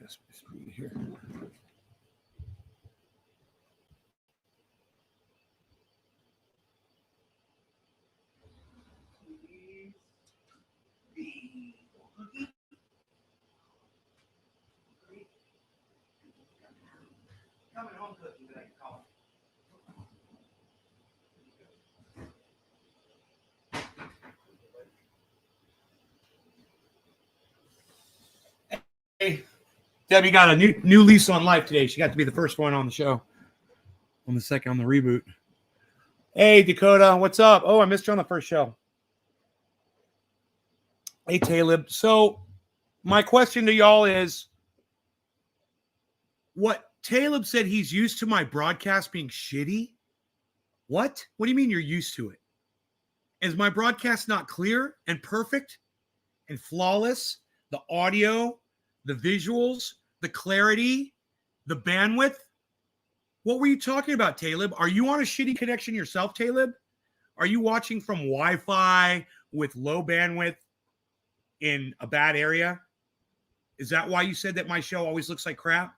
test my speed here. Coming home cooking that I can call it. Hey, Debbie got a new lease on life today. She got to be the first one on the show. On the reboot. Hey, Dakota, what's up? Oh, I missed you on the first show. Hey, Talib. So my question to y'all is, what Talib said he's used to my broadcast being shitty? What? What do you mean you're used to it? Is my broadcast not clear and perfect and flawless? The audio, the visuals, the clarity, the bandwidth? What were you talking about, Talib? Are you on a shitty connection yourself, Talib? Are you watching from Wi-Fi with low bandwidth in a bad area? Is that why you said that my show always looks like crap?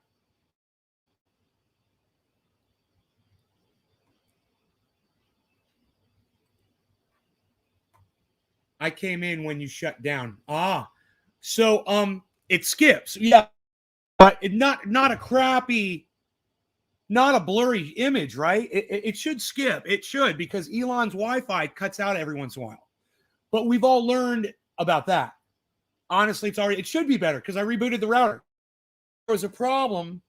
I came in when you shut down. So it skips. Yeah. But not a crappy, not a blurry image, right? It should skip. It should, because Elon's Wi-Fi cuts out every once in a while. But we've all learned about that. Honestly, it should be better because I rebooted the router. There was a problem.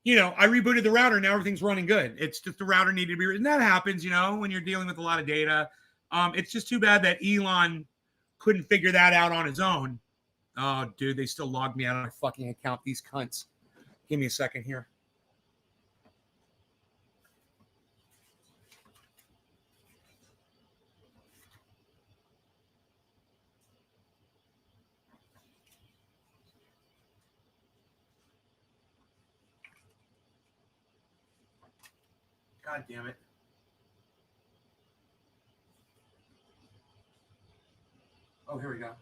I rebooted the router. Now everything's running good. It's just the router needed to be, and that happens, when you're dealing with a lot of data. It's just too bad that Elon couldn't figure that out on his own. Oh, dude, they still logged me out of my fucking account, these cunts. Give me a second here. God damn it. Oh, here we go.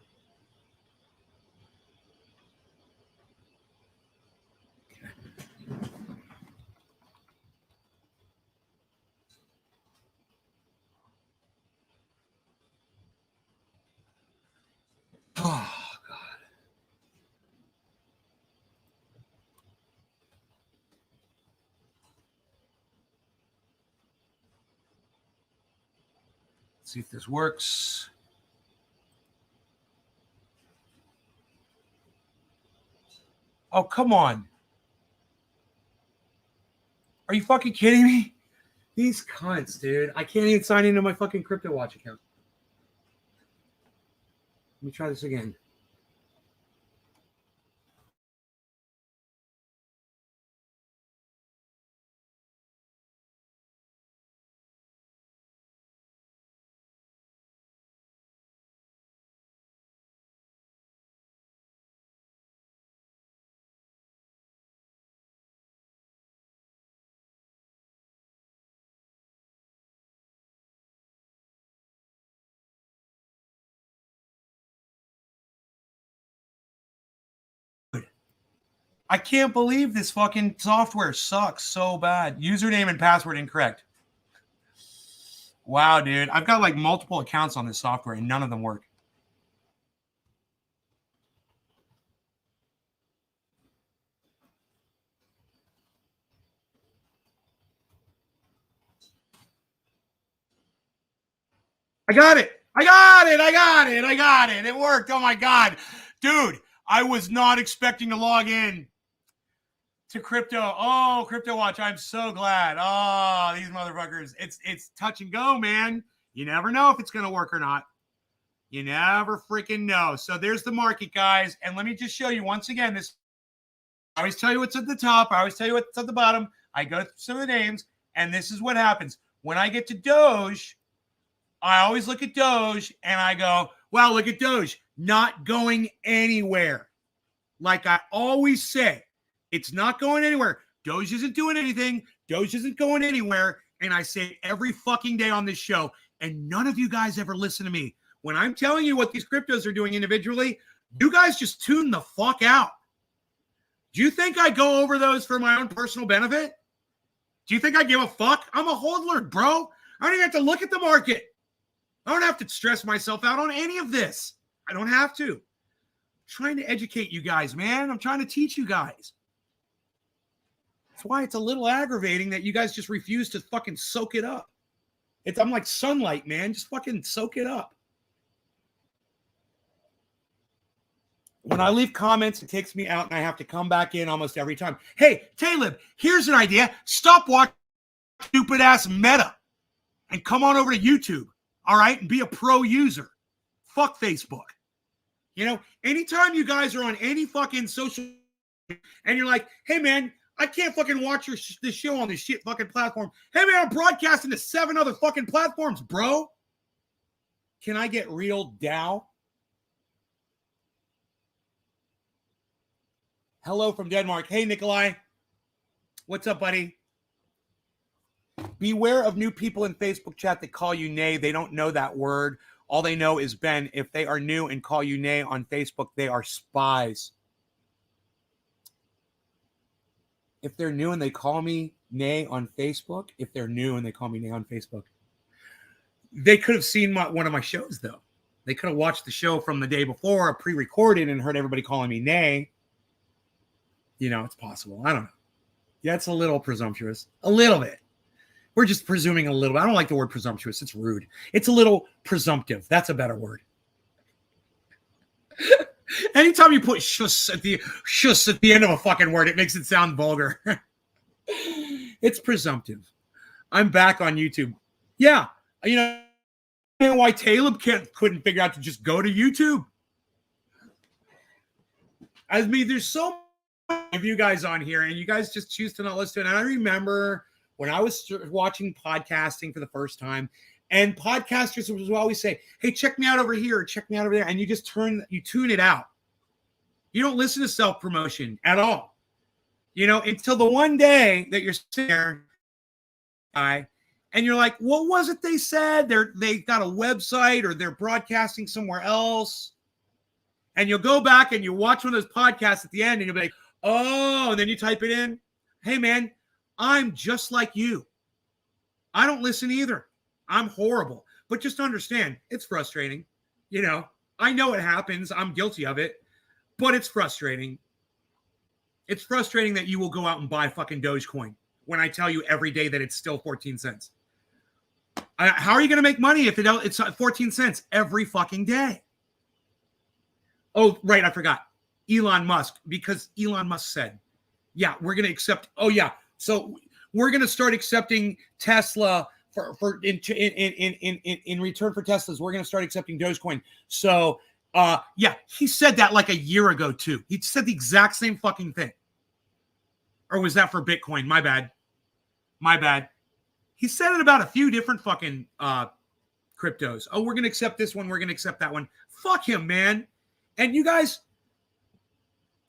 Oh, God. Let's see if this works. Oh, come on. Are you fucking kidding me? These cunts, dude. I can't even sign into my fucking CryptoWatch account. Let me try this again. I can't believe this fucking software sucks so bad. Username and password incorrect. Wow, dude. I've got like multiple accounts on this software and none of them work. I got it. It worked. Oh my God. Dude, I was not expecting to log in to crypto. Oh, CryptoWatch. I'm so glad. Oh, these motherfuckers. It's touch and go, man. You never know if it's going to work or not. You never freaking know. So there's the market, guys. And let me just show you once again this. I always tell you what's at the top. I always tell you what's at the bottom. I go through some of the names, and this is what happens. When I get to Doge, I always look at Doge, and I go, wow, look at Doge. Not going anywhere. Like I always say, it's not going anywhere. Doge isn't doing anything. Doge isn't going anywhere. And I say it every fucking day on this show, and none of you guys ever listen to me. When I'm telling you what these cryptos are doing individually, you guys just tune the fuck out. Do you think I go over those for my own personal benefit? Do you think I give a fuck? I'm a hodler, bro. I don't even have to look at the market. I don't have to stress myself out on any of this. I don't have to. I'm trying to educate you guys, man. I'm trying to teach you guys. That's why it's a little aggravating that you guys just refuse to fucking soak it up. I'm like sunlight, man. Just fucking soak it up. When I leave comments, it takes me out and I have to come back in almost every time. Hey, Talib, here's an idea. Stop watching stupid ass Meta and come on over to YouTube, all right, and be a pro user. Fuck Facebook. You know, anytime you guys are on any fucking social and you're like, hey, man, I can't fucking watch this show on this shit fucking platform. Hey, man, I'm broadcasting to 7 other fucking platforms, bro. Can I get real Dow? Hello from Denmark. Hey, Nikolai. What's up, buddy? Beware of new people in Facebook chat that call you nay. They don't know that word. All they know is Ben. If they are new and call you nay on Facebook, they are spies. If they're new and they call me nay on Facebook, they could have seen one of my shows, though. They could have watched the show from the day before, pre-recorded, and heard everybody calling me nay. You know, it's possible. I don't know. Yeah, it's a little presumptuous. A little bit. We're just presuming a little bit. I don't like the word presumptuous. It's rude. It's a little presumptive. That's a better word. Anytime you put shuss at the end of a fucking word, it makes it sound vulgar. It's presumptive. I'm back on YouTube. Yeah. You know why Talib couldn't figure out to just go to YouTube? I mean, there's so many of you guys on here, and you guys just choose to not listen to it. And I remember when I was watching podcasting for the first time, and podcasters would always say, hey, check me out over here, check me out over there. And you just tune it out. You don't listen to self-promotion at all. You know, until the one day that you're sitting there, and you're like, what was it they said? They got a website or they're broadcasting somewhere else. And you'll go back and you watch one of those podcasts at the end and you'll be like, oh, and then you type it in. Hey, man, I'm just like you. I don't listen either. I'm horrible. But just understand, it's frustrating. You know, I know it happens. I'm guilty of it. But it's frustrating. It's frustrating that you will go out and buy fucking Dogecoin when I tell you every day that it's still 14 cents. How are you going to make money if it's 14 cents every fucking day? Oh, right. I forgot. Elon Musk, because Elon Musk said, yeah, we're going to accept. Oh, yeah. So we're going to start accepting Tesla in return for Teslas. We're going to start accepting Dogecoin. So, yeah, he said that like a year ago, too. He said the exact same fucking thing. Or was that for Bitcoin? My bad. He said it about a few different fucking cryptos. Oh, we're going to accept this one. We're going to accept that one. Fuck him, man. And you guys,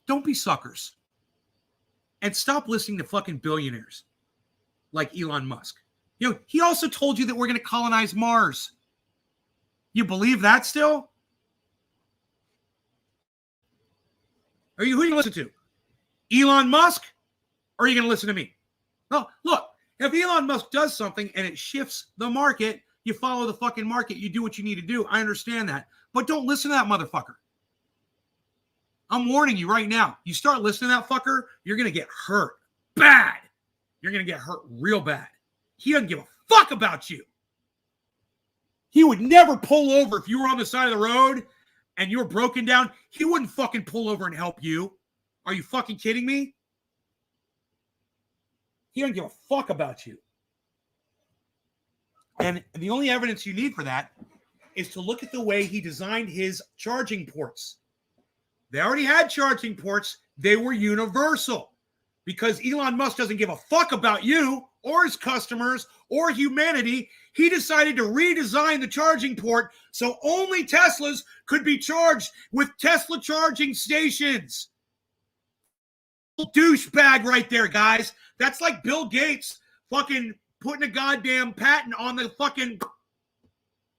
don't be suckers. And stop listening to fucking billionaires like Elon Musk. You know, he also told you that we're going to colonize Mars. You believe that still? Who are you going to listen to? Elon Musk? Or are you going to listen to me? Well, look, if Elon Musk does something and it shifts the market, you follow the fucking market. You do what you need to do. I understand that. But don't listen to that motherfucker. I'm warning you right now. You start listening to that fucker, you're going to get hurt bad. You're going to get hurt real bad. He doesn't give a fuck about you. He would never pull over if you were on the side of the road and you were broken down. He wouldn't fucking pull over and help you. Are you fucking kidding me? He doesn't give a fuck about you. And the only evidence you need for that is to look at the way he designed his charging ports. They already had charging ports. They were universal because Elon Musk doesn't give a fuck about you or his customers or humanity. He decided to redesign the charging port so only Teslas could be charged with Tesla charging stations. Douchebag right there, guys. That's like Bill Gates fucking putting a goddamn patent on the fucking...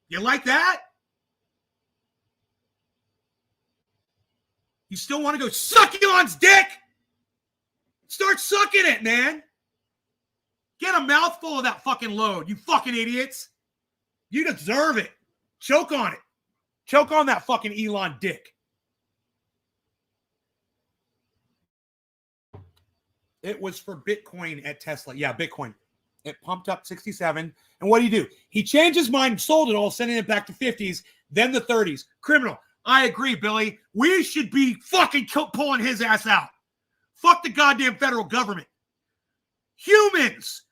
You like that? You still want to go suck Elon's dick? Start sucking it, man. Get a mouthful of that fucking load, you fucking idiots. You deserve it. Choke on it. Choke on that fucking Elon dick. It was for Bitcoin at Tesla. Yeah, Bitcoin. It pumped up 67. And what do? He changed his mind and sold it all, sending it back to 50s, then the 30s. Criminal. I agree, Billy. We should be fucking pulling his ass out. Fuck the goddamn federal government. Humans,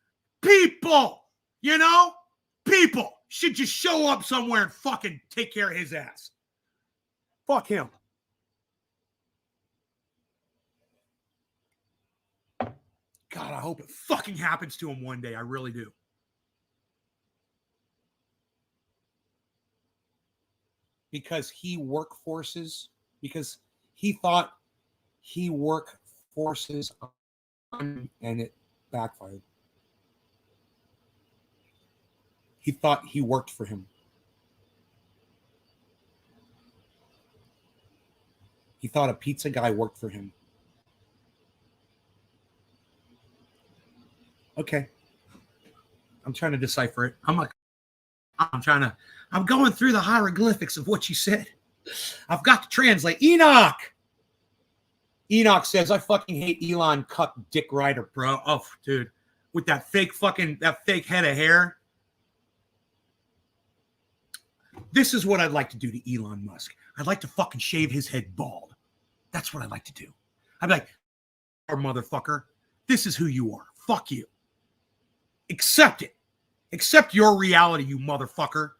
people, you know, people should just show up somewhere and fucking take care of his ass. Fuck him. God, I hope it fucking happens to him one day. I really do. Because he because he thought he work forces on, and it backfired. He thought he worked for him. He thought a pizza guy worked for him. Okay. I'm trying to decipher it. I'm going through the hieroglyphics of what you said. I've got to translate. Enoch says, I fucking hate Elon cuck dick rider, bro. Oh, dude. With that fake head of hair. This is what I'd like to do to Elon Musk. I'd like to fucking shave his head bald. That's what I'd like to do. I'd be like, motherfucker, this is who you are. Fuck you. Accept it. Accept your reality, you motherfucker.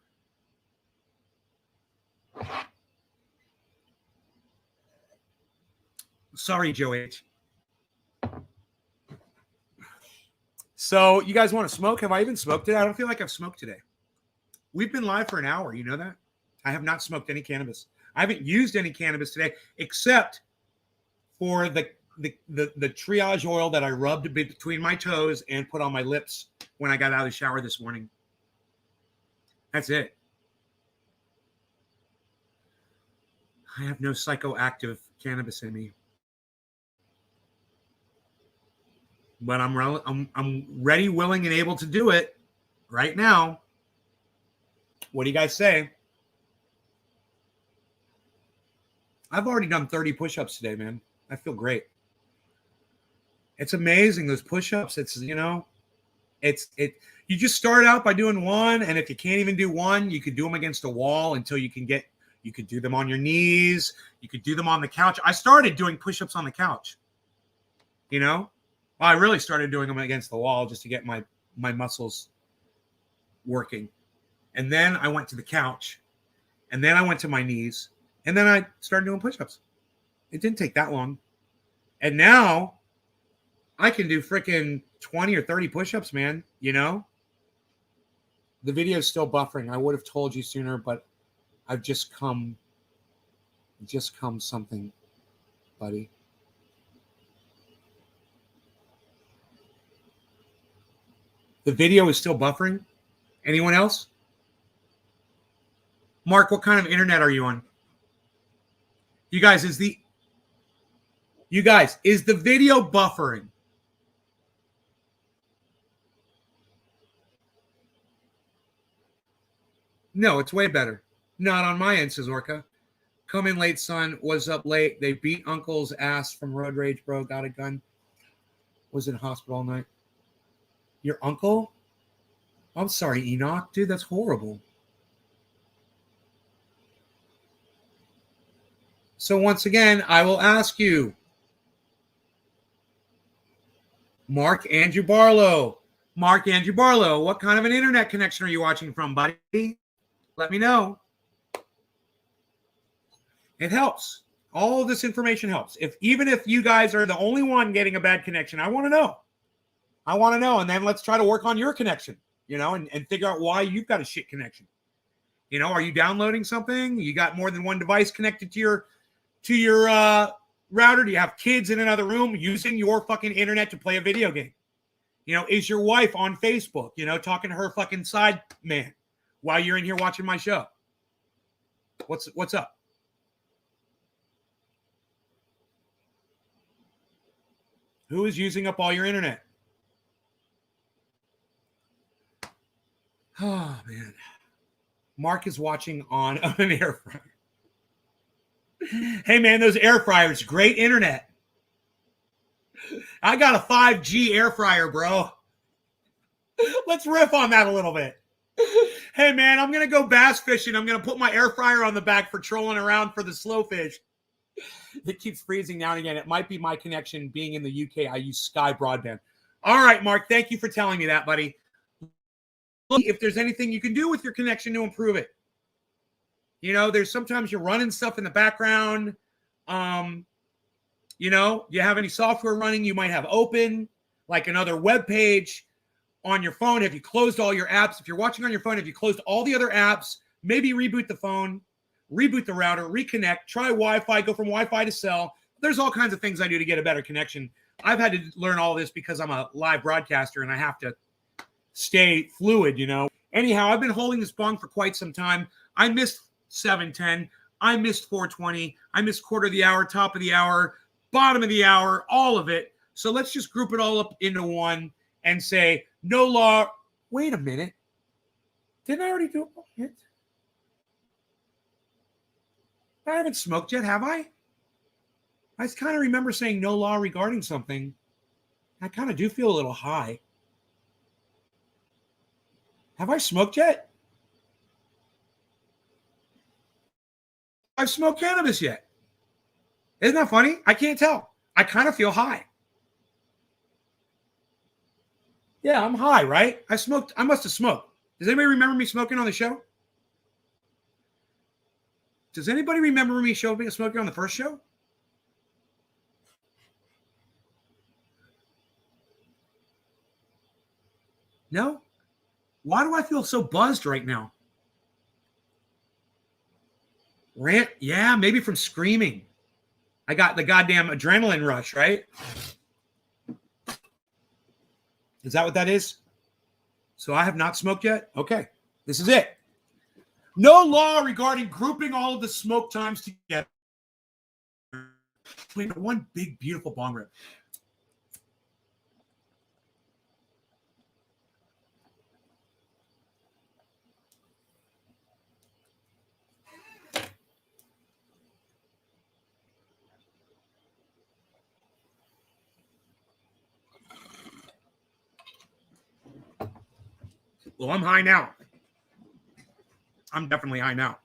Sorry, Joe H. So, you guys want to smoke? Have I even smoked today? I don't feel like I've smoked today. We've been live for an hour. You know that? I have not smoked any cannabis. I haven't used any cannabis today, except for the triage oil that I rubbed between my toes and put on my lips when I got out of the shower this morning. That's it. I have no psychoactive cannabis in me. But I'm ready, willing, and able to do it right now. What do you guys say? I've already done 30 push-ups today, man. I feel great. It's amazing, those push-ups. It's, you know, you just start out by doing one, and if you can't even do one, you could do them against a wall until you could do them on your knees. You could do them on the couch. I started doing push-ups on the couch. You know? Well, I really started doing them against the wall just to get my muscles working. And then I went to the couch. And then I went to my knees. And then I started doing push-ups. It didn't take that long. And now I can do freaking 20 or 30 push-ups, man. You know? The video is still buffering. I would have told you sooner, but I've just come something, buddy. The video is still buffering. Anyone else? Mark, what kind of internet are you on? You guys, is the video buffering? No, it's way better. Not on my end, says Orca. Come in late, son. Was up late. They beat uncle's ass from road rage, bro. Got a gun. Was in hospital all night. Your uncle? I'm sorry, Enoch. Dude, that's horrible. So once again, I will ask you, Mark Andrew Barlow, what kind of an internet connection are you watching from, buddy? Let me know. It helps. All of this information helps. Even if you guys are the only one getting a bad connection, I want to know. And then let's try to work on your connection, you know, and figure out why you've got a shit connection. You know, are you downloading something? You got more than one device connected to your router? Do you have kids in another room using your fucking internet to play a video game? You know, is your wife on Facebook, you know, talking to her fucking side man while you're in here watching my show? What's up? Who is using up all your internet? Oh, man. Mark is watching on an air fryer. Hey, man, those air fryers, great internet. I got a 5G air fryer, bro. Let's riff on that a little bit. Hey, man, I'm going to go bass fishing. I'm going to put my air fryer on the back for trolling around for the slow fish. It keeps freezing now and again. It might be my connection being in the UK. I use Sky Broadband. All right, Mark, thank you for telling me that, buddy. Look, if there's anything you can do with your connection to improve it. You know, there's sometimes you're running stuff in the background. You know, you have any software running you might have open, like another web page on your phone. Have you closed all your apps? If you're watching on your phone, have you closed all the other apps? Maybe reboot the phone, reboot the router, reconnect, try Wi-Fi, go from Wi-Fi to cell. There's all kinds of things I do to get a better connection. I've had to learn all this because I'm a live broadcaster and I have to stay fluid, you know. Anyhow, I've been holding this bong for quite some time. I missed 7:10. I missed 4:20. I missed quarter of the hour, top of the hour, bottom of the hour, all of it. So let's just group it all up into one and say, no law. Wait a minute. Didn't I already do it? I haven't smoked yet, have I? I kind of remember saying no law regarding something. I kind of do feel a little high. Have I smoked yet? I've smoked cannabis yet. Isn't that funny? I can't tell. I kind of feel high. Yeah, I'm high, right? I must have smoked. Does anybody remember me smoking on the show? Does anybody remember me smoking on the first show? No? Why do I feel so buzzed right now? Rant? Yeah, maybe from screaming. I got the goddamn adrenaline rush, right? Is that what that is? So I have not smoked yet? Okay. This is it. No law regarding grouping all of the smoke times together. One big, beautiful bong rip. Well, I'm high now. I'm definitely high now.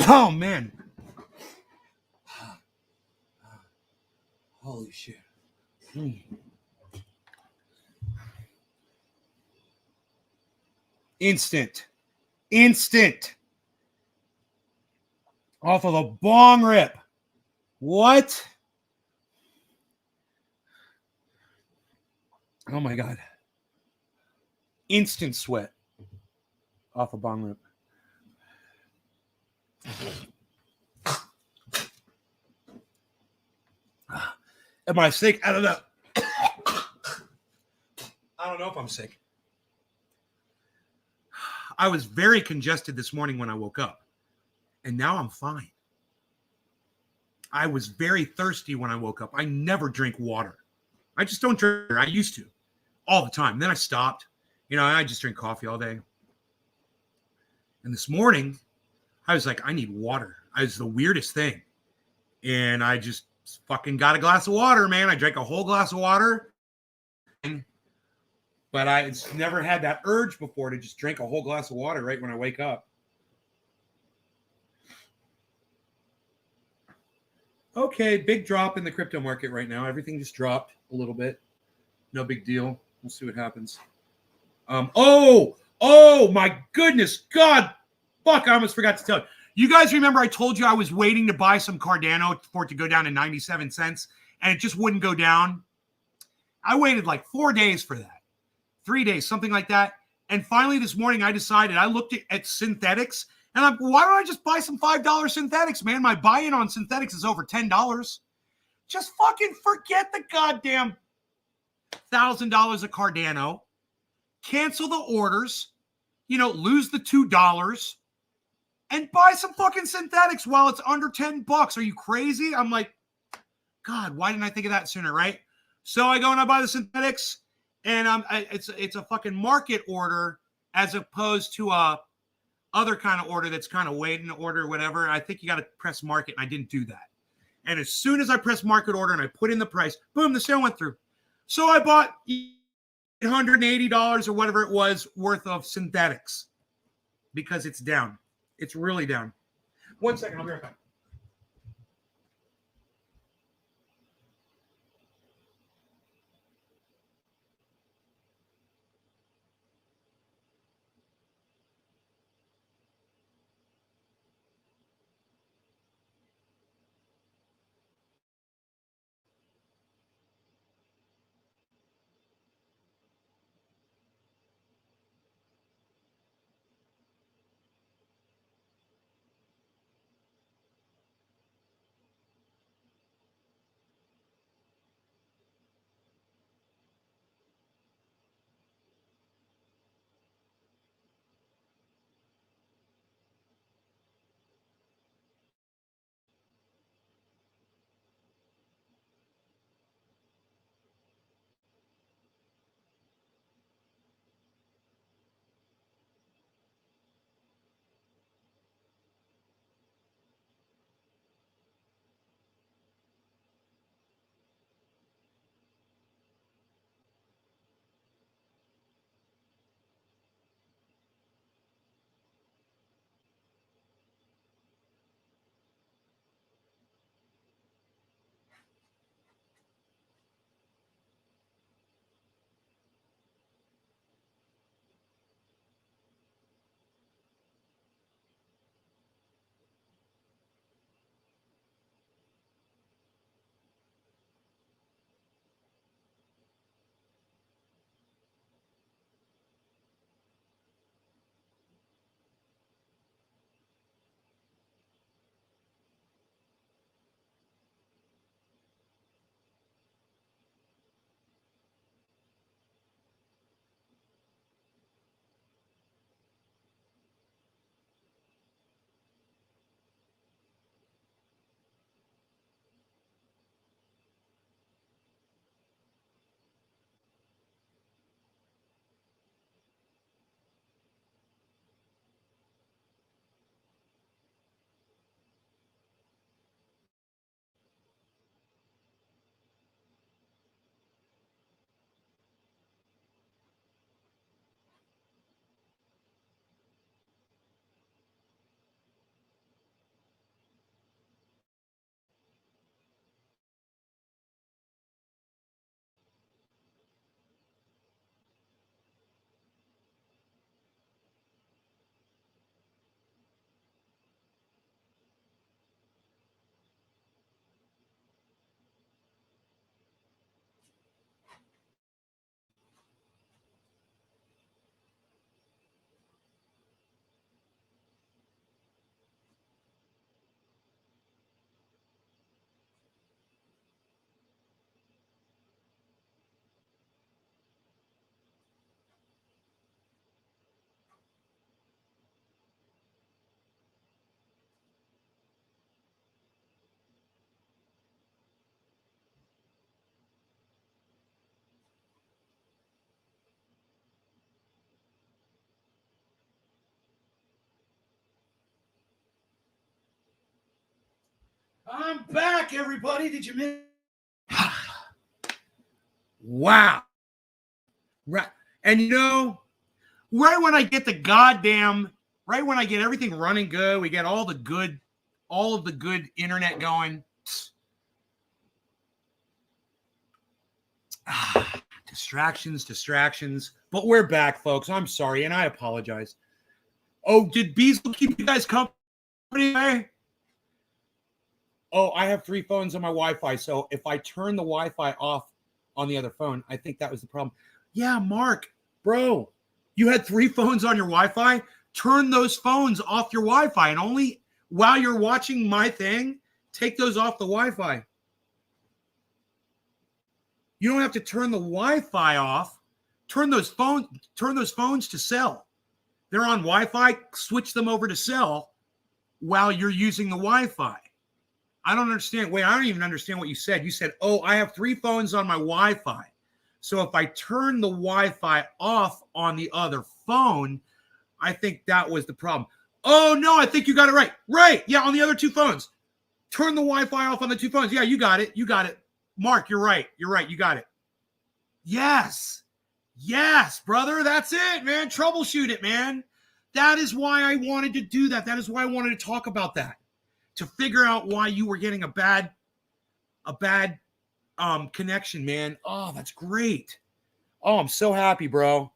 Oh, man. Holy shit. Instant. Off of a bong rip. What? Oh, my God. Instant sweat off a bong rip. Am I sick? I don't know. I don't know if I'm sick. I was very congested this morning when I woke up, and now I'm fine. I was very thirsty when I woke up. I never drink water. I just don't drink. I used to all the time. Then I stopped. You know, I just drink coffee all day. And this morning, I was like, I need water. It's the weirdest thing. And I just fucking got a glass of water, man. I drank a whole glass of water. But I never had that urge before to just drink a whole glass of water right when I wake up. Okay, big drop in the crypto market right now. Everything just dropped a little bit. No big deal. We'll see what happens. Oh my goodness, God, fuck! I almost forgot to tell you. You guys remember I told you I was waiting to buy some Cardano for it to go down to 97 cents, and it just wouldn't go down. I waited like 4 days for that, 3 days, something like that. And finally this morning I decided, I looked at synthetics, and I'm, why don't I just buy some $5 synthetics, man? My buy-in on synthetics is over $10. Just fucking forget the goddamn $1,000 of Cardano. Cancel the orders, lose the $2 and buy some fucking synthetics while it's under $10. Are you crazy? I'm like, God, why didn't I think of that sooner, right? So I go and I buy the synthetics, and it's a fucking market order as opposed to a other kind of order that's kind of waiting to order or whatever. I think you got to press market, and I didn't do that. And as soon as I press market order and I put in the price, boom, the sale went through. So I bought $180 or whatever it was worth of synthetics because it's down. It's really down. 1 second, I'll be right back. I'm back, everybody. Did you miss? Wow. Right. And right when I get right when I get everything running good, we get all of the good internet going. Distractions. But we're back, folks. I'm sorry, and I apologize. Oh, did Beasley keep you guys company? Oh, I have 3 phones on my Wi-Fi, so if I turn the Wi-Fi off on the other phone, I think that was the problem. Yeah, Mark, bro, you had 3 phones on your Wi-Fi? Turn those phones off your Wi-Fi, and only while you're watching my thing, take those off the Wi-Fi. You don't have to turn the Wi-Fi off. Turn those phones to cell. They're on Wi-Fi, switch them over to cell while you're using the Wi-Fi. I don't understand. Wait, I don't even understand what you said. You said, oh, I have 3 phones on my Wi-Fi. So if I turn the Wi-Fi off on the other phone, I think that was the problem. Oh, no, I think you got it right. Right. Yeah, on the other 2 phones. Turn the Wi-Fi off on the 2 phones. Yeah, you got it. You got it. Mark, you're right. You're right. You got it. Yes. Yes, brother. That's it, man. Troubleshoot it, man. That is why I wanted to do that. That is why I wanted to talk about that. To figure out why you were getting a bad connection, man. Oh, that's great. Oh, I'm so happy, bro.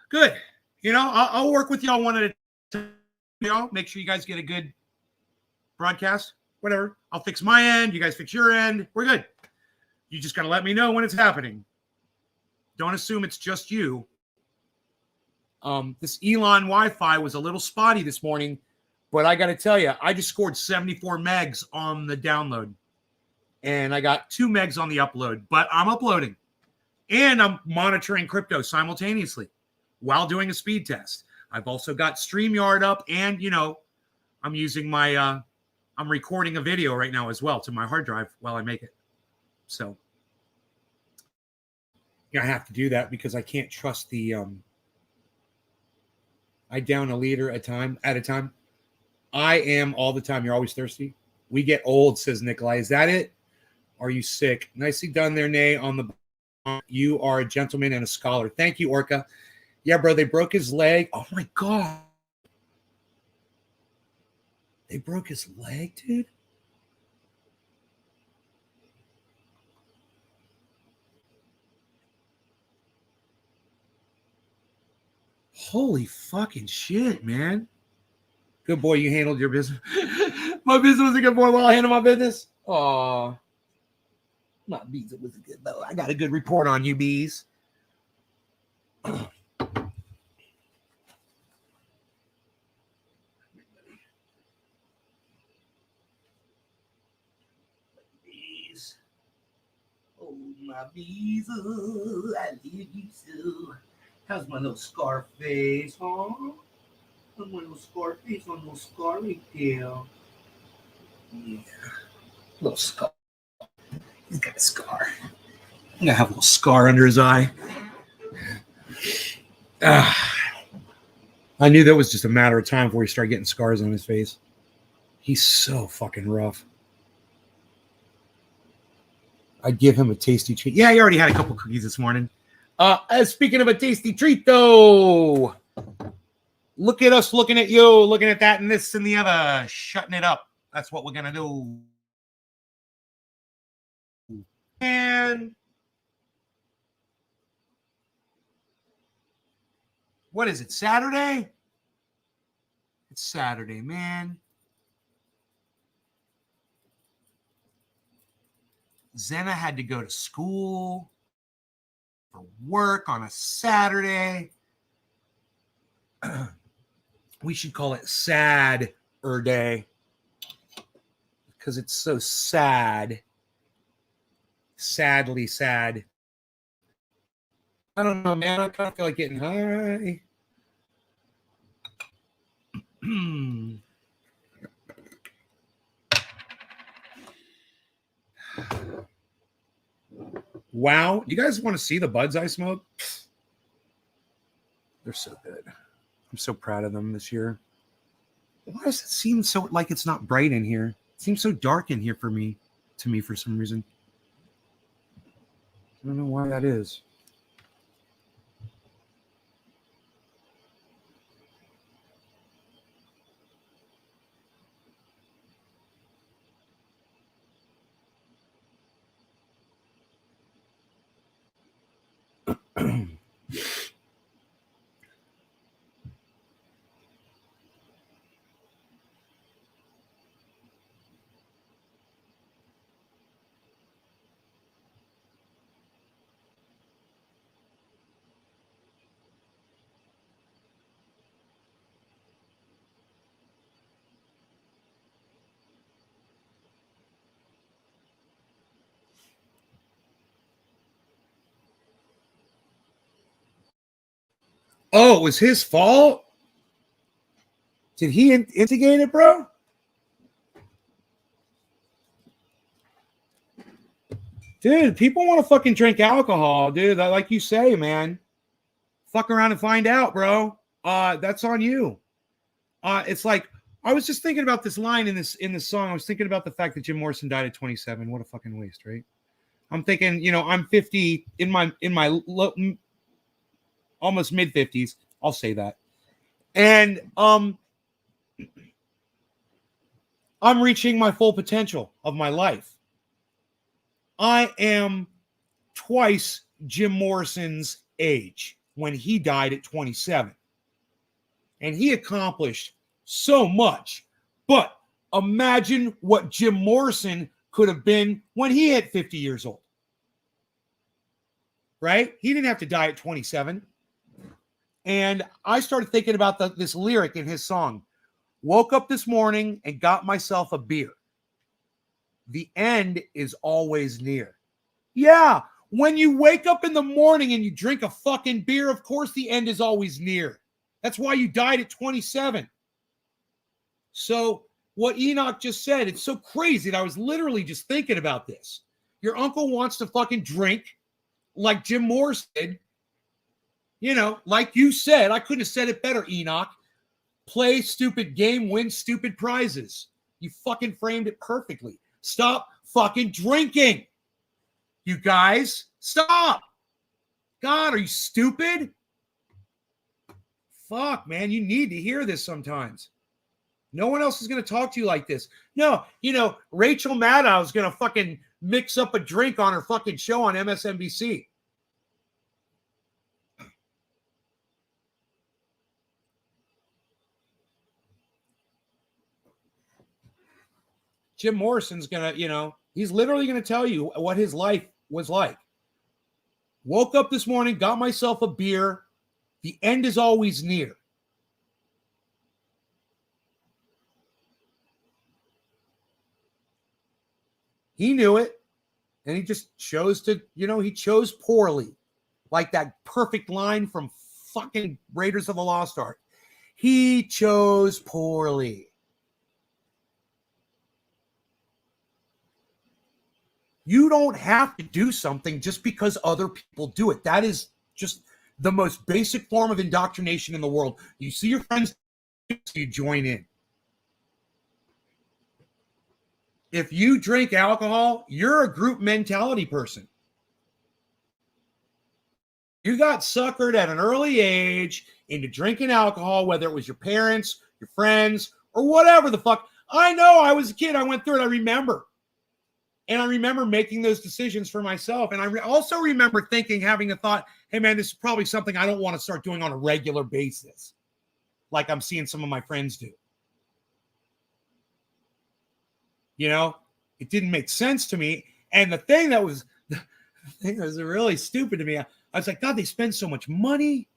Good. I'll work with y'all one at a time. Make sure you guys get a good broadcast. Whatever. I'll fix my end. You guys fix your end. We're good. You just got to let me know when it's happening. Don't assume it's just you. This Elon Wi-Fi was a little spotty this morning. But I got to tell you, I just scored 74 megs on the download. And I got 2 megs on the upload. But I'm uploading. And I'm monitoring crypto simultaneously while doing a speed test. I've also got StreamYard up. And, I'm using I'm recording a video right now as well to my hard drive while I make it. So I have to do that because I can't trust the I down a liter at a time. I am all the time. You're always thirsty. We get old, says Nikolai. Is that it? Are you sick? Nicely done there, Nay. On the you are a gentleman and a scholar. Thank you, Orca. Yeah, bro. They broke his leg. Oh my god. They broke his leg, dude. Holy fucking shit, man. Good boy, you handled your business. My business was a good boy while I handled my business. Oh, my bees, it was a good boy. I got a good report on you, bees. Bees. Oh, my bees. Oh, I love you so. How's my little scar face, huh? My little scar face on little scar right there. Yeah. Little scar. He's got a scar. I'm gonna have a little scar under his eye. I knew that was just a matter of time before he started getting scars on his face. He's so fucking rough. I'd give him a tasty treat. Yeah, he already had a couple cookies this morning. Speaking of a tasty treat, though, look at us looking at you, looking at that and this and the other, shutting it up. That's what we're going to do. And what is it, Saturday? It's Saturday, man. Zena had to go to school for work on a Saturday. We should call it Sad-er Day because it's so sad. Sadly sad. I don't know, man. I kind of feel like getting high. Wow. You guys want to see the buds I smoke? They're so good. I'm so proud of them this year. Why does it seem so like it's not bright in here? It seems so dark in here to me for some reason. I don't know why that is. Oh, it was his fault? Did he instigate it, bro? Dude, people want to fucking drink alcohol, dude. Like you say, man. Fuck around and find out, bro. That's on you. It's like I was just thinking about this line in this song. I was thinking about the fact that Jim Morrison died at 27. What a fucking waste, right? I'm thinking, I'm 50 in my almost mid 50s. I'll say that. And I'm reaching my full potential of my life. I am twice Jim Morrison's age when he died at 27. And he accomplished so much. But imagine what Jim Morrison could have been when he hit 50 years old. Right? He didn't have to die at 27. And I started thinking about this lyric in his song. Woke up this morning and got myself a beer. The end is always near. Yeah, when you wake up in the morning and you drink a fucking beer, of course the end is always near. That's why you died at 27. So what Enoch just said, it's so crazy that I was literally just thinking about this. Your uncle wants to fucking drink like Jim Morris did. Like you said, I couldn't have said it better, Enoch. Play stupid game, win stupid prizes. You fucking framed it perfectly. Stop fucking drinking. You guys, stop. God, are you stupid? Fuck, man, you need to hear this sometimes. No one else is going to talk to you like this. No, Rachel Maddow is going to fucking mix up a drink on her fucking show on MSNBC. Jim Morrison's going to, he's literally going to tell you what his life was like. Woke up this morning, got myself a beer. The end is always near. He knew it, and he just chose to, he chose poorly. Like that perfect line from fucking Raiders of the Lost Ark. He chose poorly. You don't have to do something just because other people do it. That is just the most basic form of indoctrination in the world. You see your friends, you join in. If you drink alcohol, you're a group mentality person. You got suckered at an early age into drinking alcohol, whether it was your parents, your friends, or whatever the fuck. I know I was a kid. I went through it. I remember. And I remember making those decisions for myself. And I also remember having a thought, hey, man, this is probably something I don't want to start doing on a regular basis, like I'm seeing some of my friends do. It didn't make sense to me. And the thing that was really stupid to me, I was like, God, they spend so much money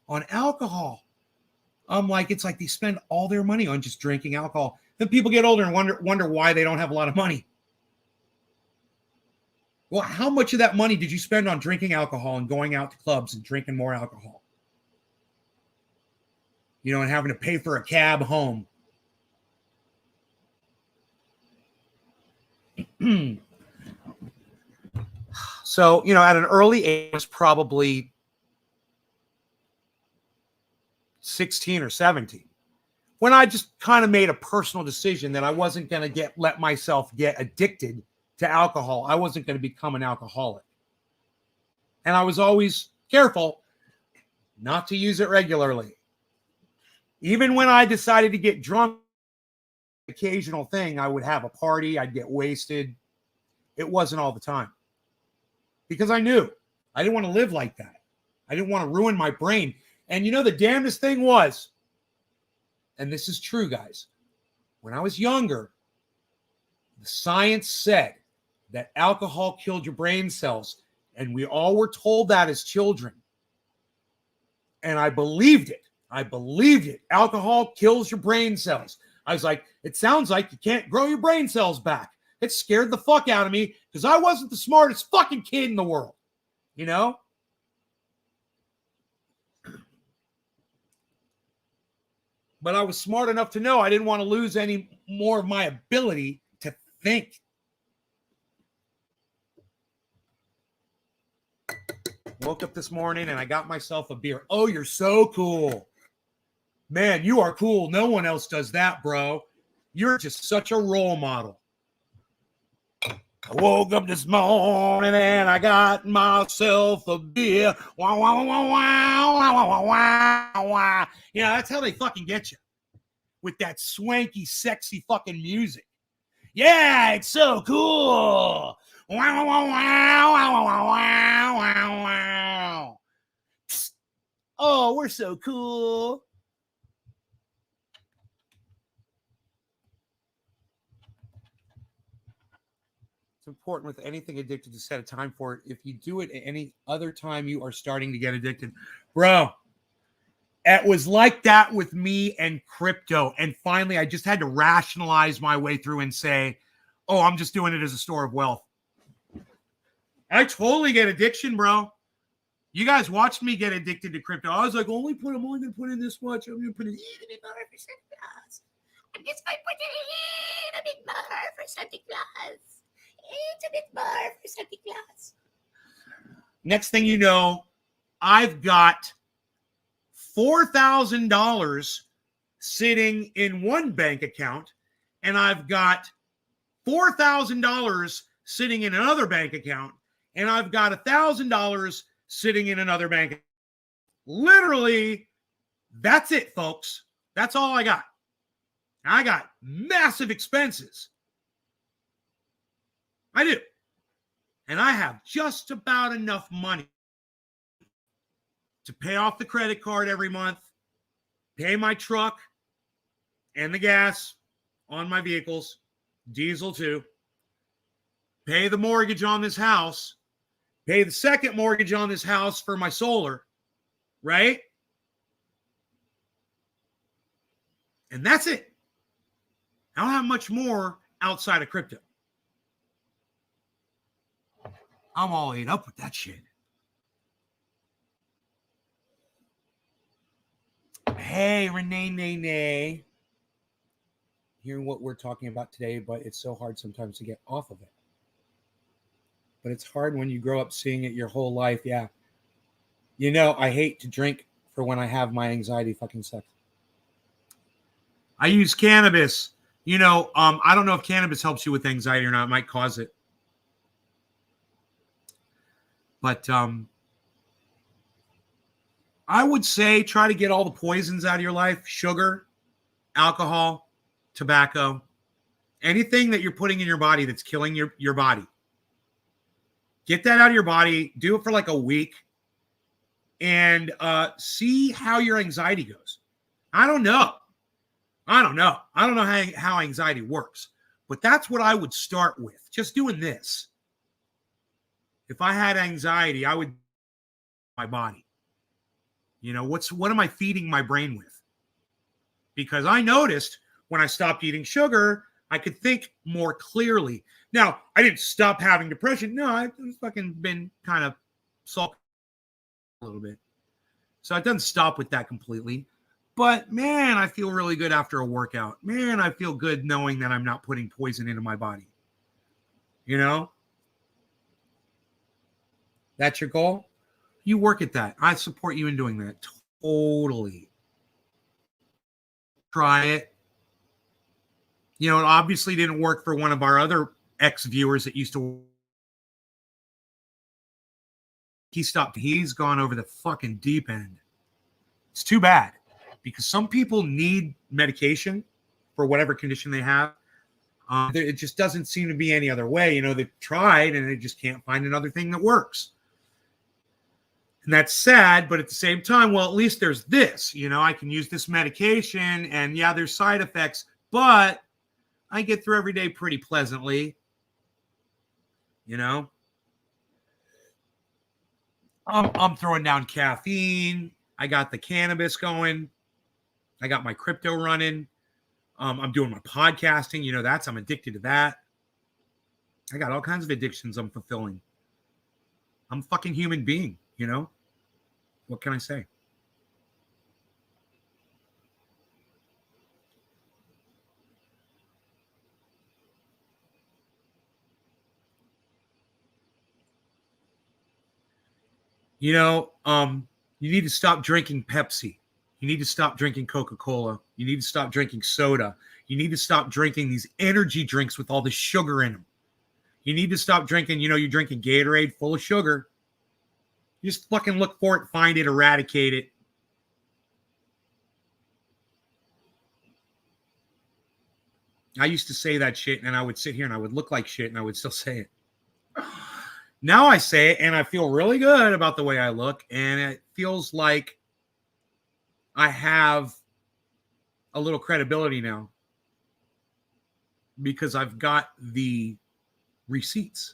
on alcohol. I'm like, it's like they spend all their money on just drinking alcohol. Then people get older and wonder why they don't have a lot of money. Well, how much of that money did you spend on drinking alcohol and going out to clubs and drinking more alcohol? And having to pay for a cab home. So, at an early age, I was probably 16 or 17, when I just kind of made a personal decision that I wasn't going to let myself get addicted to alcohol. I wasn't going to become an alcoholic. And I was always careful not to use it regularly. Even when I decided to get drunk, occasional thing, I would have a party, I'd get wasted. It wasn't all the time. Because I knew I didn't want to live like that. I didn't want to ruin my brain. And you know, the damnedest thing was, and this is true, guys, when I was younger, the science said that alcohol killed your brain cells. And we all were told that as children. And I believed it. I believed it. Alcohol kills your brain cells. I was like, it sounds like you can't grow your brain cells back. It scared the fuck out of me because I wasn't the smartest fucking kid in the world. You know? But I was smart enough to know I didn't want to lose any more of my ability to think. Woke up this morning and I got myself a beer. Oh, you're so cool. Man, you are cool. No one else does that, bro. You're just such a role model. I woke up this morning and I got myself a beer. Wow, wow, wow, wow, wow, wow, wow, wow. You know, that's how they fucking get you. With that swanky, sexy fucking music. Yeah, it's so cool. Wow, wow, wow, wow, wow, wow, wow, wow. Oh, we're so cool. It's important with anything addicted to set a time for it. If you do it at any other time, you are starting to get addicted. Bro, it was like that with me and crypto. And finally, I just had to rationalize my way through and say, oh, I'm just doing it as a store of wealth. I totally get addiction, bro. You guys watched me get addicted to crypto. I was like, I'm only going to put in this much. I'm going to put in even more for Santa Claus. I'm just going to put in a bit more for Santa Claus. It's a bit more for Santa Claus. Next thing you know, I've got $4,000 sitting in one bank account, and I've got $4,000 sitting in another bank account, and I've got $1,000 sitting in another bank account. Literally, that's it, folks. That's all I got. I got massive expenses. I do. And I have just about enough money to pay off the credit card every month, pay my truck and the gas on my vehicles, diesel too, pay the mortgage on this house, pay the second mortgage on this house for my solar, right? And that's it. I don't have much more outside of crypto. I'm all ate up with that shit. Hey, Renee, nay. Hearing what we're talking about today, but it's so hard sometimes to get off of it. But it's hard when you grow up seeing it your whole life. Yeah. You know, I hate to drink for when I have my anxiety fucking sucks. I use cannabis. You know, I don't know if cannabis helps you with anxiety or not. It might cause it. But I would say try to get all the poisons out of your life. Sugar, alcohol, tobacco, anything that you're putting in your body that's killing your body. Get that out of your body. Do it for like a week. And see how your anxiety goes. I don't know how anxiety works. But that's what I would start with. Just doing this. If I had anxiety, I would my body. You know, what am I feeding my brain with? Because I noticed when I stopped eating sugar, I could think more clearly. Now, I didn't stop having depression. No, I've fucking been kind of sulking a little bit. So it doesn't stop with that completely. But man, I feel really good after a workout. Man, I feel good knowing that I'm not putting poison into my body. You know? That's your goal? You work at that. I support you in doing that. Totally. Try it. You know, it obviously didn't work for one of our other ex-viewers that used to. He stopped. He's gone over the fucking deep end. It's too bad because some people need medication for whatever condition they have. It just doesn't seem to be any other way. You know, they've tried and they just can't find another thing that works. And that's sad, but at the same time, well, at least there's this, I can use this medication and yeah, there's side effects, but I get through every day pretty pleasantly, I'm throwing down caffeine. I got the cannabis going. I got my crypto running. I'm doing my podcasting. I'm addicted to that. I got all kinds of addictions I'm fulfilling. I'm a fucking human being, What can I say? You need to stop drinking Pepsi. You need to stop drinking Coca-Cola. You need to stop drinking soda. You need to stop drinking these energy drinks with all the sugar in them. You need to stop drinking, you're drinking Gatorade full of sugar. You just fucking look for it, find it, eradicate it. I used to say that shit, and I would sit here and I would look like shit, and I would still say it. Now I say it, and I feel really good about the way I look, and it feels like I have a little credibility now because I've got the receipts,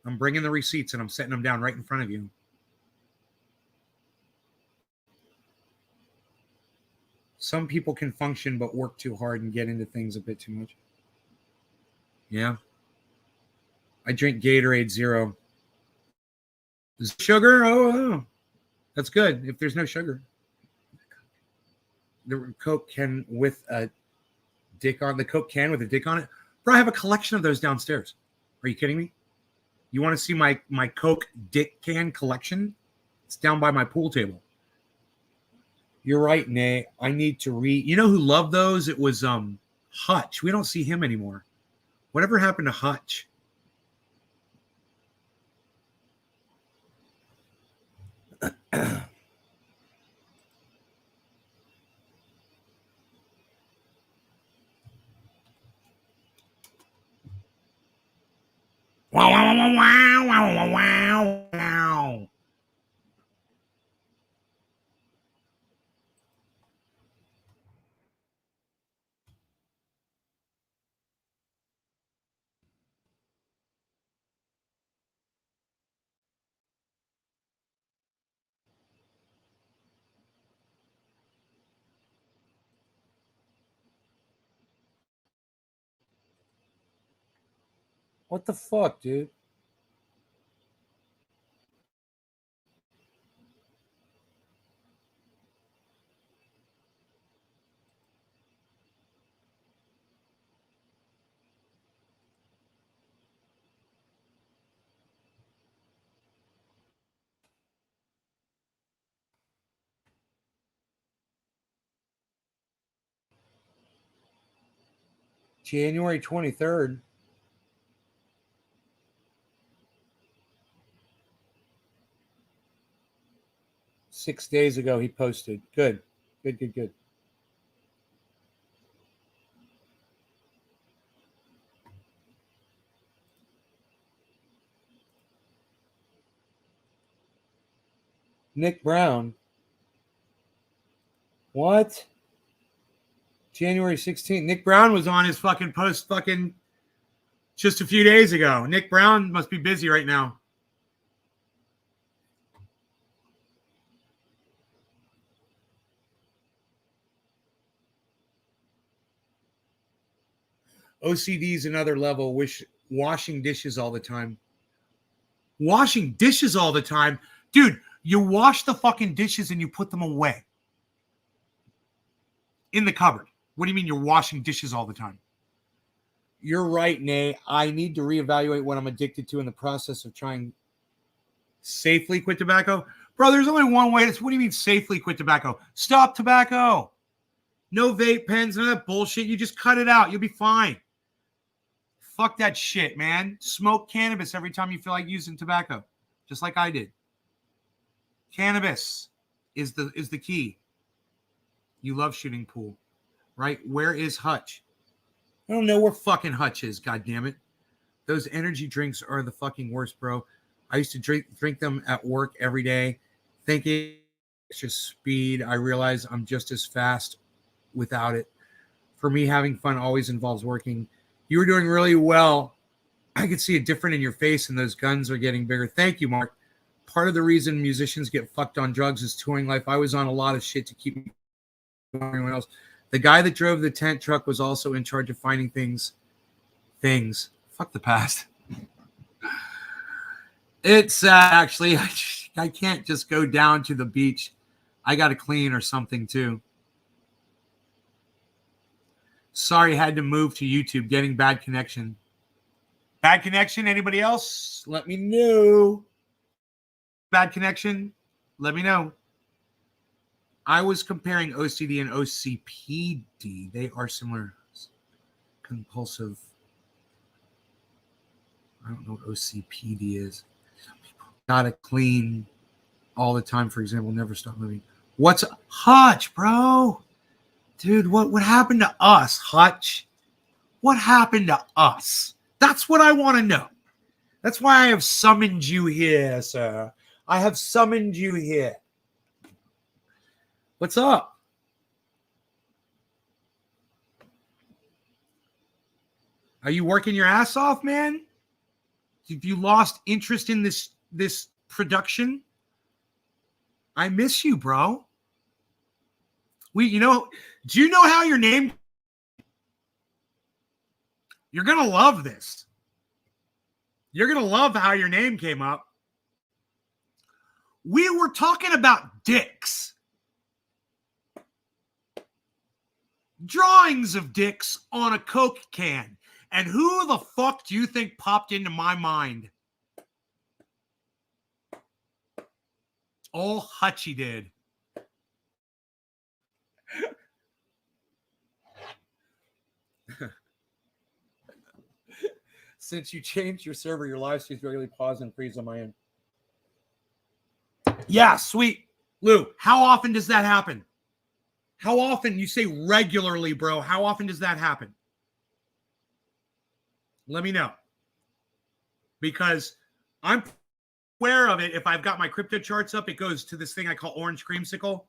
I'm bringing the receipts and I'm setting them down right in front of you. Some people can function but work too hard and get into things a bit too much. Yeah. I drink Gatorade Zero. Sugar? Oh, that's good if there's no sugar. The Coke can with a dick on the Coke can with a dick on it. Bro, I have a collection of those downstairs. Are you kidding me? You want to see my Coke dick can collection? It's down by my pool table. You're right, Nay. I need to read. You know who loved those? It was Hutch. We don't see him anymore. Whatever happened to Hutch? Wow, wow, wow, wow, wow, wow, wow. What the fuck, dude? January 23rd. Six days ago, he posted. Good. Nick Brown. What? January 16th. Nick Brown was on his fucking post fucking just a few days ago. Nick Brown must be busy right now. OCD is another level. Washing dishes all the time. Washing dishes all the time? Dude, you wash the fucking dishes and you put them away. In the cupboard. What do you mean you're washing dishes all the time? You're right, Nay. I need to reevaluate what I'm addicted to in the process of trying safely quit tobacco. Bro, there's only one way. What do you mean safely quit tobacco? Stop tobacco. No vape pens, none of that bullshit. You just cut it out. You'll be fine. Fuck that shit, man. Smoke cannabis every time you feel like using tobacco, just like I did. Cannabis is the key. You love shooting pool, right? Where is Hutch? I don't know where fucking Hutch is, goddammit. Those energy drinks are the fucking worst, bro. I used to drink them at work every day, thinking it's just speed. I realize I'm just as fast without it. For me, having fun always involves working. You were doing really well. I could see it different in your face, and those guns are getting bigger. Thank you, Mark. Part of the reason musicians get fucked on drugs is touring life. I was on a lot of shit to keep me from everyone else. The guy that drove the tent truck was also in charge of finding things. Fuck the past. It's actually, I can't just go down to the beach. I got to clean or something too. Sorry, had to move to YouTube. Getting bad connection. Bad connection? Anybody else? Let me know. Bad connection? Let me know. I was comparing OCD and OCPD. They are similar. Compulsive. I don't know what OCPD is. Gotta clean all the time, for example, never stop moving. What's Hutch, bro? Dude, what happened to us, Hutch? What happened to us? That's what I want to know. That's why I have summoned you here, sir. I have summoned you here. What's up? Are you working your ass off, man? Have you lost interest in this production? I miss you, bro. Do you know how your name? You're going to love this. You're going to love how your name came up. We were talking about dicks. Drawings of dicks on a Coke can. And who the fuck do you think popped into my mind? Oh, Hutchie did. Since you changed your server, your live streams regularly pause and freeze on my end. Yeah, sweet. Lou, how often does that happen? How often? You say regularly, bro. How often does that happen? Let me know. Because I'm aware of it. If I've got my crypto charts up, it goes to this thing I call Orange Creamsicle.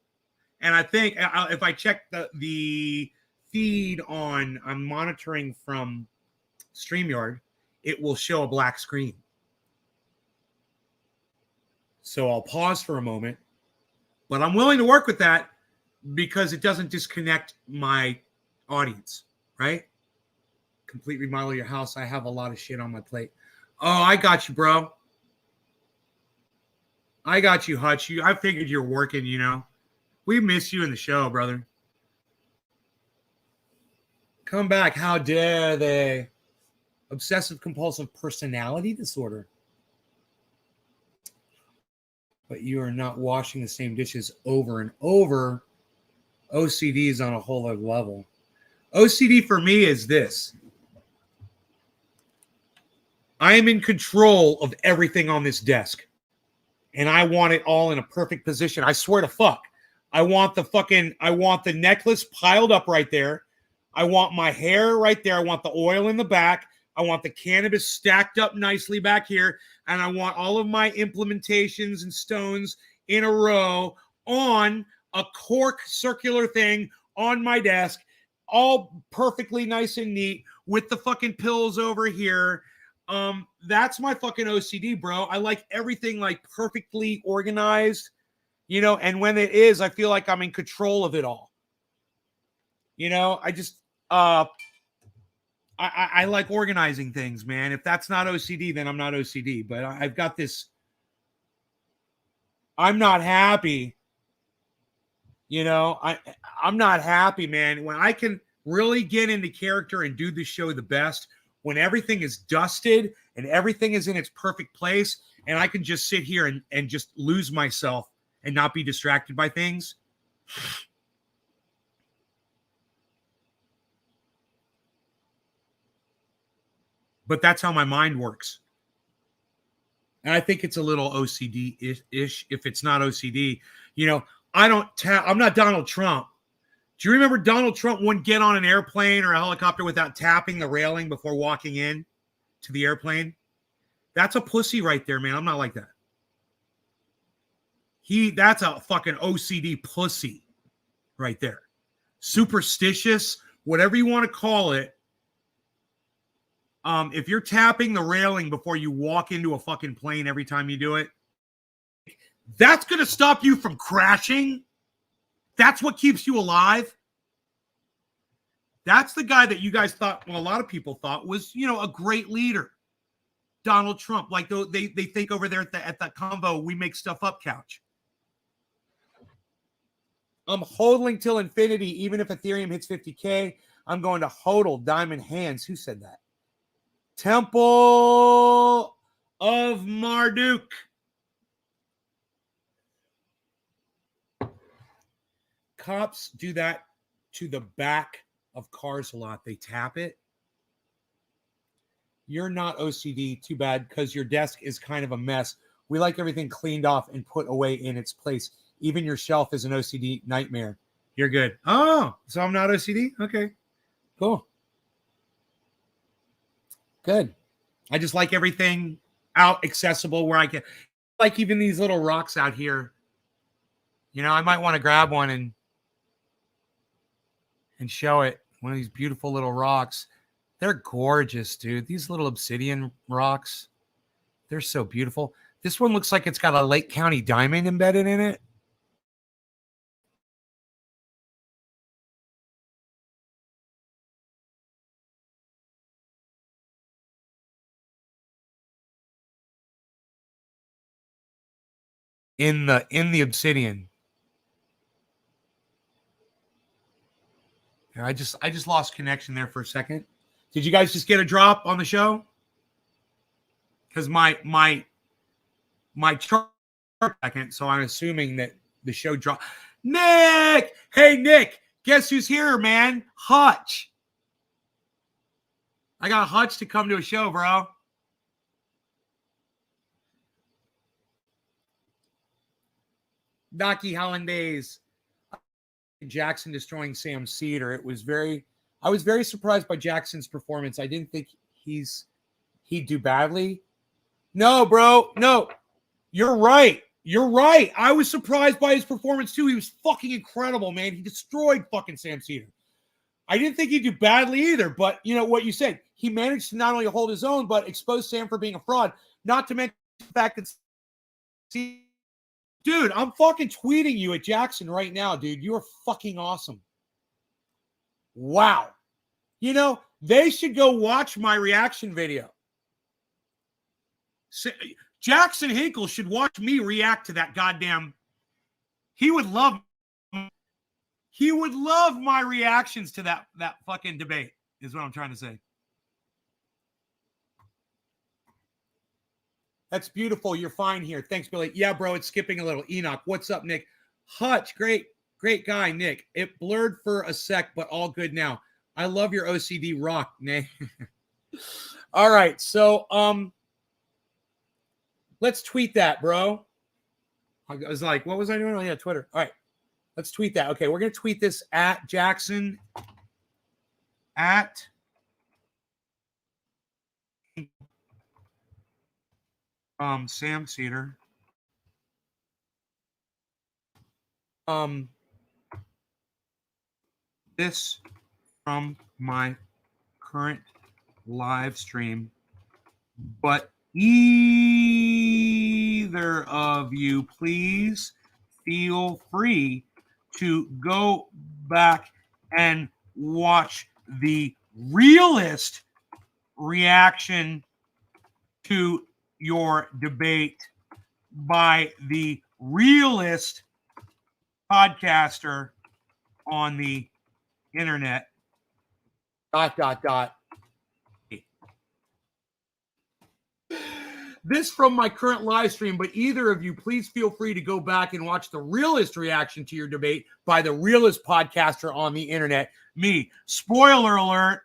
And I think if I check the feed on, I'm monitoring from StreamYard, it will show a black screen. So I'll pause for a moment, but I'm willing to work with that because it doesn't disconnect my audience, right? Complete remodel your house. I have a lot of shit on my plate. Oh, I got you, bro. I got you, Hutch. I figured you're working, We miss you in the show, brother. Come back. How dare they? Obsessive compulsive personality disorder. But you are not washing the same dishes over and over. OCD is on a whole other level. OCD for me is this. I am in control of everything on this desk. And I want it all in a perfect position. I swear to fuck. I want the necklace piled up right there. I want my hair right there. I want the oil in the back. I want the cannabis stacked up nicely back here. And I want all of my implementations and stones in a row on a cork circular thing on my desk, all perfectly nice and neat with the fucking pills over here. That's my fucking OCD, bro. I like everything like perfectly organized, and when it is, I feel like I'm in control of it all. I just, I like organizing things, man. If that's not OCD, then I'm not OCD. But I've got this. I'm not happy. I'm not happy, man. When I can really get into character and do the show the best, when everything is dusted and everything is in its perfect place, and I can just sit here and just lose myself and not be distracted by things. But that's how my mind works. And I think it's a little OCD-ish if it's not OCD. I'm not Donald Trump. Do you remember Donald Trump wouldn't get on an airplane or a helicopter without tapping the railing before walking in to the airplane? That's a pussy right there, man. I'm not like that. That's a fucking OCD pussy right there. Superstitious, whatever you want to call it. If you're tapping the railing before you walk into a fucking plane every time you do it, that's going to stop you from crashing. That's what keeps you alive. That's the guy that you guys thought, well, a lot of people thought was, a great leader. Donald Trump, like they think over there at the Convo We Make Stuff Up couch. I'm hodling till infinity, even if Ethereum hits 50K. I'm going to hodl diamond hands. Who said that? Temple of Marduk. Cops do that to the back of cars a lot. They tap it. You're not OCD, too bad, because your desk is kind of a mess. We like everything cleaned off and put away in its place. Even your shelf is an OCD nightmare. You're good. Oh, so I'm not OCD? Okay, cool. Good. I just like everything out accessible where I can. Like even these little rocks out here. I might want to grab one and show it. One of these beautiful little rocks. They're gorgeous, dude. These little obsidian rocks. They're so beautiful. This one looks like it's got a Lake County diamond embedded in it. In the obsidian. I just lost connection there for a second. Did you guys just get a drop on the show? Because my chart second, so I'm assuming that the show dropped. Nick! Hey Nick, guess who's here, man? Hutch. I got Hutch to come to a show, bro. Knocky Hollandaise. Jackson destroying Sam Cedar. I was very surprised by Jackson's performance. I didn't think he'd do badly. No, bro. No. You're right. I was surprised by his performance too. He was fucking incredible, man. He destroyed fucking Sam Cedar. I didn't think he'd do badly either, but you know what you said. He managed to not only hold his own, but expose Sam for being a fraud. Not to mention the fact that dude, I'm fucking tweeting you at Jackson right now, dude. You are fucking awesome. Wow. They should go watch my reaction video. Jackson Hinkle should watch me react to that goddamn. He would love my reactions to that fucking debate, is what I'm trying to say. That's beautiful. You're fine here. Thanks, Billy. Yeah, bro, it's skipping a little. Enoch, what's up, Nick? Hutch, great guy, Nick. It blurred for a sec, but all good now. I love your OCD rock, Nick. All right, so let's tweet that, bro. I was like, what was I doing? Oh, yeah, Twitter. All right, let's tweet that. Okay, we're going to tweet this at Jackson at Sam Cedar. This from my current live stream, but either of you please feel free to go back and watch the realist reaction to your debate by the realist podcaster on the internet. ... This from my current live stream, but either of you, please feel free to go back and watch the realist reaction to your debate by the realist podcaster on the internet. Me. Spoiler alert.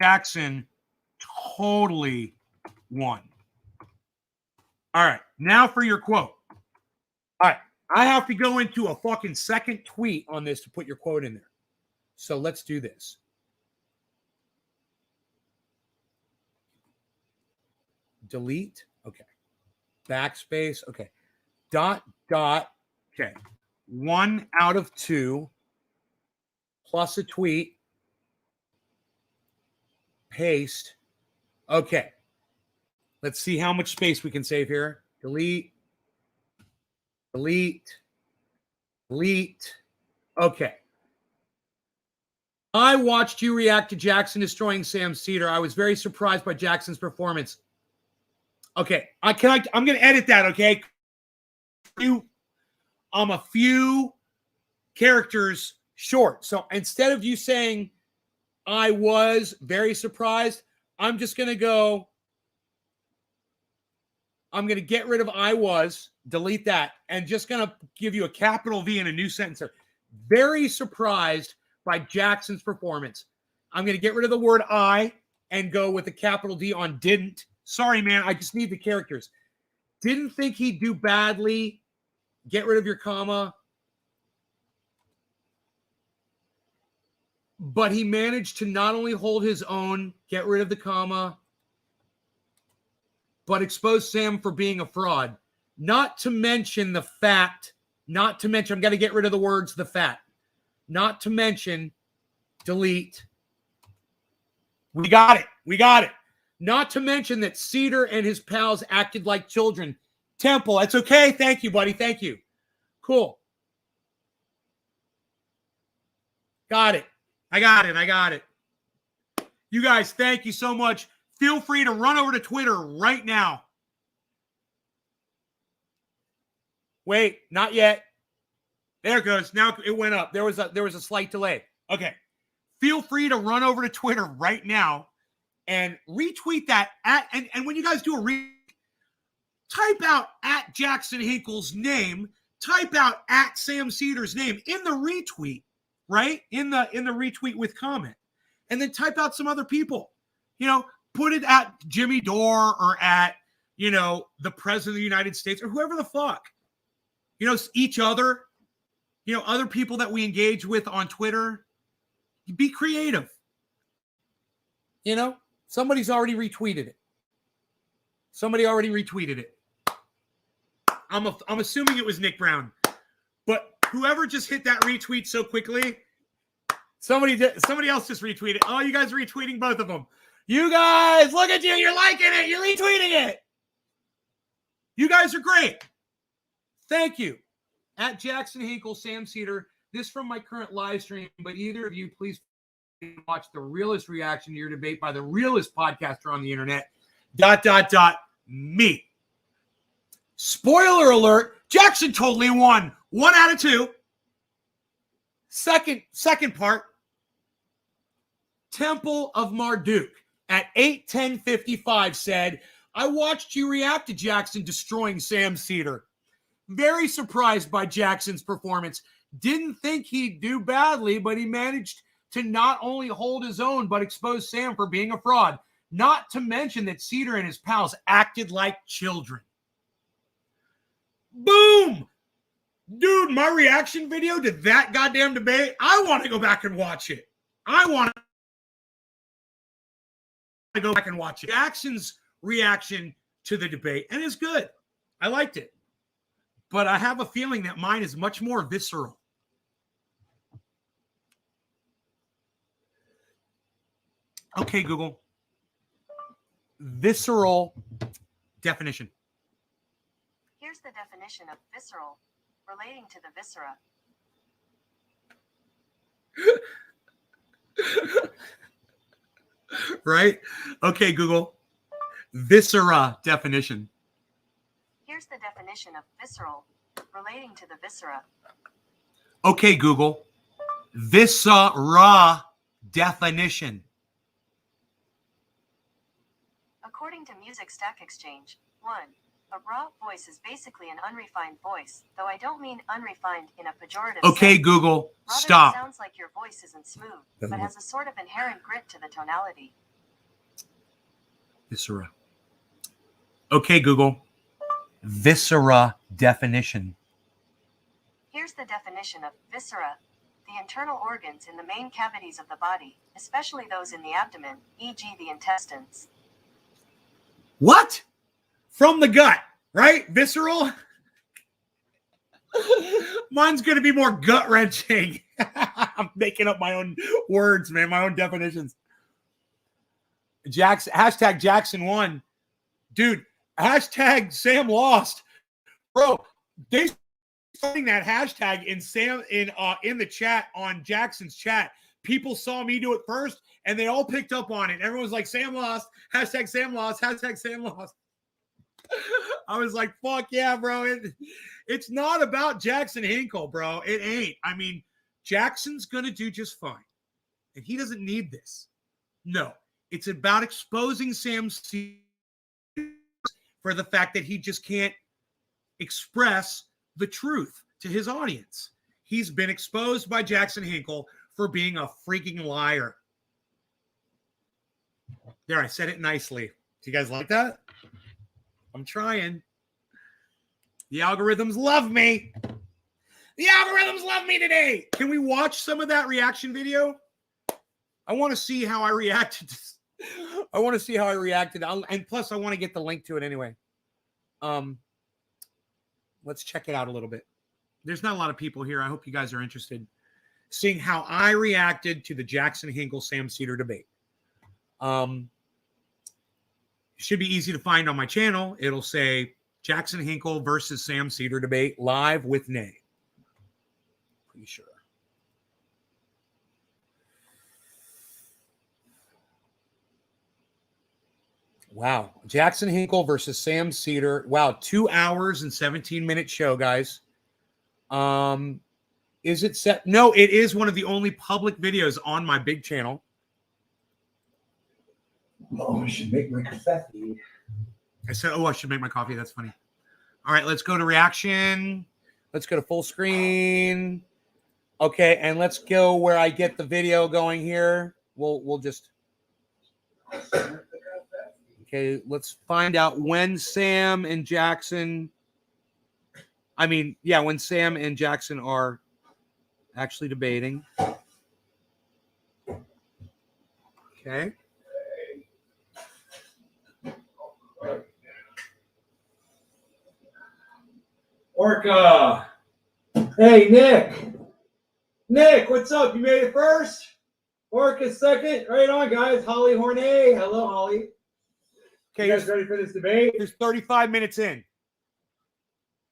Jackson totally won. All right. Now for your quote. All right. I have to go into a fucking second tweet on this to put your quote in there. So let's do this. delete. Okay. Backspace. Okay. Dot. Okay. 1 out of 2 plus a tweet. Paste. Okay. Let's see how much space we can save here. Delete. Okay. I watched you react to Jackson destroying Sam Cedar. I was very surprised by Jackson's performance. Okay. I'm going to edit that, okay? I'm a few characters short. So instead of you saying I was very surprised, I'm just going to go, I'm going to get rid of I was, delete that, and just going to give you a capital V in a new sentence. Very surprised by Jackson's performance. I'm going to get rid of the word I and go with a capital D on didn't. Sorry, man. I just need the characters. Didn't think he'd do badly. Get rid of your comma. But he managed to not only hold his own, get rid of the comma, but expose Sam for being a fraud. Not to mention the fact, I'm going to get rid of the words the fact. Not to mention, delete. We got it. Not to mention that Cedar and his pals acted like children. Temple, that's okay. Thank you, buddy. Thank you. Cool. Got it. I got it. You guys, thank you so much. Feel free to run over to Twitter right now. Wait, not yet. There it goes. Now it went up. There was a slight delay. Okay. Feel free to run over to Twitter right now and retweet that and when you guys do a type out at Jackson Hinkle's name, type out at Sam Cedar's name in the retweet, right? In the retweet with comment. And then type out some other people. Put it at Jimmy Dore or at, the President of the United States or whoever the fuck. Each other, other people that we engage with on Twitter. Be creative. Somebody's already retweeted it. I'm assuming it was Nick Brown. But whoever just hit that retweet so quickly, somebody else just retweeted. Oh, you guys are retweeting both of them. You guys, look at you. You're liking it. You're retweeting it. You guys are great. Thank you. At Jackson Hinkle, Sam Cedar. This from my current live stream, but either of you, please watch the realest reaction to your debate by the realest podcaster on the internet. ... Me. Spoiler alert, Jackson totally won. 1 out of 2. Second part. Temple of Marduk at 8:10:55 said, I watched you react to Jackson destroying Sam Cedar. Very surprised by Jackson's performance. Didn't think he'd do badly, but he managed to not only hold his own, but expose Sam for being a fraud. Not to mention that Cedar and his pals acted like children. Boom! Dude, my reaction video to that goddamn debate, I want to go back and watch it. Jackson's reaction to the debate, and it's good. I liked it. But I have a feeling that mine is much more visceral. Okay, Google. Visceral definition. Here's the definition of visceral, relating to the viscera. Right? Okay, Google. Viscera definition. Here's the definition of visceral, relating to the viscera. Okay, Google. Viscera definition. According to Music Stack Exchange, 1. A raw voice is basically an unrefined voice, though I don't mean unrefined in a pejorative Okay, sense. Google. Rather, Stop. It sounds like your voice isn't smooth, but has a sort of inherent grit to the tonality. Viscera. Okay, Google. Viscera definition. Here's the definition of viscera. The internal organs in the main cavities of the body, especially those in the abdomen, e.g. the intestines. What? from the gut, right? Visceral. Mine's going to be more gut wrenching. I'm making up my own words, man, my own definitions. Hashtag Jackson won. Dude, hashtag Sam lost. Bro, they starting that hashtag in the chat on Jackson's chat. People saw me do it first and they all picked up on it. Everyone's like, Sam lost, hashtag Sam lost, hashtag Sam lost. I was like, fuck yeah, bro. It's not about Jackson Hinkle, bro. It ain't. I mean, Jackson's going to do just fine. And he doesn't need this. No, it's about exposing Sam C for the fact that he just can't express the truth to his audience. He's been exposed by Jackson Hinkle for being a freaking liar. There, I said it nicely. Do you guys like that? I'm trying. The algorithms love me. The algorithms love me today. Can we watch some of that reaction video? I want to see how I reacted. I want to see how I reacted. And plus, I want to get the link to it anyway. Let's check it out a little bit. There's not a lot of people here. I hope you guys are interested. Seeing how I reacted to the Jackson Hinkle Sam Cedar debate. Should be easy to find on my channel. It'll say Jackson Hinkle versus Sam Cedar debate live with Nay. Pretty sure. Wow. Jackson Hinkle versus Sam Cedar. Wow. 2 hours and 17-minute show, guys. Is it set? No, it is one of the only public videos on my big channel. Oh, I should make my coffee. I said, oh, I should make my coffee. That's funny. All right, let's go to reaction. Let's go to full screen. Okay, and let's go where I get the video going here. We'll just... Okay, let's find out when Sam and Jackson... when Sam and Jackson are actually debating. Okay. Orca. Hey, Nick. Nick, what's up? You made it first? Orca second. Right on, guys. Holly Hornay. Hello, Holly. Okay, you guys ready for this debate? There's 35 minutes in.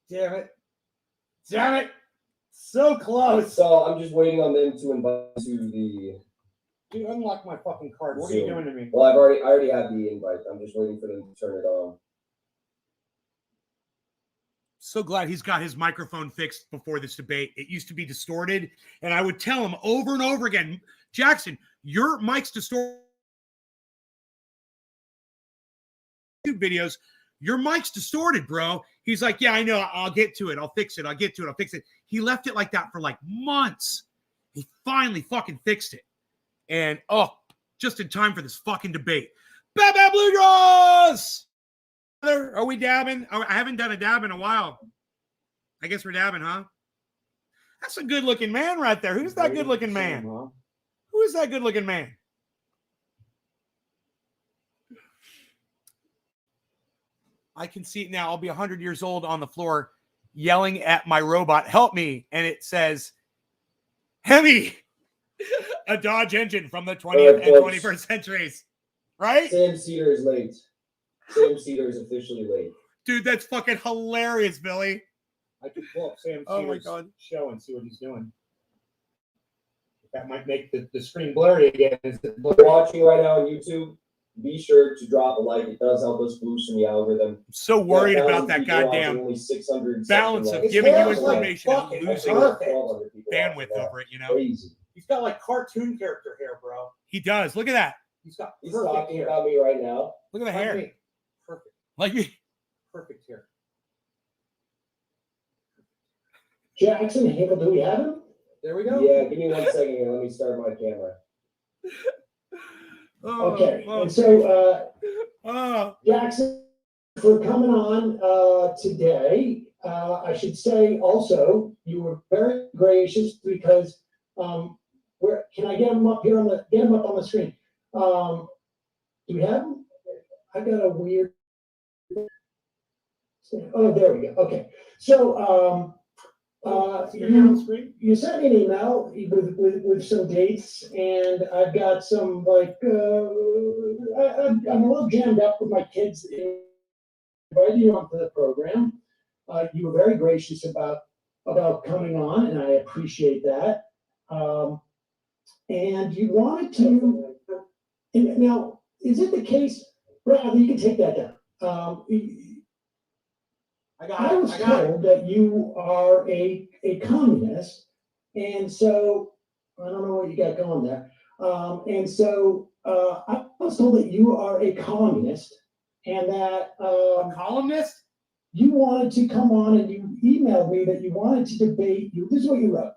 Damn it. Damn it. So close. So I'm just waiting on them to invite to the. Dude, unlock my fucking card. What are Zoom. you doing to me? Well, I already have the invite. I'm just waiting for them to turn it on. So glad he's got his microphone fixed before this debate. It used to be distorted, and I would tell him over and over again, Jackson, your mic's distorted. Videos, your mic's distorted, bro. He's like, yeah, I know. I'll get to it. I'll fix it. I'll get to it. I'll fix it. He left it like that for like months. He finally fucking fixed it. And, just in time for this fucking debate. Bad Bad Blue Draws! Are we dabbing? I haven't done a dab in a while. I guess we're dabbing, huh? That's a good-looking man right there. Who's that good-looking man? Who is that good-looking man? I can see it now. I'll be 100 years old on the floor yelling at my robot, help me. And it says, Hemi, a Dodge engine from the 20th and 21st centuries. Right? Sam Cedar is late. Sam Cedar is officially late. Dude, that's fucking hilarious, Billy. I could pull up Sam Cedar's show and see what he's doing. That might make the screen blurry again. If you're watching right now on YouTube, be sure to drop a like. It does help us boost in the algorithm. I'm so worried about that goddamn only 600 balance of giving you information and losing bandwidth over it, you know? Crazy. He's got like cartoon character hair, bro. He does. Look at that. He's talking about me right now. Look at the hair. Perfect. Like me. Perfect hair. Jackson Hinkle, do we have him? There we go. Yeah, give me 1 second here. Let me start my camera. Okay. And so, Jackson, for coming on today, I should say also you were very gracious because where can I get him up here on the screen? Do we have him? I got a weird. Oh, there we go. Okay. So, you sent me an email with some dates, and I've got some like I'm a little jammed up with my kids. Invited you onto the program. You were very gracious about coming on, and I appreciate that. And you wanted to. And now, is it the case? Brad, you can take that down. I was told that you are a communist, and so I don't know what you got going there. And so I was told that you are a communist, and that A columnist? you wanted to come on, and you emailed me that you wanted to debate. This is what you wrote.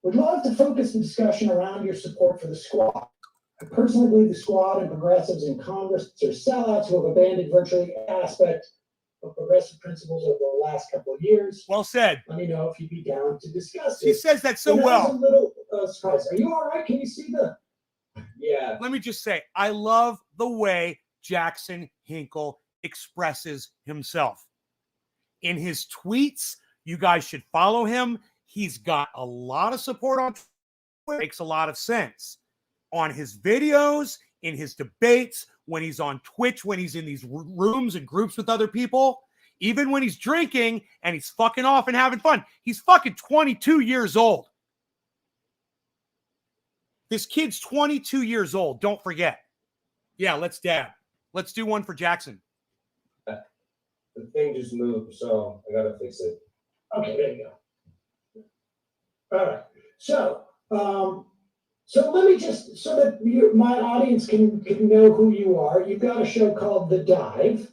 Would love to focus the discussion around your support for the squad. I personally believe the squad and progressives in Congress are sellouts who have abandoned virtually aspect of progressive principles over the last couple of years. Well said. Let me know if you'd be down to discuss He it. says that so And I was well. a little surprised. Are you all right? Can you see the? Yeah. Let me just say, I love the way Jackson Hinkle expresses himself. In his tweets, you guys should follow him. He's got a lot of support on Twitter. Makes a lot of sense. On his videos, in his debates, when he's on Twitch, when he's in these rooms and groups with other people, even when he's drinking and he's fucking off and having fun. He's fucking 22 years old. This kid's 22 years old. Don't forget. Yeah, let's dab. Let's do one for Jackson. The thing just moved, so I gotta fix it. Okay, there you go. All right. So, so let me just, so that my audience can know who you are. You've got a show called The Dive,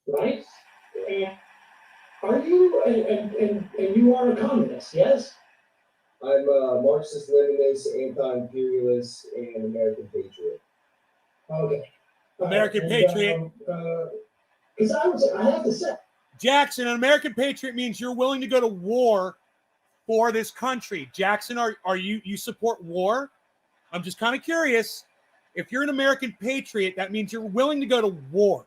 right? And are you, and you are a communist, yes? I'm a Marxist-Leninist, anti-imperialist, and American patriot. Okay. American patriot. Because I have to say, Jackson, an American patriot means you're willing to go to war for this country. Jackson, are you support war? I'm just kind of curious. If you're an American patriot, that means you're willing to go to war.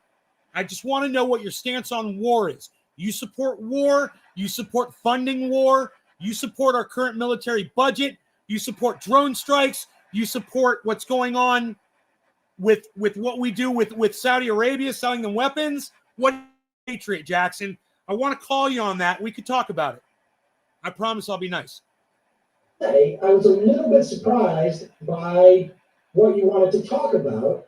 I just want to know what your stance on war is. You support war. You support funding war. You support our current military budget. You support drone strikes. You support what's going on with what we do with Saudi Arabia selling them weapons. What patriot, Jackson? I want to call you on that. We could talk about it. I promise I'll be nice. I was a little bit surprised by what you wanted to talk about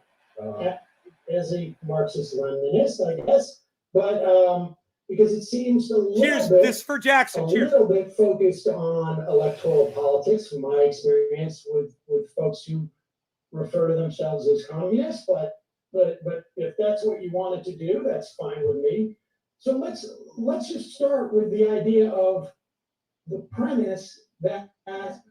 as a Marxist-Leninist, I guess. But because it seems a little Cheers. bit, This for Jackson. a Cheers. little bit focused on electoral politics, from my experience with folks who refer to themselves as communists. But if that's what you wanted to do, that's fine with me. So let's just start with the idea of the premise that the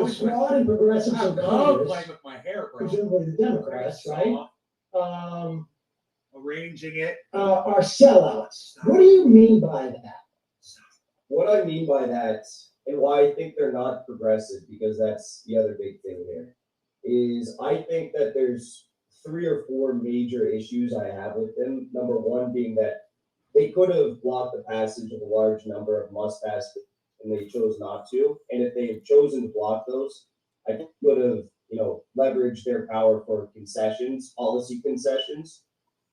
squad and progressives in Congress, with my hair, bro. presumably the Democrats, right, Arranging it. are sellouts. What do you mean by that? What I mean by that, and why I think they're not progressive, because that's the other big thing here, is I think that there's 3 or 4 major issues I have with them. Number one being that they could have blocked the passage of a large number of must-pass, and they chose not to. And if they had chosen to block those, I think would have, leveraged their power for concessions, policy concessions.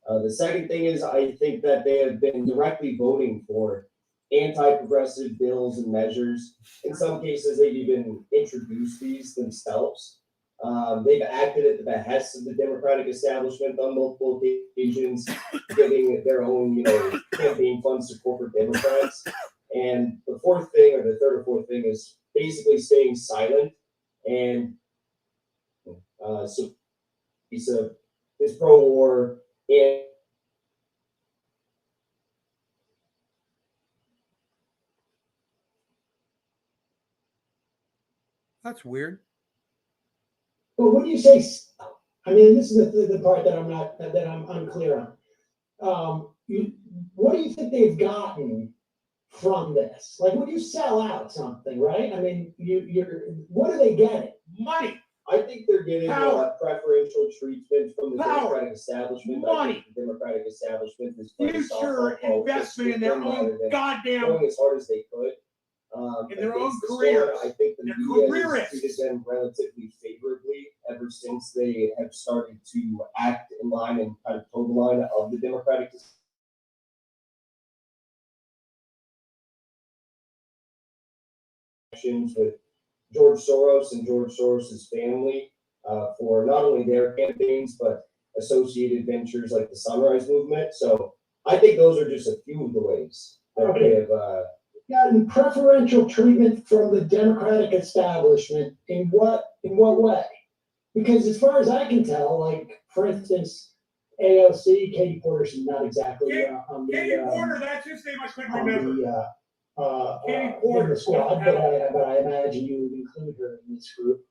The second thing is I think that they have been directly voting for anti-progressive bills and measures. In some cases, they've even introduced these themselves. They've acted at the behest of the Democratic establishment on multiple occasions, giving their own, campaign funds to corporate Democrats. And the fourth thing, or the third or fourth thing, is basically staying silent. And so he's pro-war and That's weird. But when you say, I mean, this is the part that I'm unclear on. What do you think they've gotten from this? Like when you sell out something, right? I mean, what are they getting? Money. I think they're getting preferential treatment from the Power. Democratic establishment. Money. I think the Democratic establishment is playing Future softball investment in their own goddamn going as hard as they could. in their own against the careers. storm. I think the Their media careerists. has treated them relatively favorably ever since they have started to act in line and kind of toe the line of the Democratic with George Soros and George Soros's family for not only their campaigns but associated ventures like the Sunrise Movement. So I think those are just a few of the ways that they have gotten preferential treatment from the Democratic establishment. In what way? Because as far as I can tell, like for instance, AOC, Katie Porter's not exactly on the Katie Porter, that's his name I couldn't on remember. Katie in Porter. the squad, but I imagine you would include her in this group.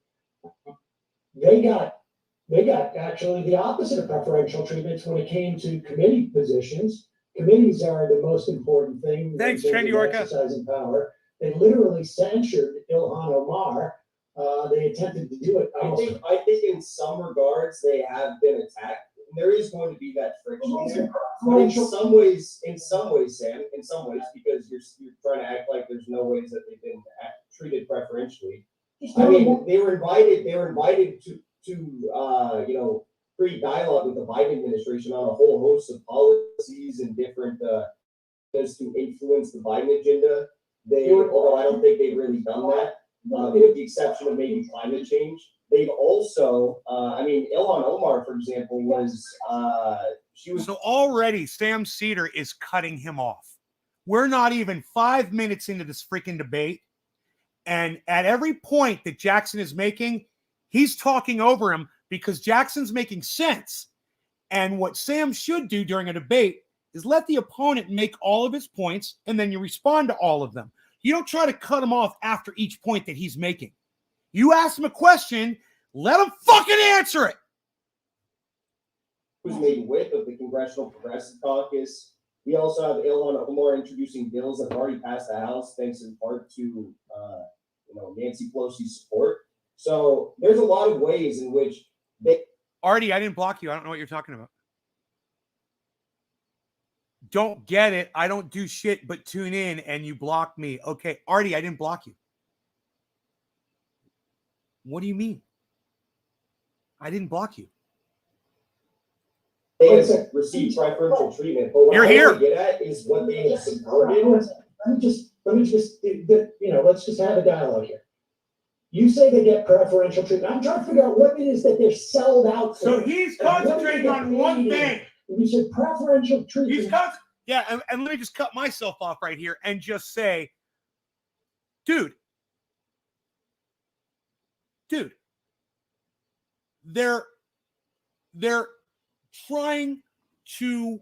They got actually the opposite of preferential treatments when it came to committee positions. Committees are the most important thing. Thanks, in terms Chen of Yorka. exercising power. They literally censured Ilhan Omar. They attempted to do it. I think in some regards they have been attacked. There is going to be that friction there. But in some ways, Sam, because you're trying to act like there's no ways that they've been treated preferentially. I mean, they were invited to create dialogue with the Biden administration on a whole host of policies and different to influence the Biden agenda. Although I don't think they've really done that, with the exception of maybe climate change. They've also, Ilhan Omar, for example, was. So already Sam Cedar is cutting him off. We're not even 5 minutes into this freaking debate. And at every point that Jackson is making, he's talking over him because Jackson's making sense. And what Sam should do during a debate is let the opponent make all of his points, and then you respond to all of them. You don't try to cut him off after each point that he's making. You ask him a question, let him fucking answer it. Was made whip of the Congressional Progressive Caucus. We also have Ilhan Omar introducing bills that have already passed the House, thanks in part to Nancy Pelosi's support. So there's a lot of ways in which they. Artie, I didn't block you. I don't know what you're talking about. Don't get it. I don't do shit but tune in and you block me. Okay, Artie, I didn't block you. What do you mean? I didn't block you. They have received preferential treatment, but what You're I here. want to get at is what they have supported. Let me just, let's just have a dialogue here. You say they get preferential treatment. I'm trying to figure out what it is that they're sold out for. So he's concentrating on one thing. You said preferential treatment. And let me just cut myself off right here and just say, dude, they're trying to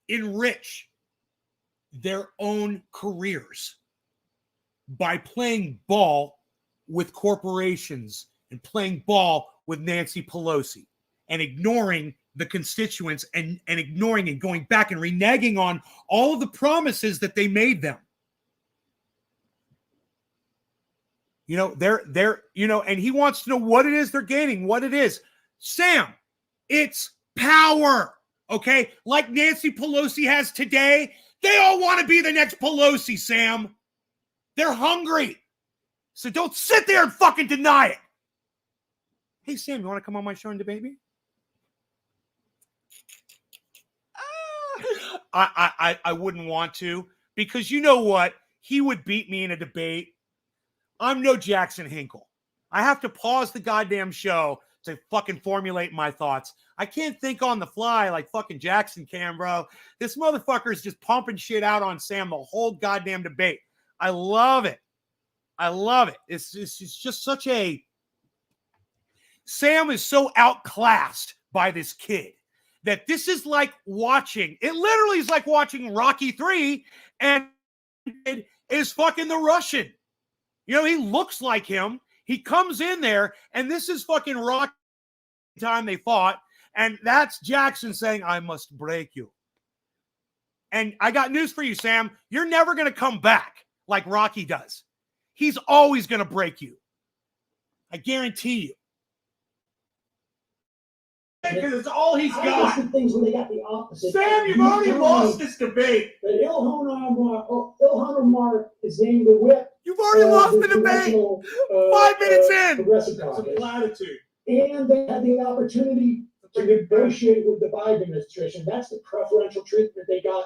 enrich their own careers by playing ball with corporations and playing ball with Nancy Pelosi and ignoring the constituents and ignoring and going back and reneging on all of the promises that they made them. And he wants to know what it is they're gaining, what it is. Sam, it's power, okay? Like Nancy Pelosi has today. They all want to be the next Pelosi, Sam. They're hungry. So don't sit there and fucking deny it. Hey, Sam, you want to come on my show and debate me? I wouldn't want to, because you know what? He would beat me in a debate. I'm no Jackson Hinkle. I have to pause the goddamn show to fucking formulate my thoughts. I can't think on the fly like fucking Jackson can, bro. This motherfucker is just pumping shit out on Sam the whole goddamn debate. I love it. It's just such a... Sam is so outclassed by this kid that this is like watching... It literally is like watching Rocky 3 and it is fucking the Russian. He looks like him. He comes in there, and this is fucking Rocky time they fought, and that's Jackson saying, I must break you. And I got news for you, Sam. You're never going to come back. like Rocky does. He's always going to break you. I guarantee you. Because it's all he's I got. just things when they got the opposite. Sam, you've already lost this debate. That Ilhan Omar is named the whip. You've already lost the debate. 5 minutes in. Progressive It's a caucus. platitude. And they had the opportunity to negotiate with the Biden administration. That's the preferential treatment they got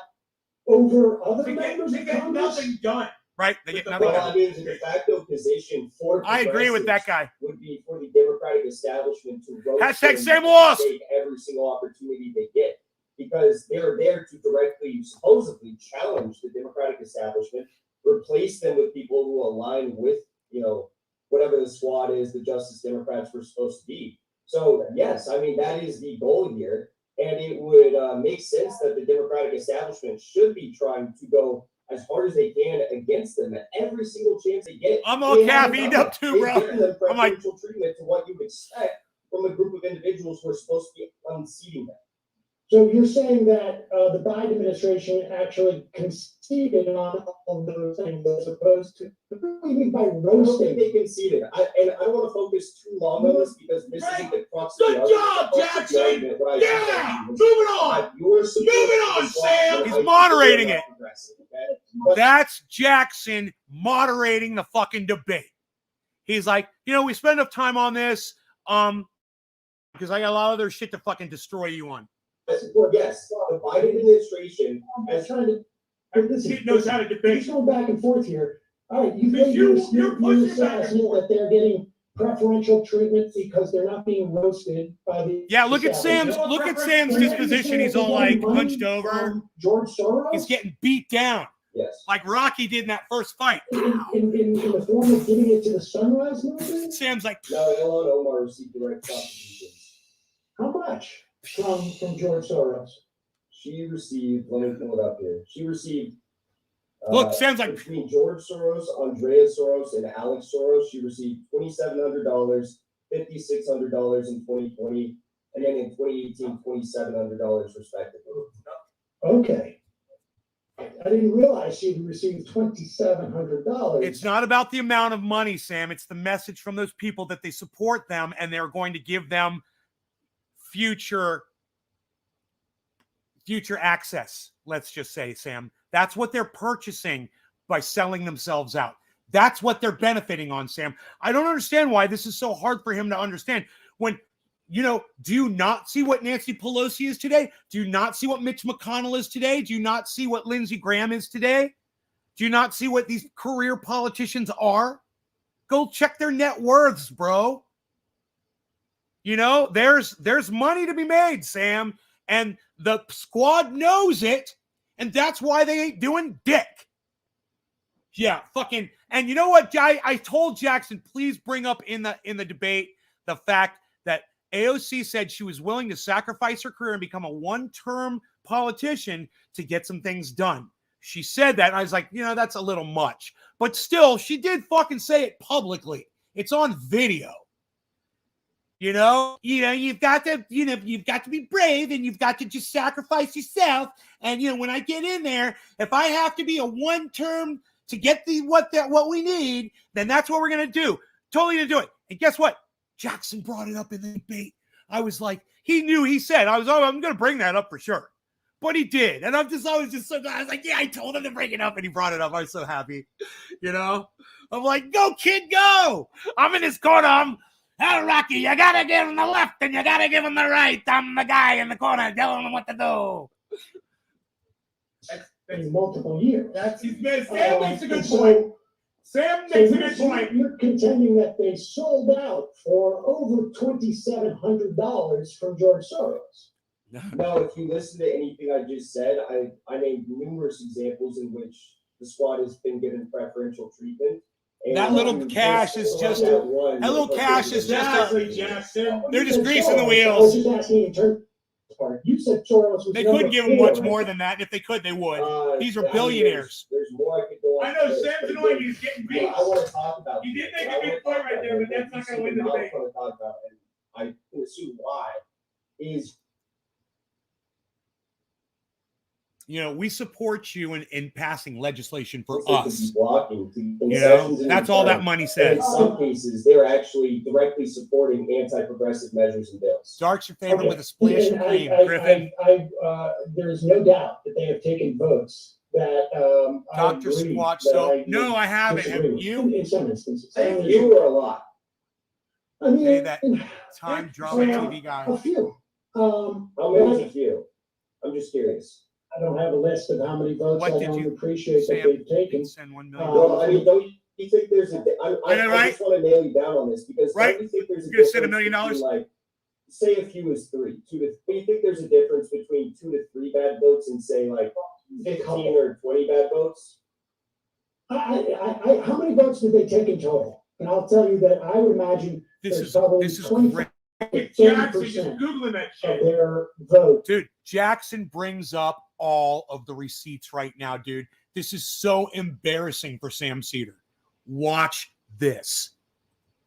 over other members They of get Congress. nothing done. Right? They get nothing Well, done. I mean, the de facto position for I agree with that progressives guy. would be for the Democratic establishment to roast Hashtag them Sam and lost. take every single opportunity they get, because they're there to directly, supposedly, challenge the Democratic establishment, replace them with people who align with, whatever the squad is the Justice Democrats were supposed to be. So yes, I mean, that is the goal here, and it would make sense that the Democratic establishment should be trying to go as hard as they can against them at every single chance they get. I'm all They haven't caffeined done up it. too, They've bro. given them I'm like- preferential treatment to what you would expect from a group of individuals who are supposed to be unseating them. So you're saying that the Biden administration actually conceded on all of those things as opposed to, what do you mean by I don't think roasting? they conceded. I don't want to focus too long on this because this isn't the crux of Good the argument. job, The crux of the Jackson. argument, what I Yeah, think is moving on. that you're supposed Moving to on, respond Sam. to He's how you moderating feel it. about progressive, okay? But That's Jackson moderating the fucking debate. He's like, we spend enough time on this, because I got a lot of other shit to fucking destroy you on. yes, the Biden administration I'm trying to. He knows how to debate. He's going back and forth here. All right, you've Because made you're your pushing back and assessment forth. that they're getting preferential treatment because they're not being roasted by the. Yeah, look at establishment. Sam's disposition. He's all like hunched over. George Soros. He's getting beat down yes. like Rocky did in that first fight. in the form of giving it to the Sunrise movement. Sam's like, No, Ilhan Omar received direct contributions. How much from George Soros? She received, let me pull it up here. She received look, Sam's like, between George Soros, Andrea Soros, and Alex Soros, she received $2,700, $5,600 in 2020, and then in 2018, $2,700 respectively. Okay. I didn't realize she'd received $2,700. it's not about the amount of money, Sam. It's the message from those people that they support them and they're going to give them future access. Let's just say, Sam, that's what they're purchasing by selling themselves out. That's what they're benefiting on, Sam. I don't understand why this is so hard for him to understand when, do you not see what Nancy Pelosi is today? Do you not see what Mitch McConnell is today? Do you not see what Lindsey Graham is today? Do you not see what these career politicians are? Go check their net worths, bro. There's money to be made, Sam, and the squad knows it, and that's why they ain't doing dick. Yeah, fucking. And you know what, I told Jackson, please bring up in the debate the fact that AOC said she was willing to sacrifice her career and become a one-term politician to get some things done. She said that, and I was like, that's a little much. But still, she did fucking say it publicly. It's on video. You've got to be brave, and you've got to just sacrifice yourself. And when I get in there, if I have to be a one-term to get what we need, then that's what we're gonna do. Totally gonna do it. And guess what? Jackson brought it up in the debate. I was like, he said, I'm gonna bring that up for sure. But he did. And I was just so glad. I was like, yeah, I told him to bring it up, and he brought it up. I was so happy. I'm like, go, kid, go. I'm in this corner. Hey, Rocky, you gotta give him the left and you gotta give him the right. I'm the guy in the corner telling him what to do. In multiple years. Sam makes a good So- point. Sam makes a good So point. you're contending that they sold out for over $2,700 from George Soros. Now, if you listen to anything I just said, I named numerous examples in which the squad has been given preferential treatment. And That little cash is just that little cash is just Exactly, Jackson. They're just greasing the I was wheels. just asking in terms of part. You said Soros was They number couldn't give him 4. much more than that. If they could, they would. These are I mean, billionaires. There's more I could go on. I know to this, Sam's but annoying. again, He's getting what beat. I want to talk about. You did what make I a good wanna point talk right about, there, but what that's you not see gonna win the not debate. want to talk about, and I can assume why, is You know, we support you in passing legislation for Looks like to be us. blocking You concessions know, in that's all return. that money And says. in some cases, they're actually directly supporting anti-progressive measures and bills. Dart's your favorite Okay. with a splash of And cream, I- Griffin. there's no doubt that they have taken votes that I Dr. agree Squatch. that So I no, I haven't. Have disagree with you? in some instances. Thank you are a lot. I mean, Hey, that time drama TV guy. a few. How many is a few? I'm just curious. I don't have a list of how many votes What I did don't you- appreciate that Sam, they've taken. Send $1 million. Well, I mean, don't you think there's a? I right? just want to nail you down on this because Right. don't you think there's a You're gonna send $1 difference million? between, like, say a few is 3, 2 to. Do you think there's a difference between 2 to 3 bad votes and say like 15 or 20 bad votes? How many votes did they take in total? And I'll tell you that I would imagine This there's is probably this is 25 great. to Jackson 30% just Googling that of shit. their vote. Dude, Jackson brings up all of the receipts right now, dude. This is so embarrassing for Sam Cedar. Watch this.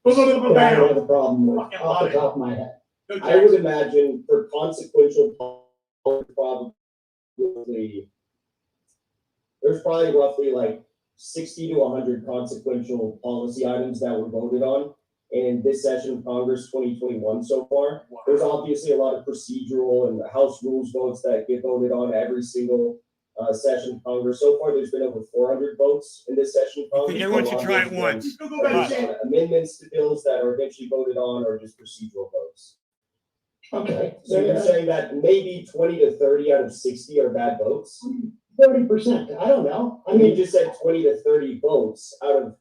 That I don't have Bam. a problem with Fucking off the love it. top of my head. Go I would Jackson. imagine for consequential probably there's probably roughly like 60 to 100 consequential policy items that were voted on in this session of Congress 2021 so far. There's obviously a lot of procedural and House rules votes that get voted on every single session of Congress. So far, there's been over 400 votes in this session of I Congress. think everyone should try it There's been once. Go back Right. to amendments to bills that are eventually voted on or just procedural votes. Okay, So you're saying that maybe 20 to 30 out of 60 are bad votes? 30%. I don't know. I I mean, you mean, just said 20 to 30 votes out of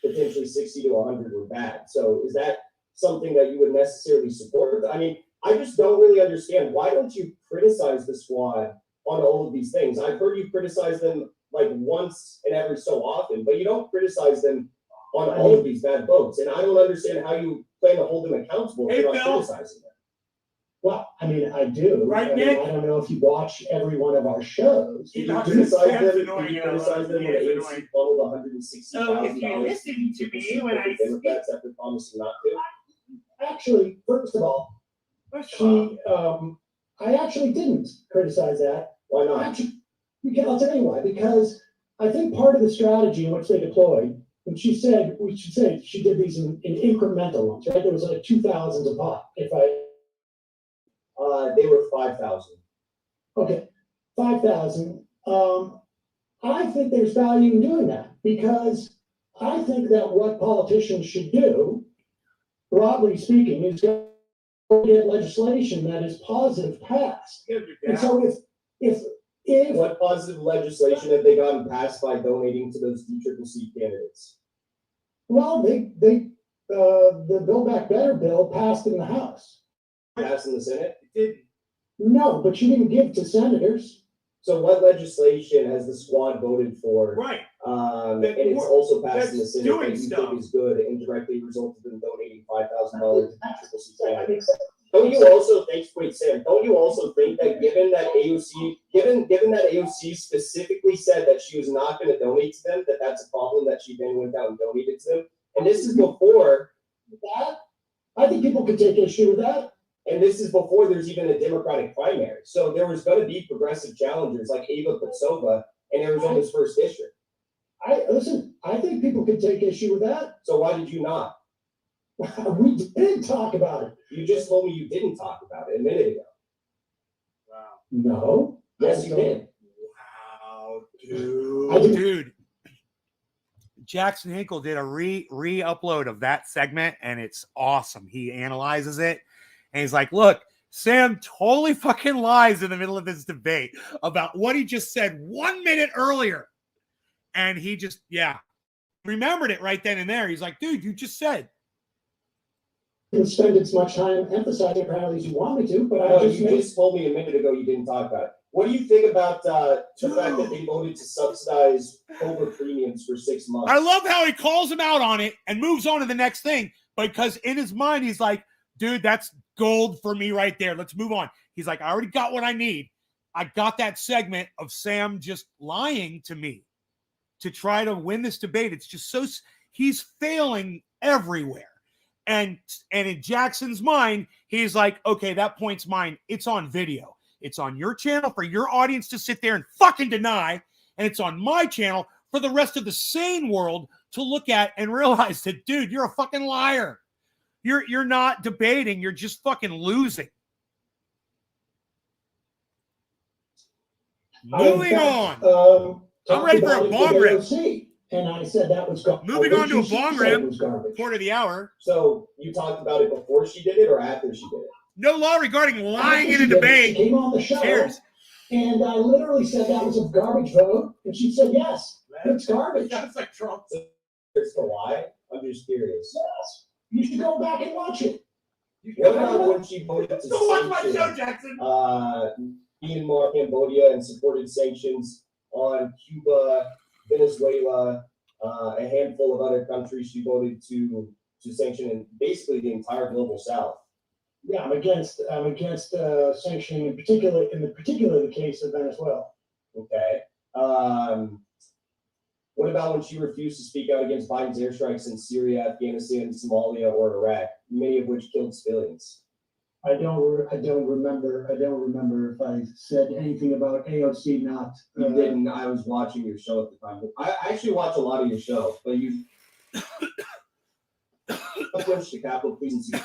potentially 60 to 100 were bad. So is that something that you would necessarily support? I mean, I just don't really understand. Why don't you criticize the squad on all of these things? I've heard you criticize them like once and every so often, but you don't criticize them on all of these bad votes. And I don't understand how you plan to hold them accountable if Hey, you're not Bill. criticizing them. well, I mean, I do. Right, I mean, Nick? I don't know if you watch every one of our shows. He Did you knocks criticize Sam's them? annoying, Did you you know, criticize them when he is AOC annoying. funneled $160,000 So if you listen to me when I Democrats after promising not to? Actually, first of all, First of all, I actually didn't criticize that. Why not? Actually, I'll tell you why. Because I think part of the strategy in which they deployed, and she said, we should say she did these in incremental ones, right? There was like 2,000s a pop. They were 5,000. Okay, 5,000. I think there's value in doing that because I think that what politicians should do, broadly speaking, is get legislation that is positive passed. give your And dad. so if What positive legislation have they gotten passed by donating to those DCCC candidates? well, the Build Back Better bill passed in the House. Passed in the Senate? It didn't. No, but you didn't give to senators. So what legislation has the squad voted for? Right. And That it's wor- also passed in the that's Senate doing that you stuff. think is good and directly resulted in donating $5,000 to DCCC That candidates. makes sense. Don't you also think, wait, Sam, don't you also think that given that AOC specifically said that she was not going to donate to them, that that's a problem that she then went out and donated to them? And this is before, That, I think people could take issue with that. and this is before there's even a Democratic primary. So there was going to be progressive challengers like Ava Patsova in Arizona's first district. I think people could take issue with that. So why did you not? We did talk about it. You just told me you didn't talk about it a minute ago. Wow. No. Yes, you did. Wow, I dude. didn't. Dude, Jackson Hinkle did a re-upload of that segment, and it's awesome. He analyzes it, and he's like, look, Sam totally fucking lies in the middle of this debate about what he just said 1 minute earlier. And he just, remembered it right then and there. He's like, dude, you just said. Didn't spend as much time emphasizing apparently as you want me to, but I No, just you just told me a minute ago you didn't talk about it. What do you think about the fact that they voted to subsidize Cobra premiums for 6 months? I love how he calls him out on it and moves on to the next thing because in his mind, he's like, dude, that's gold for me right there. Let's move on. He's like, I already got what I need. I got that segment of Sam just lying to me to try to win this debate. It's just so he's failing everywhere. And in Jackson's mind, he's like, okay, that point's mine. It's on video. It's on your channel for your audience to sit there and fucking deny. And it's on my channel for the rest of the sane world to look at and realize that, dude, you're a fucking liar. You're not debating. You're just fucking losing. Moving on. I'm ready for a bong rip. And I said that was garbage. Moving on to a bong rip. Quarter of the hour. So you talked about it before she did it or after she did it? No law regarding lying in a debate. She came on the show. Cheers. And I literally said that was a garbage vote. And she said, yes, it's garbage. That's like Trump. As to why? I'm just curious. Yes. You should go back and watch it. What about when she voted to Don't watch my show, sanction Jackson. Myanmar, Cambodia, and supported sanctions on Cuba, Venezuela, a handful of other countries she voted to sanction, and basically the entire global south? Yeah, I'm against sanctioning in particular the case of Venezuela. Okay. What about when she refused to speak out against Biden's airstrikes in Syria, Afghanistan, Somalia, or Iraq, many of which killed civilians? I don't remember if I said anything about AOC not. You didn't. I was watching your show at the time. I actually watch a lot of your show, but you pushed the Capitol Police to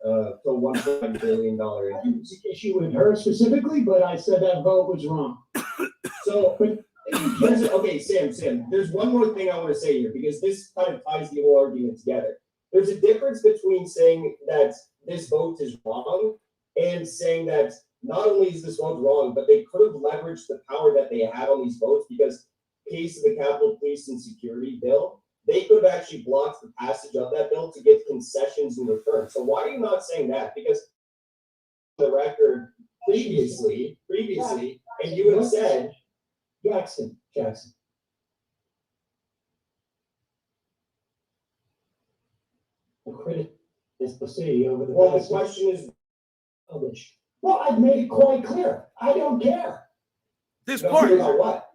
$1.9 billion. I didn't take issue with her specifically, but I said that vote was wrong. So, okay, Sam, there's one more thing I want to say here, because this kind of ties the whole argument together. There's a difference between saying that this vote is wrong and saying that not only is this vote wrong, but they could have leveraged the power that they had on these votes, because case of the Capitol Police and Security bill, they could have actually blocked the passage of that bill to get concessions in return. So why are you not saying that? Because the record previously, and you have said, Jackson. The critic is the city over the. Well, the question is, well, I've made it quite clear. I don't care. This don't part. care about what?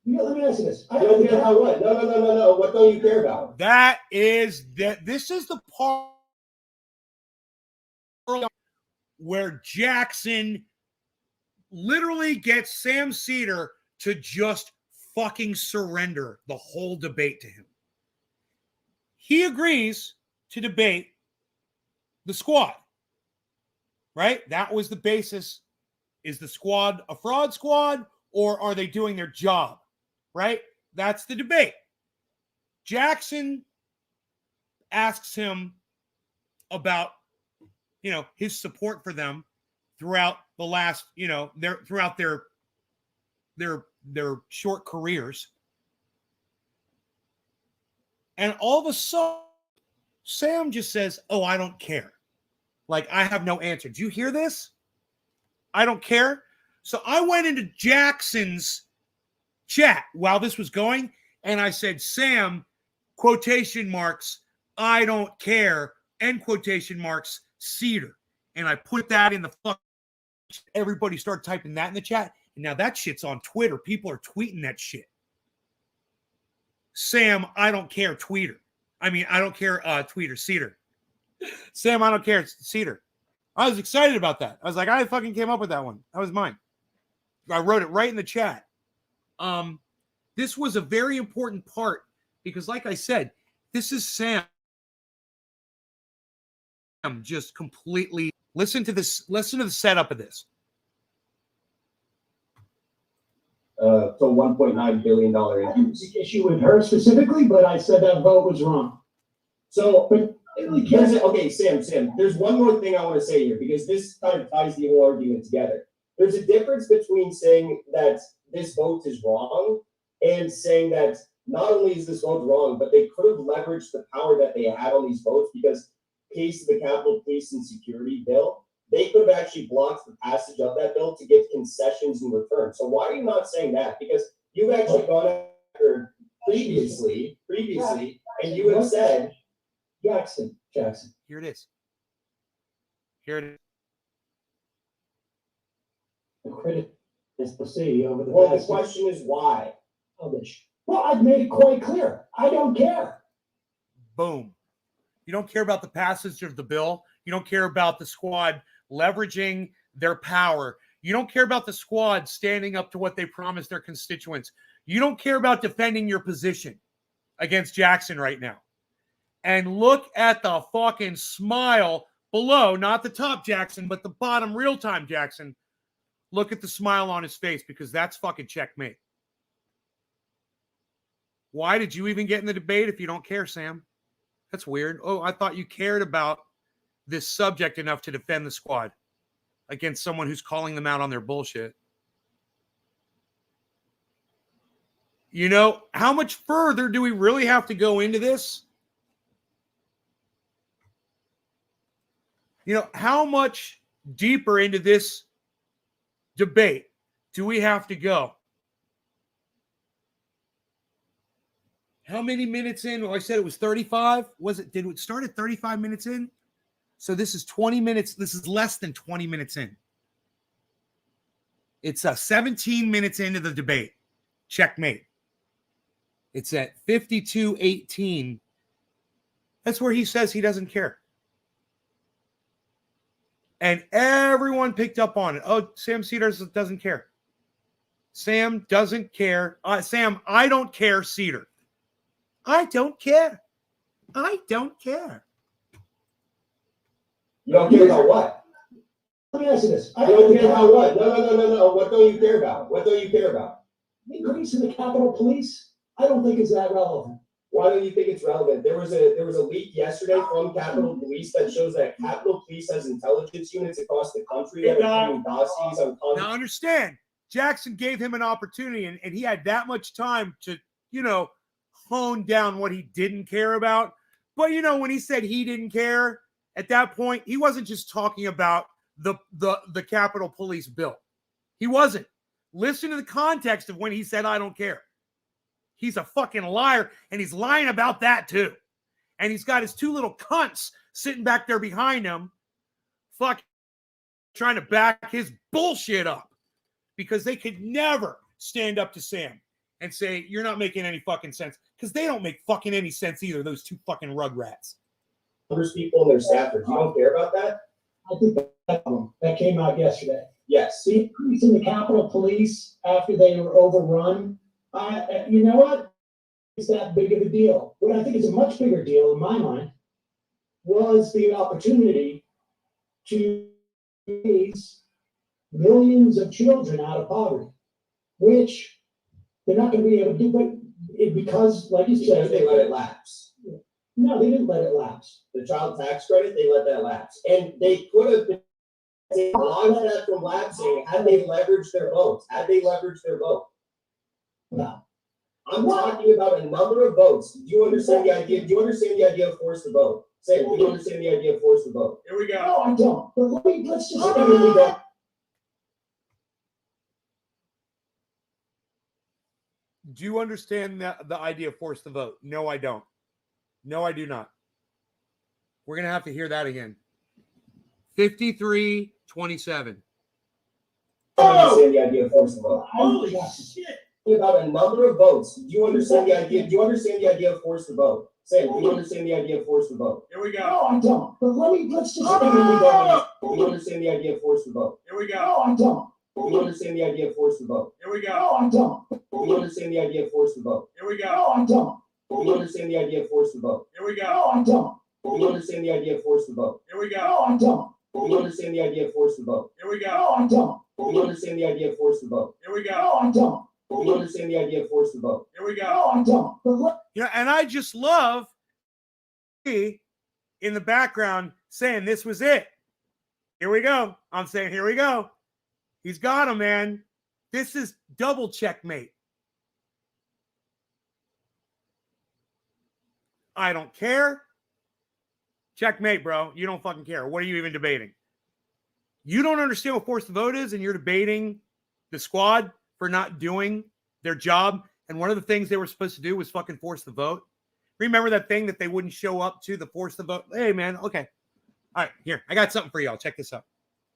Yeah, let me ask you this. I don't care about what? No. What don't you care about? This is the part where Jackson literally gets Sam Cedar to just fucking surrender the whole debate to him. He agrees to debate the squad, right? That was the basis. Is the squad a fraud squad, or are they doing their job, right? That's the debate. Jackson asks him about, his support for them throughout the last, throughout their short careers. And all of a sudden, Sam just says, oh, I don't care. Like, I have no answer. Do you hear this? I don't care. So I went into Jackson's chat while this was going, and I said, Sam, quotation marks, I don't care, end quotation marks, Cedar. And I put that in the fuck. Everybody started typing that in the chat. And now that shit's on Twitter. People are tweeting that shit. Sam, I don't care, tweeter. I don't care, tweeter, Cedar. Sam, I don't care, Cedar. I was excited about that. I was like, I fucking came up with that one. That was mine. I wrote it right in the chat. This was a very important part because, like I said, this is Sam just completely. Listen to this. Listen to the setup of this. So $1.9 billion. I didn't take issue with her specifically, but I said that vote was wrong. So, okay, Sam, there's one more thing I want to say here, because this kind of ties the whole argument together. There's a difference between saying that this vote is wrong and saying that not only is this vote wrong, but they could have leveraged the power that they had on these votes, because case of the Capitol Police and Security bill, they could have actually blocked the passage of that bill to get concessions in return. So why are you not saying that? Because you've actually gone after previously, and you have said, Jackson. Here it is. The critic is the city over the. Well, the question is why? Well, I've made it quite clear. I don't care. Boom. You don't care about the passage of the bill. You don't care about the squad leveraging their power. You don't care about the squad standing up to what they promised their constituents. You don't care about defending your position against Jackson right now. And look at the fucking smile below, not the top Jackson, but the bottom real-time Jackson. Look at the smile on his face, because that's fucking checkmate. Why did you even get in the debate if you don't care, Sam? That's weird. Oh, I thought you cared about this subject enough to defend the squad against someone who's calling them out on their bullshit. You know, how much further do we really have to go into this? You know, how much deeper into this debate do we have to go? How many minutes in? Well, I said it was 35. Did it start at 35 minutes in? So this is 20 minutes. This is less than 20 minutes in. It's 17 minutes into the debate. Checkmate. It's at 52:18. That's where he says he doesn't care. And everyone picked up on it. Oh, Sam Cedars doesn't care. Sam doesn't care. Sam, I don't care, Cedar. I don't care. I don't care. You don't care about what? Let me ask you this. You don't care about what? No. What don't you care about? What don't you care about? The increase in the Capitol Police, I don't think is that relevant. Why don't you think it's relevant? There was a leak yesterday from Capitol Police that shows that Capitol Police has intelligence units across the country that are doing dossiers on Now understand, Jackson gave him an opportunity, and he had that much time to, hone down what he didn't care about. But when he said he didn't care, at that point, he wasn't just talking about the Capitol Police bill. He wasn't. Listen to the context of when he said, I don't care. He's a fucking liar, and he's lying about that too. And he's got his two little cunts sitting back there behind him, fucking trying to back his bullshit up, because they could never stand up to Sam and say, you're not making any fucking sense, because they don't make fucking any sense either, those two fucking rugrats. People and their staffers. You don't care about that? I think that came out yesterday. Yes. The increase in the Capitol Police after they were overrun, you know what? It's that big of a deal. What I think is a much bigger deal in my mind was the opportunity to raise millions of children out of poverty, which they're not going to be able to do, but because, like you said, they let it lapse. No, they didn't let it lapse. The child tax credit, they let that lapse. And they could have been blocked that from lapsing had they leveraged their votes. No. I'm talking about a number of votes. Do you understand the idea? Do you understand the idea of force to vote? Say, do you understand the idea of force to vote? Here we go. No, I don't. But let's just say Do you understand the idea of force to vote? No, I don't. No, I do not. We're going to have to hear that again. 53-27. Do you understand the idea of force to vote? Holy shit. About a number of votes. Do you understand the idea? Do you understand the idea of force to vote? Say, do you understand the idea of force to vote? Here we go. no, I don't. But let's just say Do you understand the idea of force to vote? Here we go. no, I don't. Do you understand the idea of force to vote? Here we No, go. I don't. Do you understand the idea of force to vote? Here we No, go. I don't. Do you understand the idea of force to vote? Here we go. No, I don't. Do you understand the idea of force to vote? Here we go. No, I don't. Do you understand the idea of force to vote? Here we No, go. I don't. Do you understand the idea of force to vote? Here we No, go. I don't. Do you understand the idea of force to vote? Here we No, go. I don't. But And I just love in the background saying this was it. Here we go. I'm saying, here we go. He's got him, man. This is double checkmate. I don't care. Checkmate, bro. You don't fucking care. What are you even debating? You don't understand what force the vote is, and you're debating the squad for not doing their job. And one of the things they were supposed to do was fucking force the vote. Remember that thing that they wouldn't show up to, the force the vote? Hey, man. Okay. All right. Here. I got something for y'all. Check this out.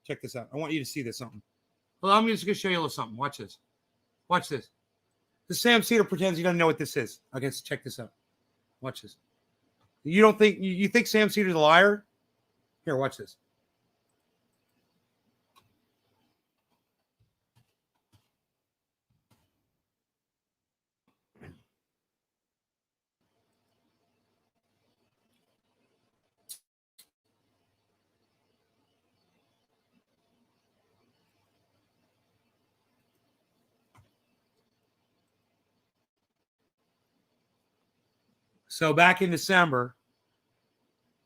Check this out. I want you to see this something. Well, I'm just going to show you a little something. Watch this. Watch this. The Sam Cedar pretends he doesn't know what this is. Okay, so check this out. Watch this. You don't think you think Sam Cedar's a liar? Here, watch this. So back in December,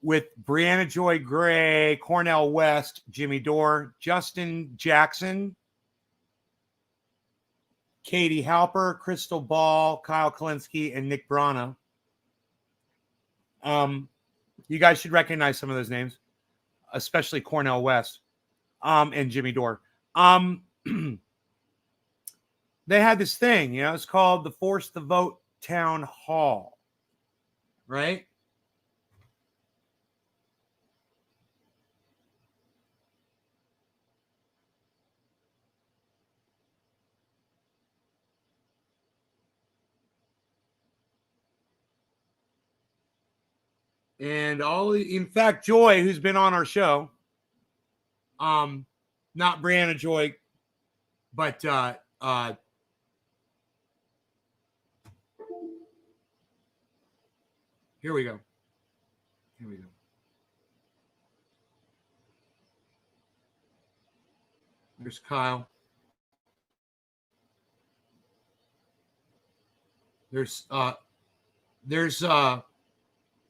with Brianna Joy Gray, Cornell West, Jimmy Dore, Justin Jackson, Katie Halper, Crystal Ball, Kyle Kalinske, and Nick Brana. You guys should recognize some of those names, especially Cornell West, and Jimmy Dore. They had this thing, it's called the Force the Vote Town Hall, right? And in fact, Joy, who's been on our show, not Brianna Joy, but here we go. There's Kyle.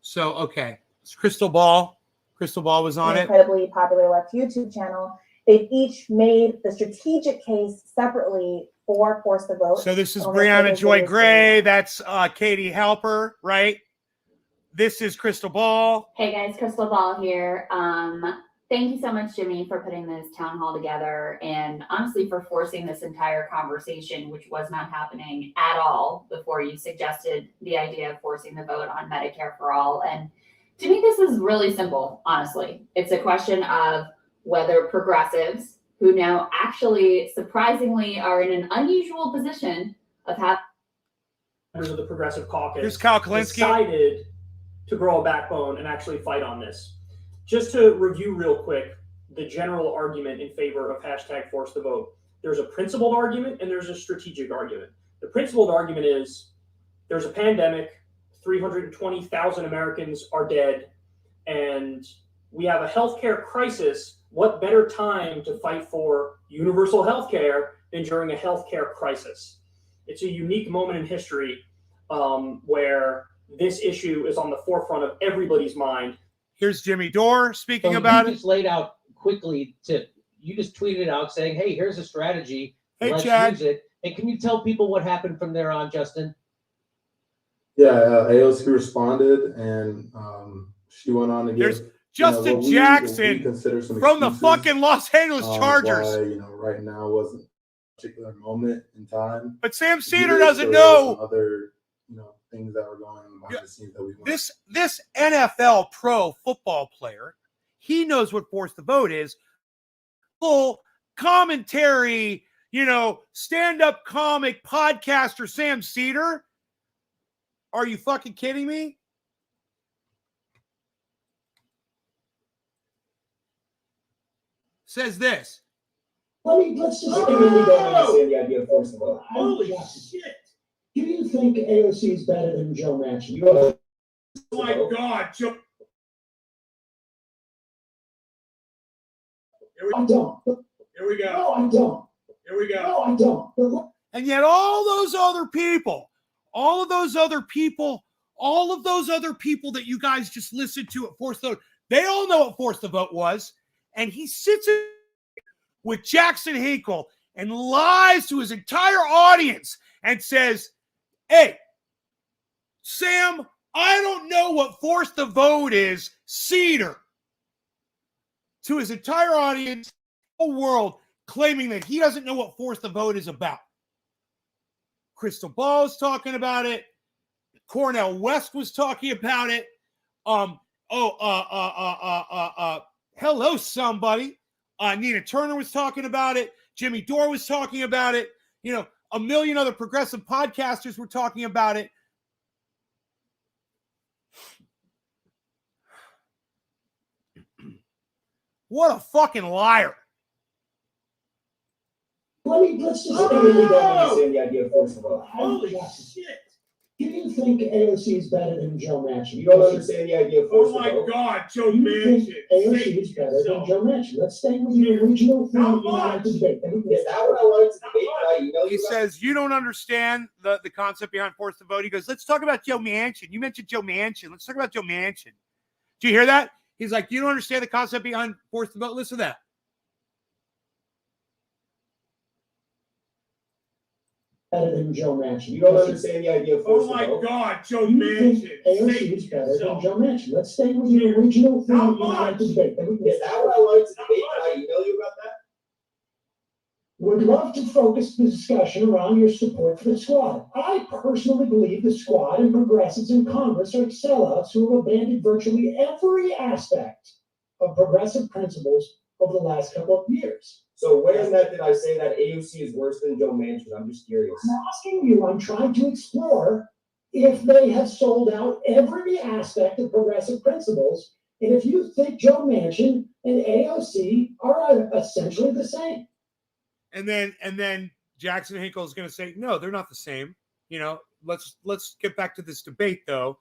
So, okay. It's Crystal Ball. Crystal Ball was on an it. Incredibly popular left YouTube channel. They've each made the strategic case separately for Force the Vote. So this is Brianna Joy Gray. That's Katie Halper, right? This is Crystal Ball. Hey guys, Crystal Ball here. Thank you so much, Jimmy, for putting this town hall together and honestly for forcing this entire conversation, which was not happening at all before you suggested the idea of forcing the vote on Medicare for all. And to me, this is really simple, honestly. It's a question of whether progressives, who now actually surprisingly are in an unusual position of having members of the Progressive Caucus, here's Kyle Kalinske, decided to grow a backbone and actually fight on this. Just to review real quick, the general argument in favor of hashtag Force the Vote. There's a principled argument and there's a strategic argument. The principled argument is there's a pandemic, 320,000 Americans are dead, and we have a healthcare crisis. What better time to fight for universal healthcare than during a healthcare crisis? It's a unique moment in history where this issue is on the forefront of everybody's mind. Here's Jimmy Dore speaking So about you it. just laid out quickly you just tweeted out saying, hey, here's a strategy. Hey, Let's Chad. use it. And can you tell people what happened from there on, Justin? Yeah, AOC responded, and she went on to give There's Justin what we Jackson consider some from the excuses, fucking Los Angeles Chargers. why, right now wasn't a particular moment in time. But Sam to do Cedar this, doesn't so there were know some other, things that were going on behind the scenes that we weren't. this NFL pro football player. He knows what Force the Vote is. Full commentary, stand-up comic podcaster Sam Cedar. Are you fucking kidding me? Says this. Let's just I really don't understand the idea of Force the Vote. Holy shit. Do you think AOC is better than Joe Manchin? Oh my God, Joe. I don't. Here we go. No, I don't. Here we go. No, I don't. And yet all of those other people that you guys just listened to at Force the Vote, they all know what Force the Vote was. And he sits with Jackson Hinkle and lies to his entire audience and says, hey, Sam, I don't know what Force the Vote is, Cedar. To his entire audience, the whole world, claiming that he doesn't know what Force the Vote is about. Crystal Ball is talking about it. Cornell West was talking about it. Hello, somebody. Nina Turner was talking about it. Jimmy Dore was talking about it. A million other progressive podcasters were talking about it. What a fucking liar. Let's just I really don't understand the idea of Force the Vote. Holy shit. Do you think AOC is better than Joe Manchin? You don't understand the idea of Force Oh the Vote. my God, Joe Do you think Manchin. AOC is better than Joe Manchin? Let's stay with the original thing How we wanted to much? debate. Is that what I wanted to debate tonight? You know He says, you don't understand the concept behind force the vote. He goes, let's talk about Joe Manchin. You mentioned Joe Manchin. Let's talk about Joe Manchin. Do you hear that? He's like, you don't understand the concept behind force the vote. Listen to that. Better than Joe Manchin. You don't understand the idea of force Oh my the vote? God, Joe You think Manchin. AOC is better than Joe Manchin. Let's stay with the original thing How that you wanted to much? debate. Then we can Is that what I wanted to debate? Can I email you about that? Would love to focus the discussion around your support for the squad. I personally believe the squad and progressives in Congress are sellouts who have abandoned virtually every aspect of progressive principles over the last couple of years. So where in that did I say that AOC is worse than Joe Manchin? I'm just curious. I'm asking you, I'm trying to explore if they have sold out every aspect of progressive principles, and if you think Joe Manchin and AOC are essentially the same. And then Jackson Hinkle is going to say, no, they're not the same. You know, let's get back to this debate, though.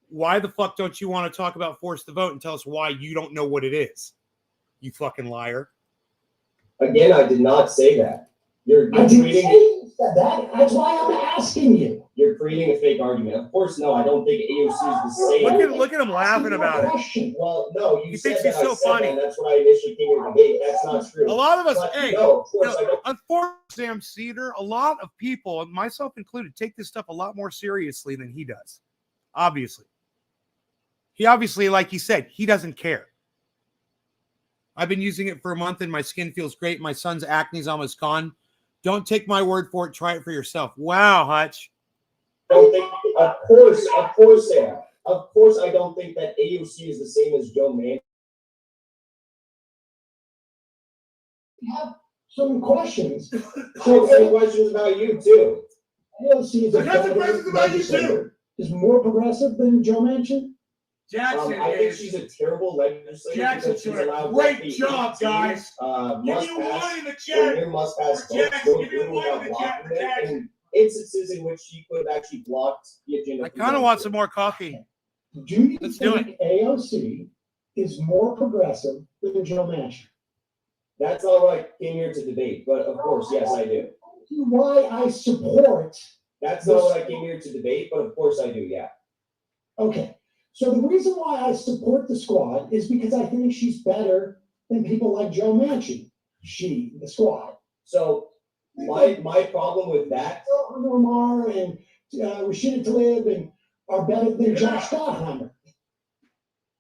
Why the fuck don't you want to talk about force the vote and tell us why you don't know what it is? You fucking liar. Again, I did not say that. You're I didn't creating, say that. That's why I'm asking you. you're creating a fake argument. Of course, no, I don't think AOC is the same. Look at him laughing about it. Question. Well, no, you He said thinks that he's I so said funny. that, and that's what I initially came here to debate. That's not true. A lot of us, But hey, no, of course I don't. unfortunately, Sam Cedar, a lot of people, and myself included, take this stuff a lot more seriously than he does. Obviously. He obviously, like he said, he doesn't care. I've been using it for a month and my skin feels great. My son's acne's almost gone. Don't take my word for it. Try it for yourself. Wow, Hutch. Don't think, of course, Sam. Of course, I don't think that AOC is the same as Joe Manchin. Have some questions. I have some questions about you too. AOC is I got some questions about you, legislator. Is more progressive than Joe Manchin? Jackson I think is. she's a terrible legislator Jackson's because she's doing a allowed great roughly job, 18, guys. Give must me pass one in the or chat. near must pass For votes Jackson, go give me through one without in the chat blocking for it, Jackson. and instances in which she could have actually blocked the agenda. I kind of want some more coffee. Do you Let's do think AOC is more progressive than Joe Manchin? That's not what I came here to debate, but of course, yes, I do. Why I support. That's not what I came here to debate, but of course I do, yeah. Okay. So the reason why I support the squad is because I think she's better than people like Joe Manchin. The squad. So my problem with that. Omar and Rashida Tlaib and are better than Josh Gottheimer.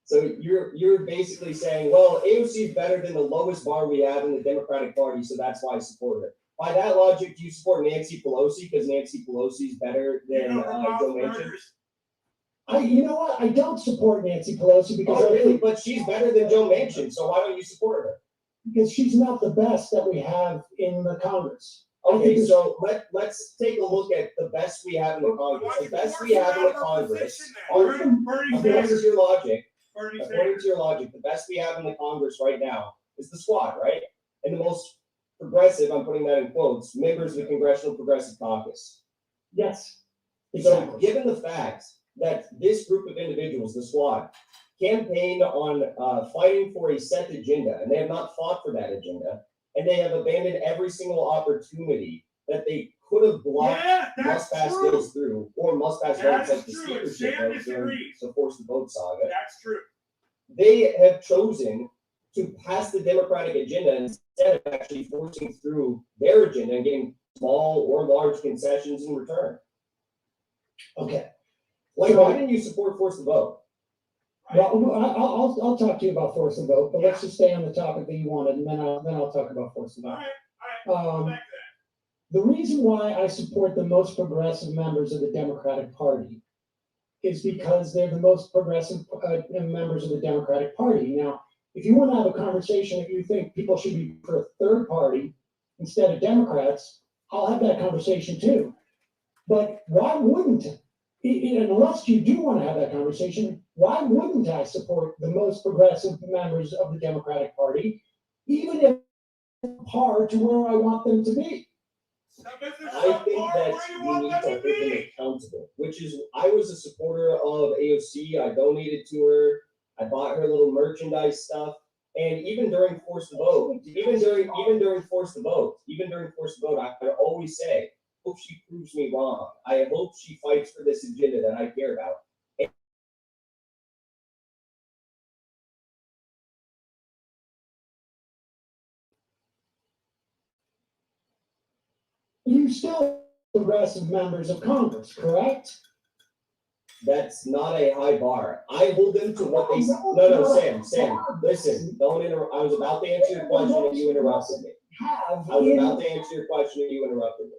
So you're basically saying, well, AOC is better than the lowest bar we have in the Democratic Party, so that's why I support her. By that logic, do you support Nancy Pelosi because Nancy Pelosi is better than Joe Manchin? You know what? I don't support Nancy Pelosi because Oh, really? But she's better than Joe Manchin, so why don't you support her? Because she's not the best that we have in the Congress. Okay, so let's take a look at the best we have in the Congress. The best we have in the Congress, according to your logic, the best we have in the Congress right now is the squad, right? And the most progressive, I'm putting that in quotes, members of the Congressional Progressive Caucus. Yes. Exactly. So given the fact that this group of individuals, the squad, campaigned on fighting for a set agenda, and they have not fought for that agenda, and they have abandoned every single opportunity that they could have blocked must-pass bills through, or must-pass votes like the speakership vote during the Force the Vote saga. That's true. They have chosen to pass the Democratic agenda instead of actually forcing through their agenda and getting small or large concessions in return. Okay. Like, why didn't you support Force the Vote? Well, I'll talk to you about force the vote, but let's just stay on the topic that you wanted, and then I'll talk about force the vote. The reason why I support the most progressive members of the Democratic Party is because they're the most progressive members of the Democratic Party. Now, if you want to have a conversation that you think people should be for a third party instead of Democrats, I'll have that conversation too. But why wouldn't, unless you do want to have that conversation, why wouldn't I support the most progressive members of the Democratic Party, even if par to where I want them to be? I think that we need to hold them accountable, which is, I was a supporter of AOC. I donated to her. I bought her little merchandise stuff. And even during force to vote, I always say, hope she proves me wrong. I hope she fights for this agenda that I care about. You still progressive members of Congress, correct? That's not a high bar. I hold them to what they say. No, Sam, listen, don't interrupt. I was about to answer your question and you interrupted me. I was about to answer your question and you interrupted me.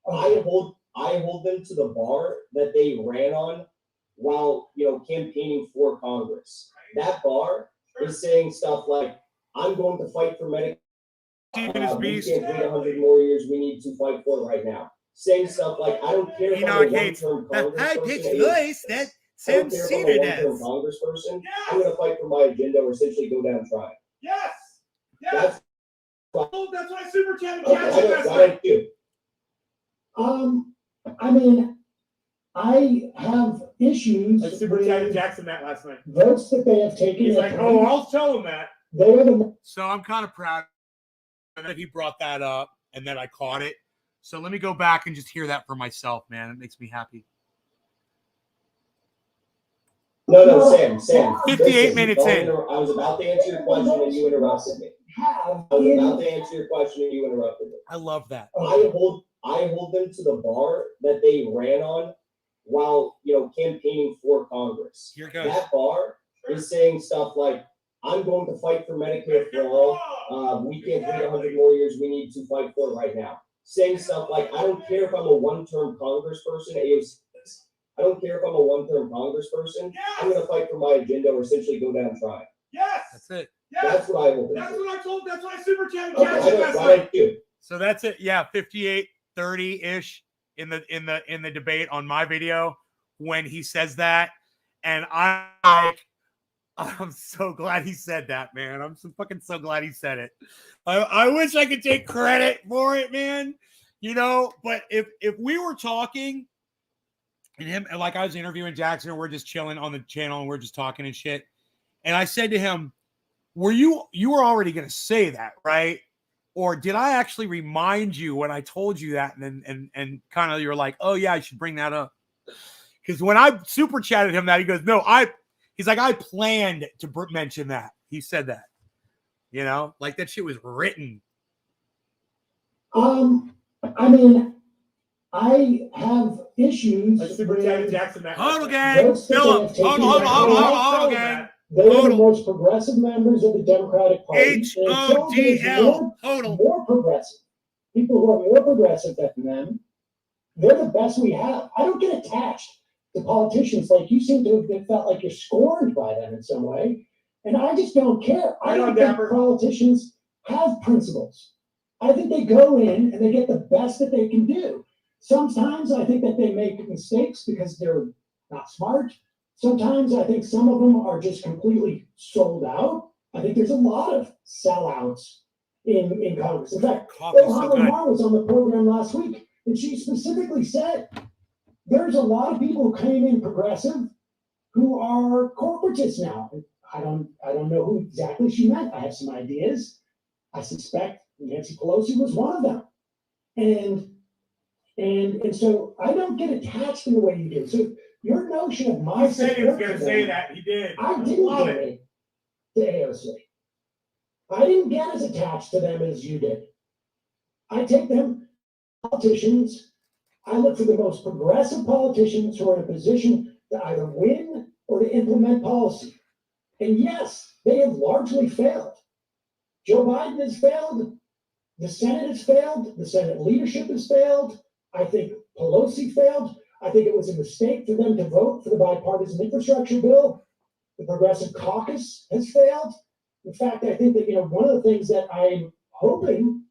I hold them to the bar that they ran on while, campaigning for Congress. That bar is saying stuff like, I'm going to fight for Medicare. We can't wait 100 more years. We need to fight for it right now. Saying stuff like, I don't care if I'm a one-term congressperson. voice that Sam Cedar does. Congressperson, I'm going to fight for my agenda or essentially go down trying. Yes. That's That's what I super chatted I do. I mean, I have issues I super chatted with Jackson that last night. votes that they have taken. He's like, oh, I'll tell him that. They are the So I'm kind of proud that he brought that up and that I caught it. So let me go back and just hear that for myself, man. It makes me happy. No, Sam. 58 minutes in. I was about to answer your question and you interrupted me. I love that. I hold them to the bar that they ran on while, campaigning for Congress. Here goes. That bar is saying stuff like, I'm going to fight for Medicare for all. We can't wait 100 more years. We need to fight for it right now. Saying stuff like, I don't care if I'm a one-term congressperson. I don't care if I'm a one-term congressperson. I'm going to fight for my agenda or essentially go down trying. Yes. That's it. Yes. That's what I hold. That's what I super chatted Okay, Jackson last night. So that's it. Yeah, 58-30-ish in the debate on my video when he says that. And I'm so glad he said that, man. I'm so glad he said it. I wish I could take credit for it, man. But if we were talking and him, like I was interviewing Jackson and we're just chilling on the channel and we're just talking and shit. And I said to him, you were already going to say that, right? Or did I actually remind you when I told you that? And kind of, you're like, oh yeah, I should bring that up. Because when I super chatted him that, he goes, no, he's like, I planned to mention that. He said that, like that shit was written. I mean, I have issues. I super chatted Jackson that. Hodl gang, Philip. Hodl gang. They are the most progressive members of the Democratic Party. HODL. Hodl. More progressive. People who are more progressive than them. They're the best we have. I don't get attached to politicians like you seem to have felt like you're scorned by them in some way. And I just don't care. I don't think politicians have principles. I think they go in and they get the best that they can do. Sometimes I think that they make mistakes because they're not smart. Sometimes I think some of them are just completely sold out. I think there's a lot of sellouts in Congress. In fact, Hodl was on the program last week, and she specifically said there's a lot of people who came in progressive who are corporatists now. I don't know who exactly she meant. I have some ideas. I suspect Nancy Pelosi was one of them. And so I don't get attached in the way you do. So your notion of my said he was going to say that. He did. I didn't get it to AOC. I didn't get as attached to them as you did. I take them politicians. I look for the most progressive politicians who are in a position to either win or to implement policy. And yes, they have largely failed. Joe Biden has failed. The Senate has failed. The Senate leadership has failed. I think Pelosi failed. I think it was a mistake for them to vote for the bipartisan infrastructure bill. The Progressive Caucus has failed. In fact, I think that, one of the things that I'm hoping,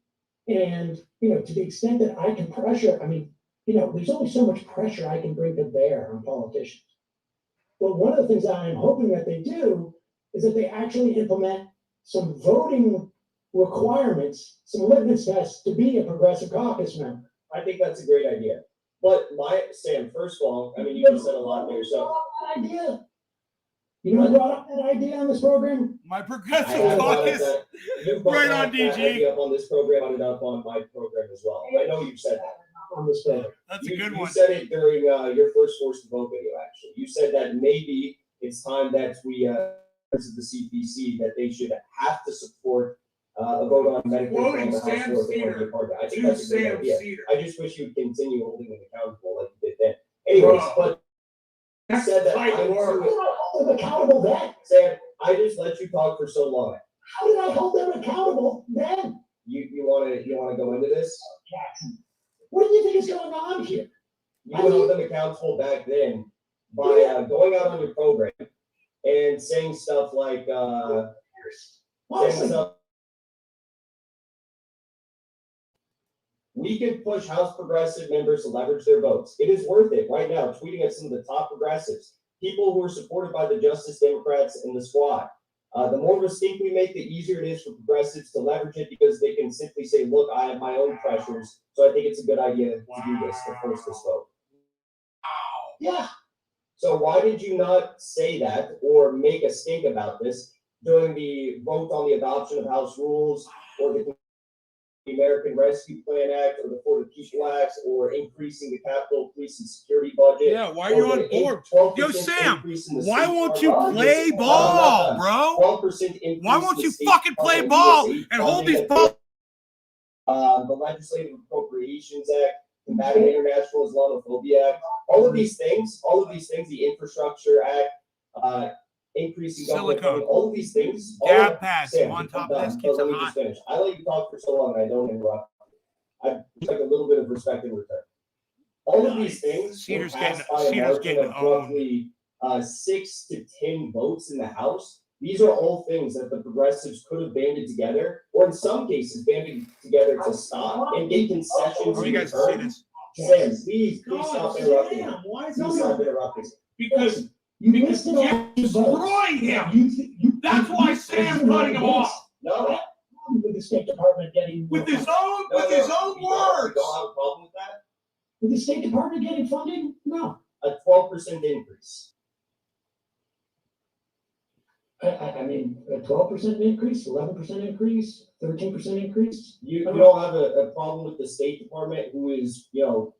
and, to the extent that I can pressure, there's only so much pressure I can bring to bear on politicians. Well, one of the things that I'm hoping that they do is that they actually implement some voting requirements, some litmus tests to be a Progressive Caucus member. I think that's a great idea. But Sam, first of all, you just said a lot there yourself. Idea. You know who brought up that idea on this program? My I progressive have brought up caucus. that. You brought Right that- on, that DG. idea up on this program, brought it up on my program as well. I know you said that. On this program. That's a You, good you one. said it during your first Forced to Vote video, actually. You said that maybe it's time that we, because of the CPC, that they should have to support a vote on Medicare for Quoting the House Sam floor if they want to Cedar be a part of it. I think to that's a great Sam idea. Cedar. I just wish you'd continue holding them accountable like you did then. Anyways, Bro, but you that's said that tight I'm work. How did I hold them accountable then? Sam, I just let you talk for so long. How did I hold them accountable then? You wanna go into this? Jackson, what do you think is going on here? You held them accountable back then by going out on your program and saying stuff like saying Honestly, stuff. We can push House progressive members to leverage their votes. It is worth it right now, tweeting at some of the top progressives, people who are supported by the Justice Democrats and the Squad. The more distinct we make, the easier it is for progressives to leverage it because they can simply say, look, I have my own pressures. So I think it's a good idea to do this, to force this vote. yeah, So why did you not say that or make a stink about this during the vote on the adoption of House rules or the American Rescue Plan Act or the For the People Act or increasing the Capitol Police and Security budget? Yeah, why are you on board? 12% Yo, Sam, increase in the why state won't you department. play ball, bro? 12% increase. Why in won't the you state fucking play department ball USA and hold funding these that balls? the Legislative Appropriations Act, Combating International Islamophobia Act, all of these things, the Infrastructure Act, increasing government Silicone. funding, all of these things. Dab pads Sam, on I'm top of done, this but keeps let it me hot. just finish. I let you talk for so long and I don't interrupt. I expect a little bit of respect in return. All of these things Cedar's were passed getting- by a Cedar's margin getting of owned. roughly 6 to 10 votes in the House. These are all things that the progressives could have banded together, or in some cases banded together to stop and get concessions. I want you guys to see this. Sam, please God, stop interrupting. Sam, why is Please stop interrupting. Because you because listed all Jack the votes. destroyed him. You, That's why Sam's cutting him off. No, With the State Department getting With his funding. own with his own you don't words. have a problem with that? With the State Department getting funding? No. A 12% increase. I mean, a 12% increase, 11% increase, 13% increase. You don't have a problem with the State Department, who is,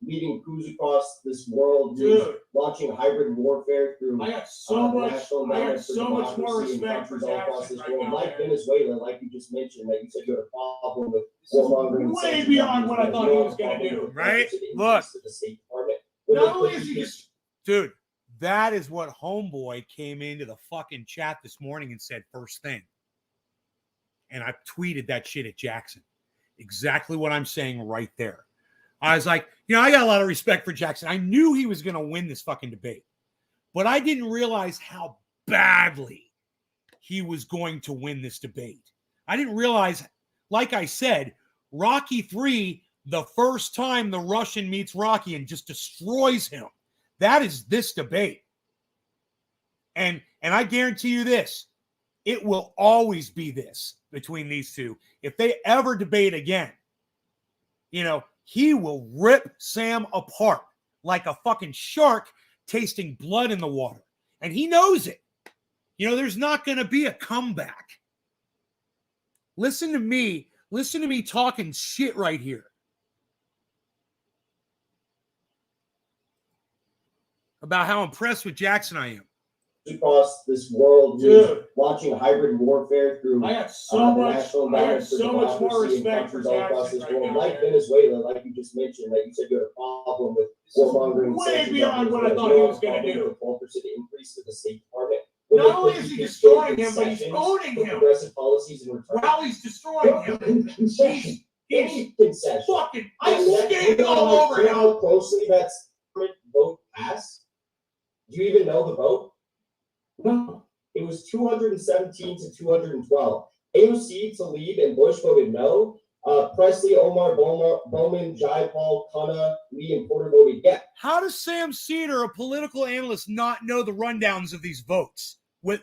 leading coups across this world, who's Dude, launching hybrid warfare through I got so the much National I got Endowment for so much more Democracy in respect for countries all across Jackson this right world, now. like man. Venezuela, like you just mentioned, that you said you had a problem with This is warmongering. way sanctions beyond on what I thought he Venezuela, was gonna problem do, with right? 12% increase Look. to the State Department. Not only is he just Dude, that is what Homeboy came into the fucking chat this morning and said first thing. And I tweeted that shit at Jackson. Exactly what I'm saying right there. I was like, I got a lot of respect for Jackson. I knew he was going to win this fucking debate. But I didn't realize how badly he was going to win this debate. I didn't realize, like I said, Rocky 3, the first time the Russian meets Rocky and just destroys him. That is this debate. And I guarantee you this, it will always be this between these two. If they ever debate again, he will rip Sam apart like a fucking shark tasting blood in the water. And he knows it. There's not going to be a comeback. Listen to me talking shit right here. About how impressed with Jackson I am. across this world, Dude. launching hybrid warfare through I got the so much National I Endowment got for so much more Democracy in respect for countries all across Jackson this right world, now, like man. Venezuela, like you just mentioned, that you said you had a problem with This is warmongering. way sanctions beyond on what I thought Venezuela, he was gonna problem do. with a 12% increase to the State Department. Not only is he destroying him, but he's owning him. Progressive policies in return. While he's destroying him, Concession. he's concession. fucking I'm skating all over him. how closely that's vote passed. Do you even know the vote? No. It was 217 to 212. AOC, Tlaib, and Bush voted no. Presley, Omar, Bowman, Jayapal, Khanna, Lee, and Porter voted yes. How does Sam Cedar, a political analyst, not know the rundowns of these votes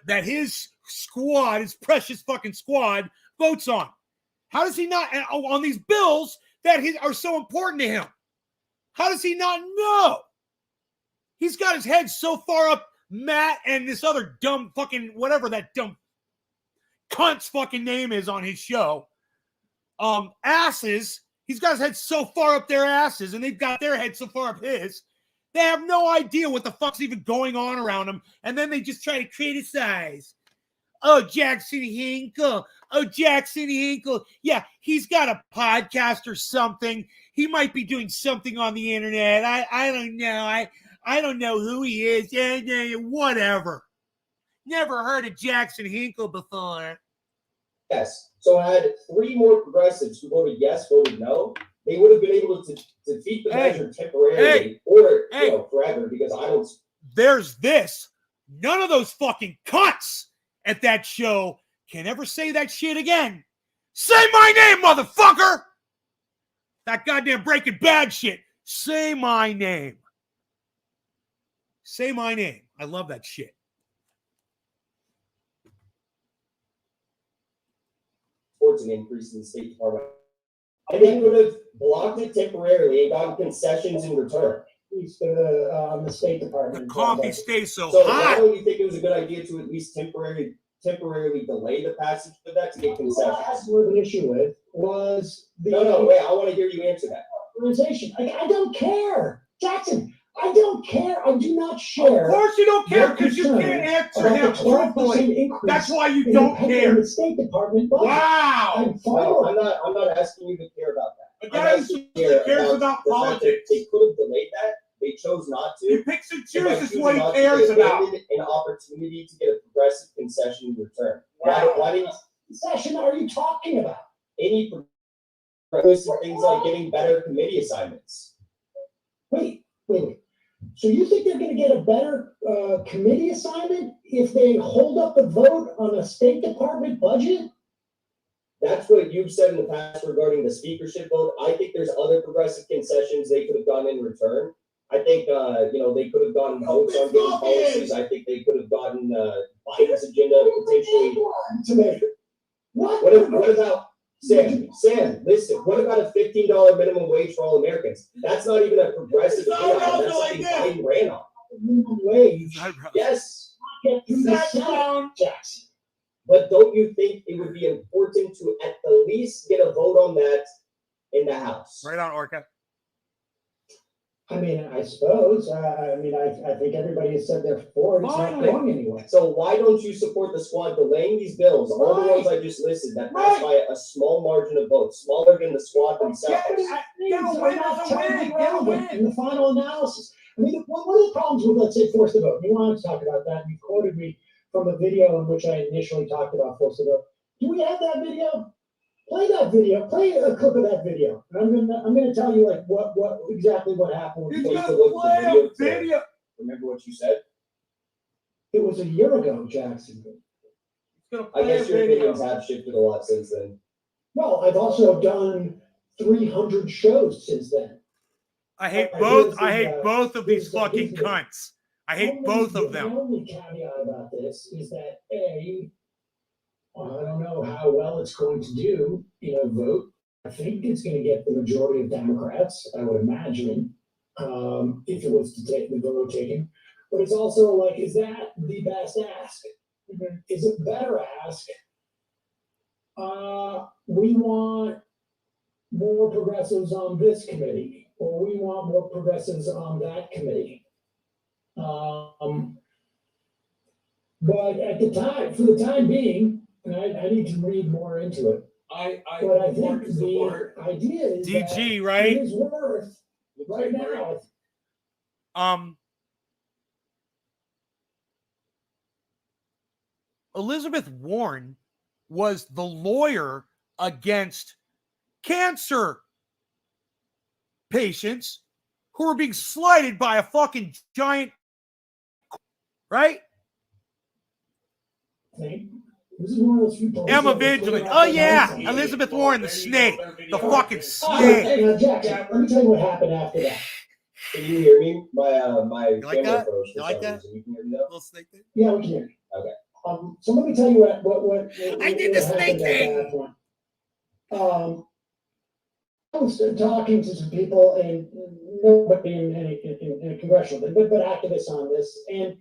that his squad, his precious fucking squad, votes on? How does he not, on these bills that are so important to him? How does he not know? He's got his head so far up Matt and this other dumb fucking whatever that dumb cunt's fucking name is on his show. Asses. These guys' heads so far up their asses, and they've got their head so far up his. They have no idea what the fuck's even going on around them, and then they just try to criticize. Oh, Jackson Hinkle. Oh, Jackson Hinkle. Yeah, he's got a podcast or something. He might be doing something on the internet. I don't know. I don't know who he is. Whatever. Never heard of Jackson Hinkle before. Yes. So had 3 more progressives who voted yes, voted no, they would have been able to defeat the measure temporarily or forever, because I don't. There's this. None of those fucking cunts at that show can ever say that shit again. Say my name, motherfucker! That goddamn Breaking Bad shit. Say my name. Say my name. I love that shit. Towards an increase in the State Department. I think would have blocked it temporarily and gotten concessions in return. The State Department. The coffee stays so hot. hot. Why don't you think it was a good idea to at least temporarily delay the passage of that to get concessions? That's what the issue with was the. No, wait. I want to hear you answer that. Authorization. I don't care, Jackson. I don't care. I do not share. Of course you don't care, because you can't answer him truthfully. That's why you don't care. The State Department budget. Wow. No, I'm not asking you to care about that. A guy who cares about politics. They could have delayed that. They chose not to. He picks and chooses what he cares about. An opportunity to get a progressive concession in return. Wow. Why didn't concession are you talking about? Any progressive things like getting better committee assignments? Wait. So you think they're going to get a better committee assignment if they hold up the vote on a State Department budget? That's what you've said in the past regarding the speakership vote. I think there's other progressive concessions they could have done in return. I think, they could have gotten votes on getting policies. I think they could have gotten Biden's agenda potentially. What about Sam, listen, what about a $15 minimum wage for all Americans? That's not even a progressive agenda. That's something Biden ran on. Minimum wage. Yes. Jackson. But don't you think it would be important to at the least get a vote on that in the House? Right on, Orca. I mean, I suppose. I think everybody has said they're for it. It's not going anywhere. So why don't you support the squad delaying these bills? All the ones I just listed that passed by a small margin of votes, smaller than the squad themselves. In the final analysis. I mean, one of the problems with, let's say, force the vote. You wanted to talk about that. You quoted me from a video in which I initially talked about force the vote. Do we have that video? Play that video. Play a clip of that video. I'm gonna tell you what exactly what happened. He's gonna play a video. Remember what you said? It was a year ago, Jackson. I guess your opinions have shifted a lot since then. Well, I've also done 300 shows since then. I hate both of these fucking cunts. I hate both of them. The only caveat about this is that I don't know how well it's going to do in a vote. I think it's going to get the majority of Democrats, I would imagine, if it was to take the vote taken. But it's also is that the best ask? Mm-hmm. Is it better ask? We want more progressives on this committee, or we want more progressives on that committee. But at the time, for the time being, and I need to read more into it. I think the idea is DG, right? It is worth right now. Elizabeth Warren was the lawyer against cancer patients who were being slighted by a fucking giant, right? This is one of those people. Emma Vigilant. Oh yeah, Elizabeth Warren, the snake, the fucking snake. Hey, Jackson, let me tell you what happened after that. Can you hear me? My you like camera that? froze. You like that? You can hear me now? Little snake thing? Yeah, we can hear you. Okay. So let me tell you what I did the snake thing. I was talking to some people, and nobody in a congressional thing, but activists on this, and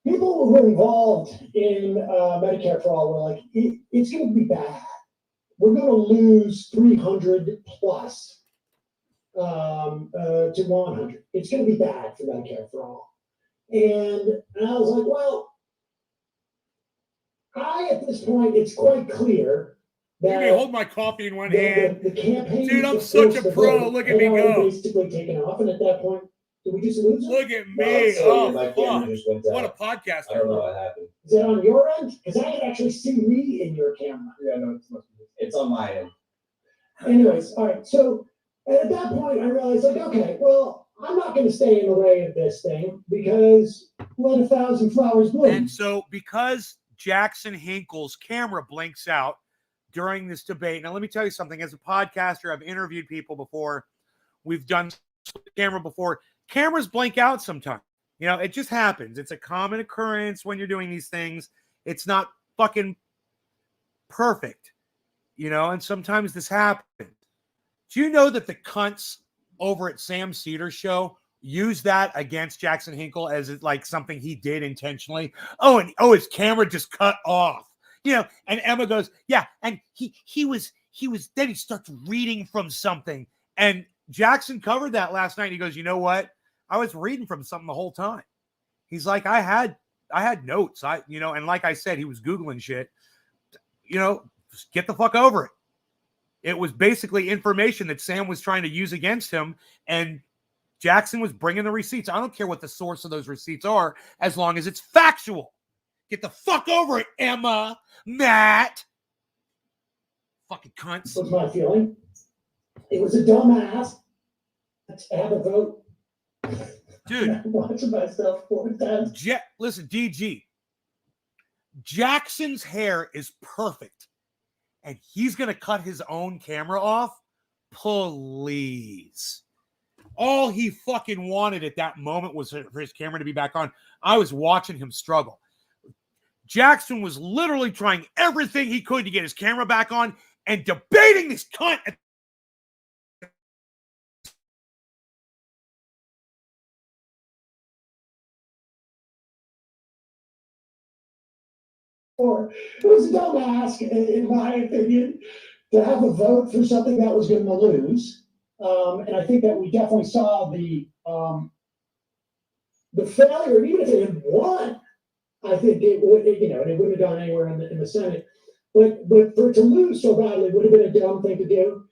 people who were involved in Medicare for All were like, it's going to be bad. We're going to lose 300 plus to 100. It's going to be bad for Medicare for All. And I was like, well, at this point, it's quite clear Look at me that hold my coffee in one hand. the campaign, Dude, I'm such a pro. Look at me go. Basically taken off, and at that point, did we just lose it? Look at No, me. so my Oh, camera fuck. just went What a out. podcast. I don't know what happened. Is that on your end? Because I can actually see me in your camera. Yeah, no, it's on my end. Anyways, all right. So at that point, I realized, like, okay, well, I'm not going to stay in the way of this thing because let 1,000 flowers bloom. And so because Jackson Hinkle's camera blinks out during this debate, now let me tell you something. As a podcaster, I've interviewed people before. We've done camera before. Cameras blink out sometimes. You know, it just happens. It's a common occurrence when you're doing these things. It's not fucking perfect, you know, and sometimes this happens. Do you know that the cunts over at Sam Cedar's show use that against Jackson Hinkle as like something he did intentionally? Oh, and his camera just cut off. You know, and Emma goes, yeah, and he was then he starts reading from something. And Jackson covered that last night. He goes, you know what? I was reading from something the whole time. He's like, I had notes. And like I said, he was Googling shit. You know, just get the fuck over it. It was basically information that Sam was trying to use against him, and Jackson was bringing the receipts. I don't care what the source of those receipts are, as long as it's factual. Get the fuck over it, Emma, Matt. Fucking cunts. That was my feeling. It was a dumbass to have a vote. Dude. I'm watching myself 4 times. Listen, DG. Jackson's hair is perfect. And he's going to cut his own camera off? Please. All he fucking wanted at that moment was for his camera to be back on. I was watching him struggle. Jackson was literally trying everything he could to get his camera back on and debating this cunt. Or it was a dumbass, in my opinion, to have a vote for something that was going to lose. And I think that we definitely saw the failure. Even if it had won, I think it would, it wouldn't have gone anywhere in the Senate. But for it to lose so badly would have been a dumb thing to do.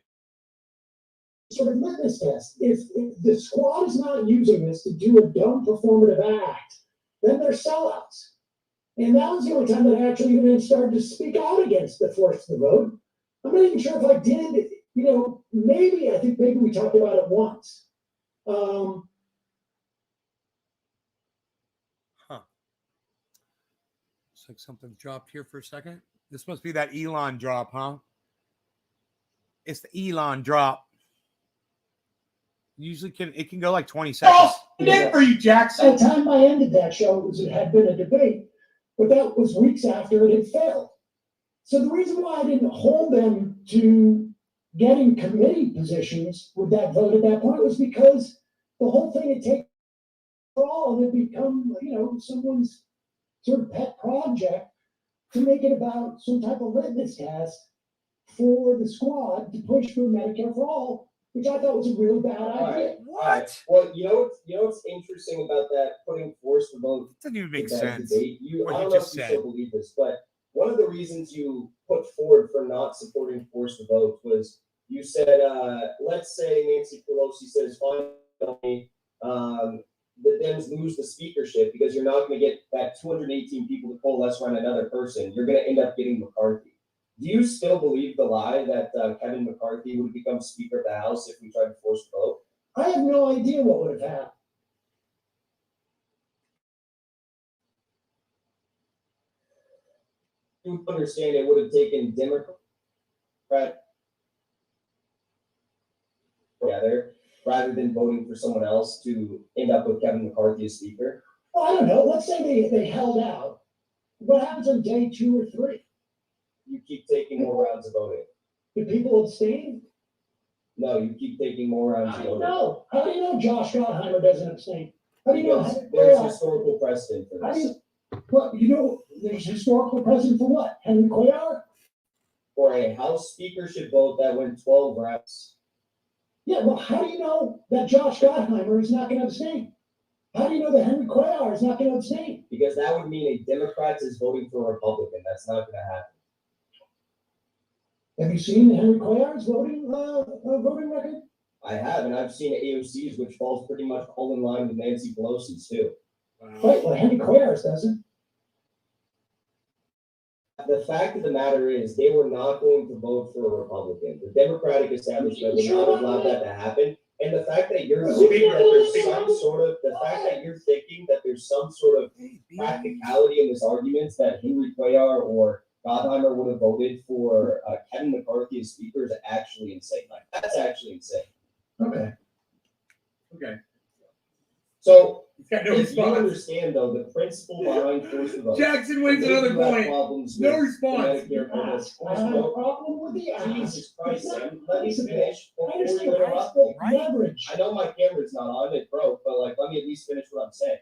Sort of litmus test. If the squad is not using this to do a dumb performative act, then they're sellouts. And that was the only time that I actually even started to speak out against the force of the vote. I'm not even sure if I did, I think maybe we talked about it once. Looks like something dropped here for a second. This must be that Elon drop, huh? It's the Elon drop. Usually it can go like 20 seconds. Oh, it did for you, Jackson. At the time I ended that show, it had been a debate, but that was weeks after it had failed. So the reason why I didn't hold them to getting committee positions with that vote at that point was because the whole thing had taken for all and it become, someone's sort of pet project to make it about some type of litmus test for the squad to push through Medicare for all, which I thought was a really bad idea. Right. What? Well, you know what's interesting about that putting force to vote? It doesn't even make sense. Debate. I don't know if you still believe this, but one of the reasons you put forward for not supporting force to vote was you said, let's say Nancy Pelosi says, finally, the Dems lose the speakership because you're not going to get that 218 people to coalesce around another person. You're going to end up getting McCarthy. Do you still believe the lie that Kevin McCarthy would become Speaker of the House if we tried to force a vote? I have no idea what would have happened. You understand it would have taken Democrat together rather than voting for someone else to end up with Kevin McCarthy as Speaker? Well, I don't know. Let's say they held out. What happens on day 2 or 3? You keep taking more rounds of voting. Do people abstain? No, you keep taking more rounds of voting. No. How do you know Josh Gottheimer doesn't abstain? How do you know? There's historical precedent for this. Well, you know, there's historical precedent for what? Henry Cuellar? For a House speakership vote that went 12 rounds. Yeah, well, how do you know that Josh Gottheimer is not going to abstain? How do you know that Henry Cuellar is not going to abstain? Because that would mean a Democrat is voting for a Republican. That's not going to happen. Have you seen Henry Cuellar's voting record? I have, and I've seen AOC's, which falls pretty much all in line with Nancy Pelosi's too. Right, well, Henry Cuellar's doesn't. The fact of the matter is, they were not going to vote for a Republican. The Democratic establishment would not allow that to happen. And the fact that you're thinking that there's some sort of practicality in this argument that Henry Cuellar or Gottheimer would have voted for Kevin McCarthy as speaker is actually insane. Like, that's actually insane. Okay. So, He's got no if you response. understand, though, the principle behind force of vote. Jackson wins another point. No response. I have a problem with the ask. Jesus Christ, Sam, let me finish I before you understand interrupt the me. leverage. I know my camera's not on, it broke, but like, let me at least finish what I'm saying.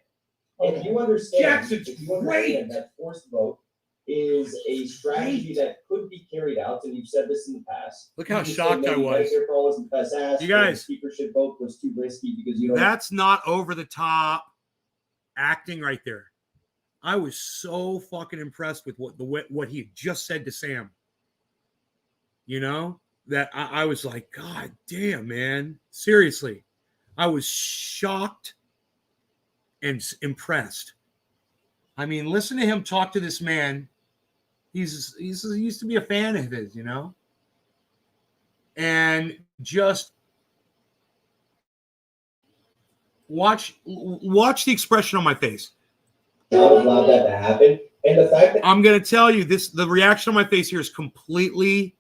If Okay. you understand, Jackson's if you understand that forced vote is a strategy that could be carried out, and you've said this in the past. Look how You said shocked I maybe was. Medicare for all wasn't the best ask, You or the guys. speakership vote was too risky because you don't. That's not over the top acting right there. I was so fucking impressed with what he had just said to Sam. You know, that I was like, God damn, man. Seriously. I was shocked and impressed. I mean, listen to him talk to this man. He used to be a fan of his, you know? And just watch the expression on my face. Not allow that to happen. And the fact that I'm going to tell you this, the reaction on my face here is completely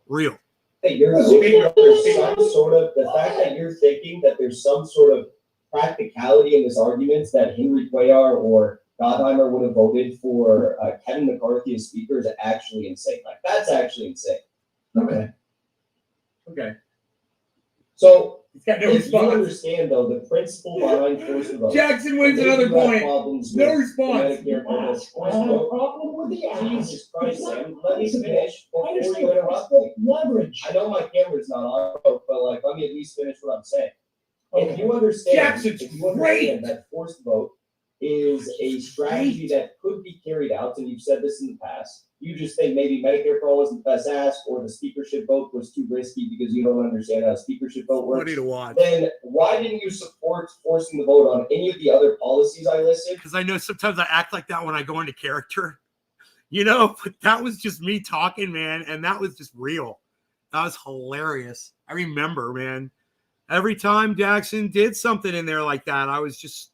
real. you're thinking that there's some sort of, the fact that you're thinking that there's some sort of practicality in this argument that Henry Cuellar or Gottheimer would have voted for Kevin McCarthy as speaker is actually insane. Like, that's actually insane. Okay. So, He's got no if you response. understand, though, the principle behind force of vote. Jackson wins If another you have point. problems No with response. Medicare for all, I have a problem with the ask. Jesus Christ, It's not Sam, let me possible. finish I before you understand interrupt me. leverage. I know my camera's not on, but like, let me at least finish what I'm saying. If Okay. you understand, Jackson's if you great. understand that forced vote is a strategy that could be carried out, and you've said this in the past, you just think maybe Medicare for all wasn't the best ask, or the speakership vote was too risky because you don't understand how a speakership vote works. Funny to watch. Then why didn't you support forcing the vote on any of the other policies I listed? Because I know sometimes I act like that when I go into character, you know, but that was just me talking, man. And that was just real. That was hilarious. I remember, man, every time Jackson did something in there like that, I was just,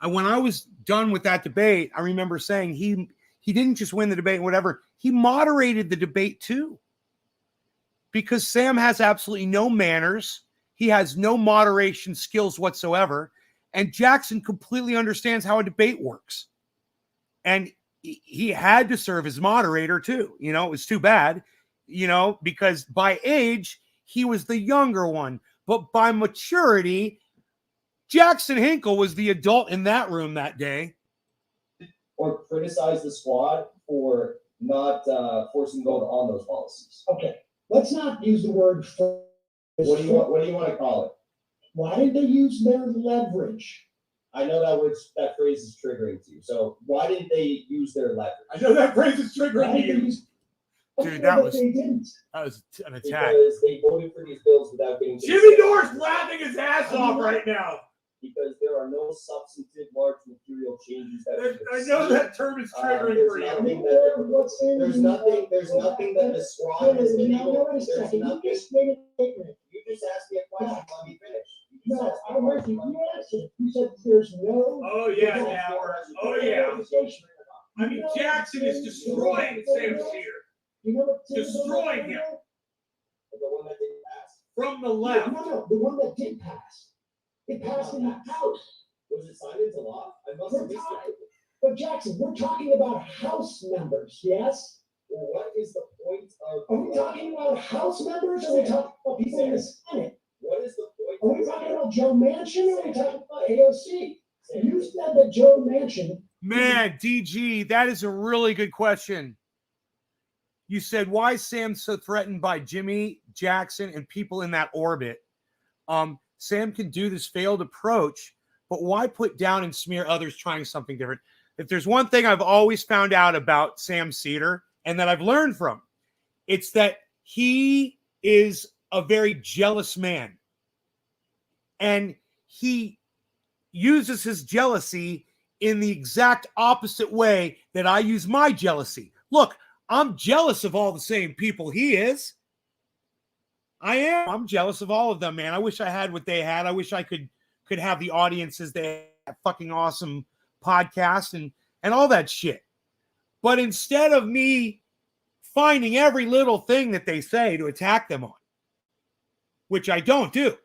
when I was done with that debate, I remember saying he didn't just win the debate, whatever. He moderated the debate too. Because Sam has absolutely no manners. He has no moderation skills whatsoever. And Jackson completely understands how a debate works. And he had to serve as moderator too. You know, it was too bad, you know, because by age, he was the younger one. But by maturity, Jackson Hinkle was the adult in that room that day. Or criticize the squad for not forcing the vote on those policies? Okay. Let's not use the word. What do you want to call it? Why did they use their leverage? I know that phrase is triggering to you. So why didn't they use their leverage? I know that phrase is Why triggering did to they you. use? Dude, that was They didn't. an attack. Because they voted for these bills without getting. Jimmy Dore's laughing his ass off right now. Because there are no substantive large material changes that. I know that term is triggering for you. There's nothing that the squad has been able. There's nothing. You just asked me a question. Let me finish. No, I heard you. You answered. You said there's no. Oh yeah, now. Oh yeah. I mean, Jackson is destroying Sam's here. You know what? Destroying him The one that didn't pass. from the left. No, the one that did pass. It passed in the House. Was it signed into law? I must have missed it. But Jackson, we're talking about House members, yes? Well, what is the point of? Are we talking about House members, or are we talking about people in the Senate? What is the point? Are we talking about Joe Manchin, or are we talking about AOC? You said that Joe Manchin Man, DG, that is a really good question. You said, why is Sam so threatened by Jimmy, Jackson, and people in that orbit? Sam can do this failed approach, but why put down and smear others trying something different? If there's one thing I've always found out about Sam Cedar and that I've learned from, it's that he is a very jealous man. And he uses his jealousy in the exact opposite way that I use my jealousy. Look, I'm jealous of all the same people he is. I am. I'm jealous of all of them, man. I wish I had what they had. I wish I could have the audiences they had, fucking awesome podcast and all that shit. But instead of me finding every little thing that they say to attack them on, which I don't do,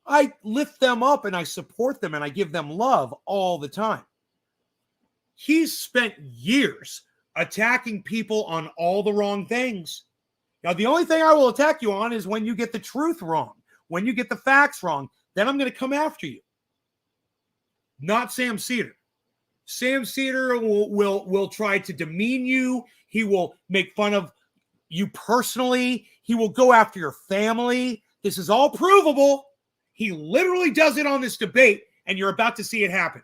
I lift them up and I support them and I give them love all the time. He's spent years attacking people on all the wrong things. Now, the only thing I will attack you on is when you get the truth wrong, when you get the facts wrong, then I'm going to come after you. Not Sam Cedar. Sam Cedar will try to demean you. He will make fun of you personally. He will go after your family. This is all provable. He literally does it on this debate, and you're about to see it happen.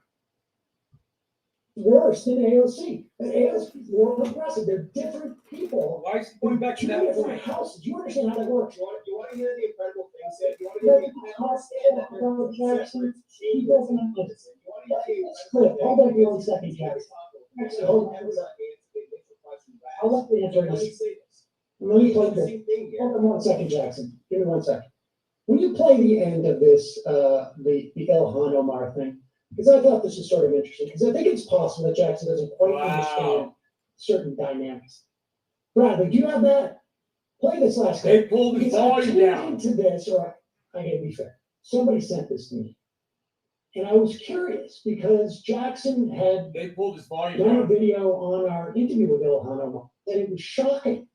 Worse than AOC. And AOC is more progressive. They're different people. Why is going back to that different point? houses. Do you understand how that works? You want to hear the incredible things that you want to hear the understand that they're separate He doesn't understand. Hold on for 1 second, Jackson. Actually, hold on. I'll let the answer this. Let me play this. Hold on 1 second, Jackson. Give me 1 second. Will you play the end of this, the Ilhan Omar thing? Because I thought this was sort of interesting. Because I think it's possible that Jackson doesn't quite understand certain dynamics. Bradley, do you have that? Play this last They clip. pulled the Because I volume tuned down. into this, or I gotta be fair. Somebody sent this to me. And I was curious because Jackson had They pulled his volume done a down. video on our interview with Ilhan Omar, and it was shocking.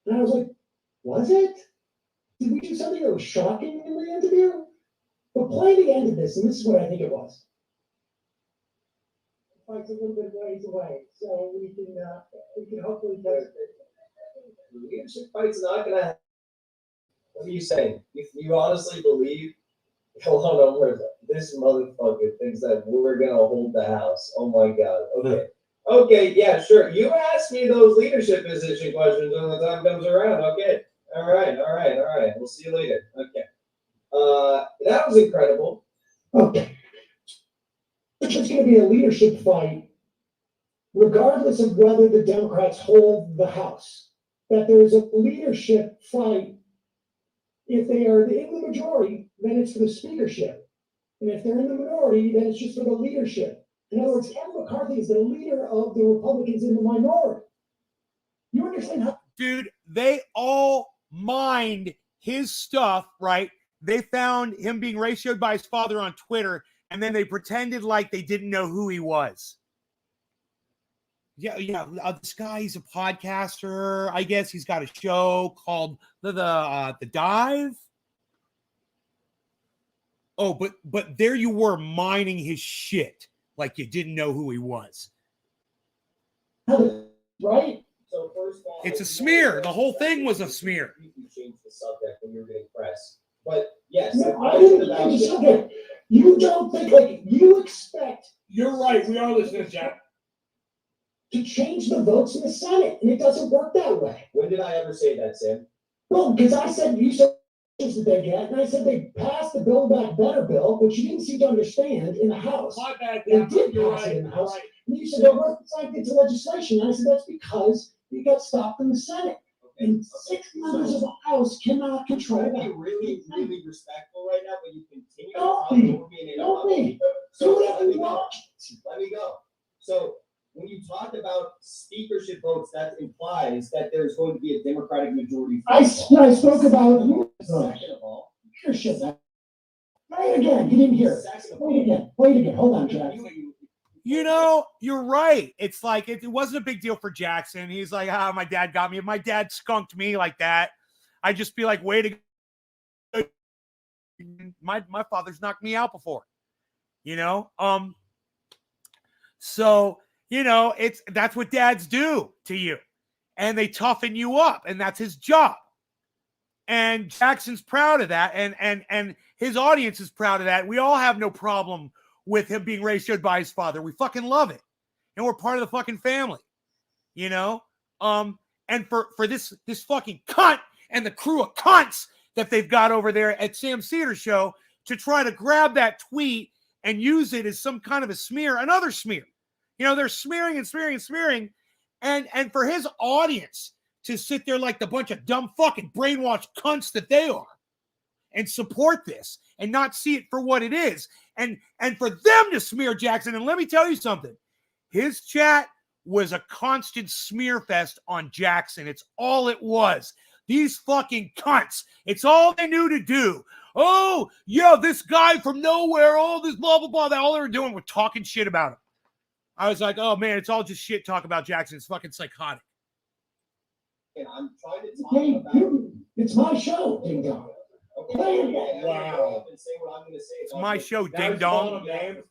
And I was like, was it? Did we do something that was shocking in the interview? But play the end of this, and this is what I think it was. Fight's a little bit ways away, so we can hopefully get it. The leadership fight's not going to happen. What are you saying? If you honestly believe, hold on, this motherfucker thinks that we're going to hold the house. Oh my God. Okay. Okay, yeah, sure. You ask me those leadership position questions when the time comes around. Okay. All right. We'll see you later. Okay. That was incredible. Okay. It's going to be a leadership fight, regardless of whether the Democrats hold the House. That there's a leadership fight. If they are in the majority, then it's for the speakership. And if they're in the minority, then it's just for the leadership. In other words, Kevin McCarthy is the leader of the Republicans in the minority. You understand how? Dude, they all mined his stuff, right? They found him being ratioed by his father on Twitter, and then they pretended like they didn't know who he was. Yeah. This guy, he's a podcaster. I guess he's got a show called the Dive. Oh, but there you were mining his shit like you didn't know who he was. Right? So first of all, It's a smear. The whole thing was a smear. You changed the subject when you were getting pressed. But yes, No, I didn't change the subject. You don't think, like, you expect You're right. We are listening, Jack. to change the votes in the Senate, and it doesn't work that way. when did I ever say that, Sam? Well, because I said, you said that they get, and I said they passed the Build Back Better bill, which you didn't seem to understand in the House. My bad. They Jack. did You're pass right. it in the You're House. right. And you said, well, it's like it's legislation. And I said, that's because it got stopped in the Senate. And 6 members of the House cannot control Trying to that. be really respectful right now, but you continue to Don't talk be. over me and Don't interrupt be. me. Do So whatever let me you go. want. Let me go. So when you talk about speakership votes, that implies that there's going to be a Democratic majority. I spoke about Second of all, leadership. Play it again. You didn't hear it. second of Play it again. Play it again. Hold on, Jack. You know, you're right. It's like it wasn't a big deal for Jackson. He's like, my dad got me. If my dad skunked me like that, I'd just be like, way to go. My father's knocked me out before. You know? So, you know, that's what dads do to you. And they toughen you up, and that's his job. And Jackson's proud of that, and his audience is proud of that. We all have no problem with him being ratioed by his father. We fucking love it. And we're part of the fucking family. You know? And for this fucking cunt and the crew of cunts that they've got over there at Sam Cedar Show to try to grab that tweet and use it as some kind of a smear, another smear. You know, they're smearing and smearing and smearing. And for his audience to sit there like the bunch of dumb fucking brainwashed cunts that they are and support this and not see it for what it is. And for them to smear Jackson. And let me tell you something. His chat was a constant smear fest on Jackson. It's all it was. These fucking cunts. It's all they knew to do. Oh, yeah, this guy from nowhere, all this blah, blah, blah. That all they were doing was talking shit about him. I was like, oh, man, it's all just shit talk about Jackson. It's fucking psychotic. And I'm trying to talk about... It's my show, ding dong. Okay. Wow. It's my show, ding dong.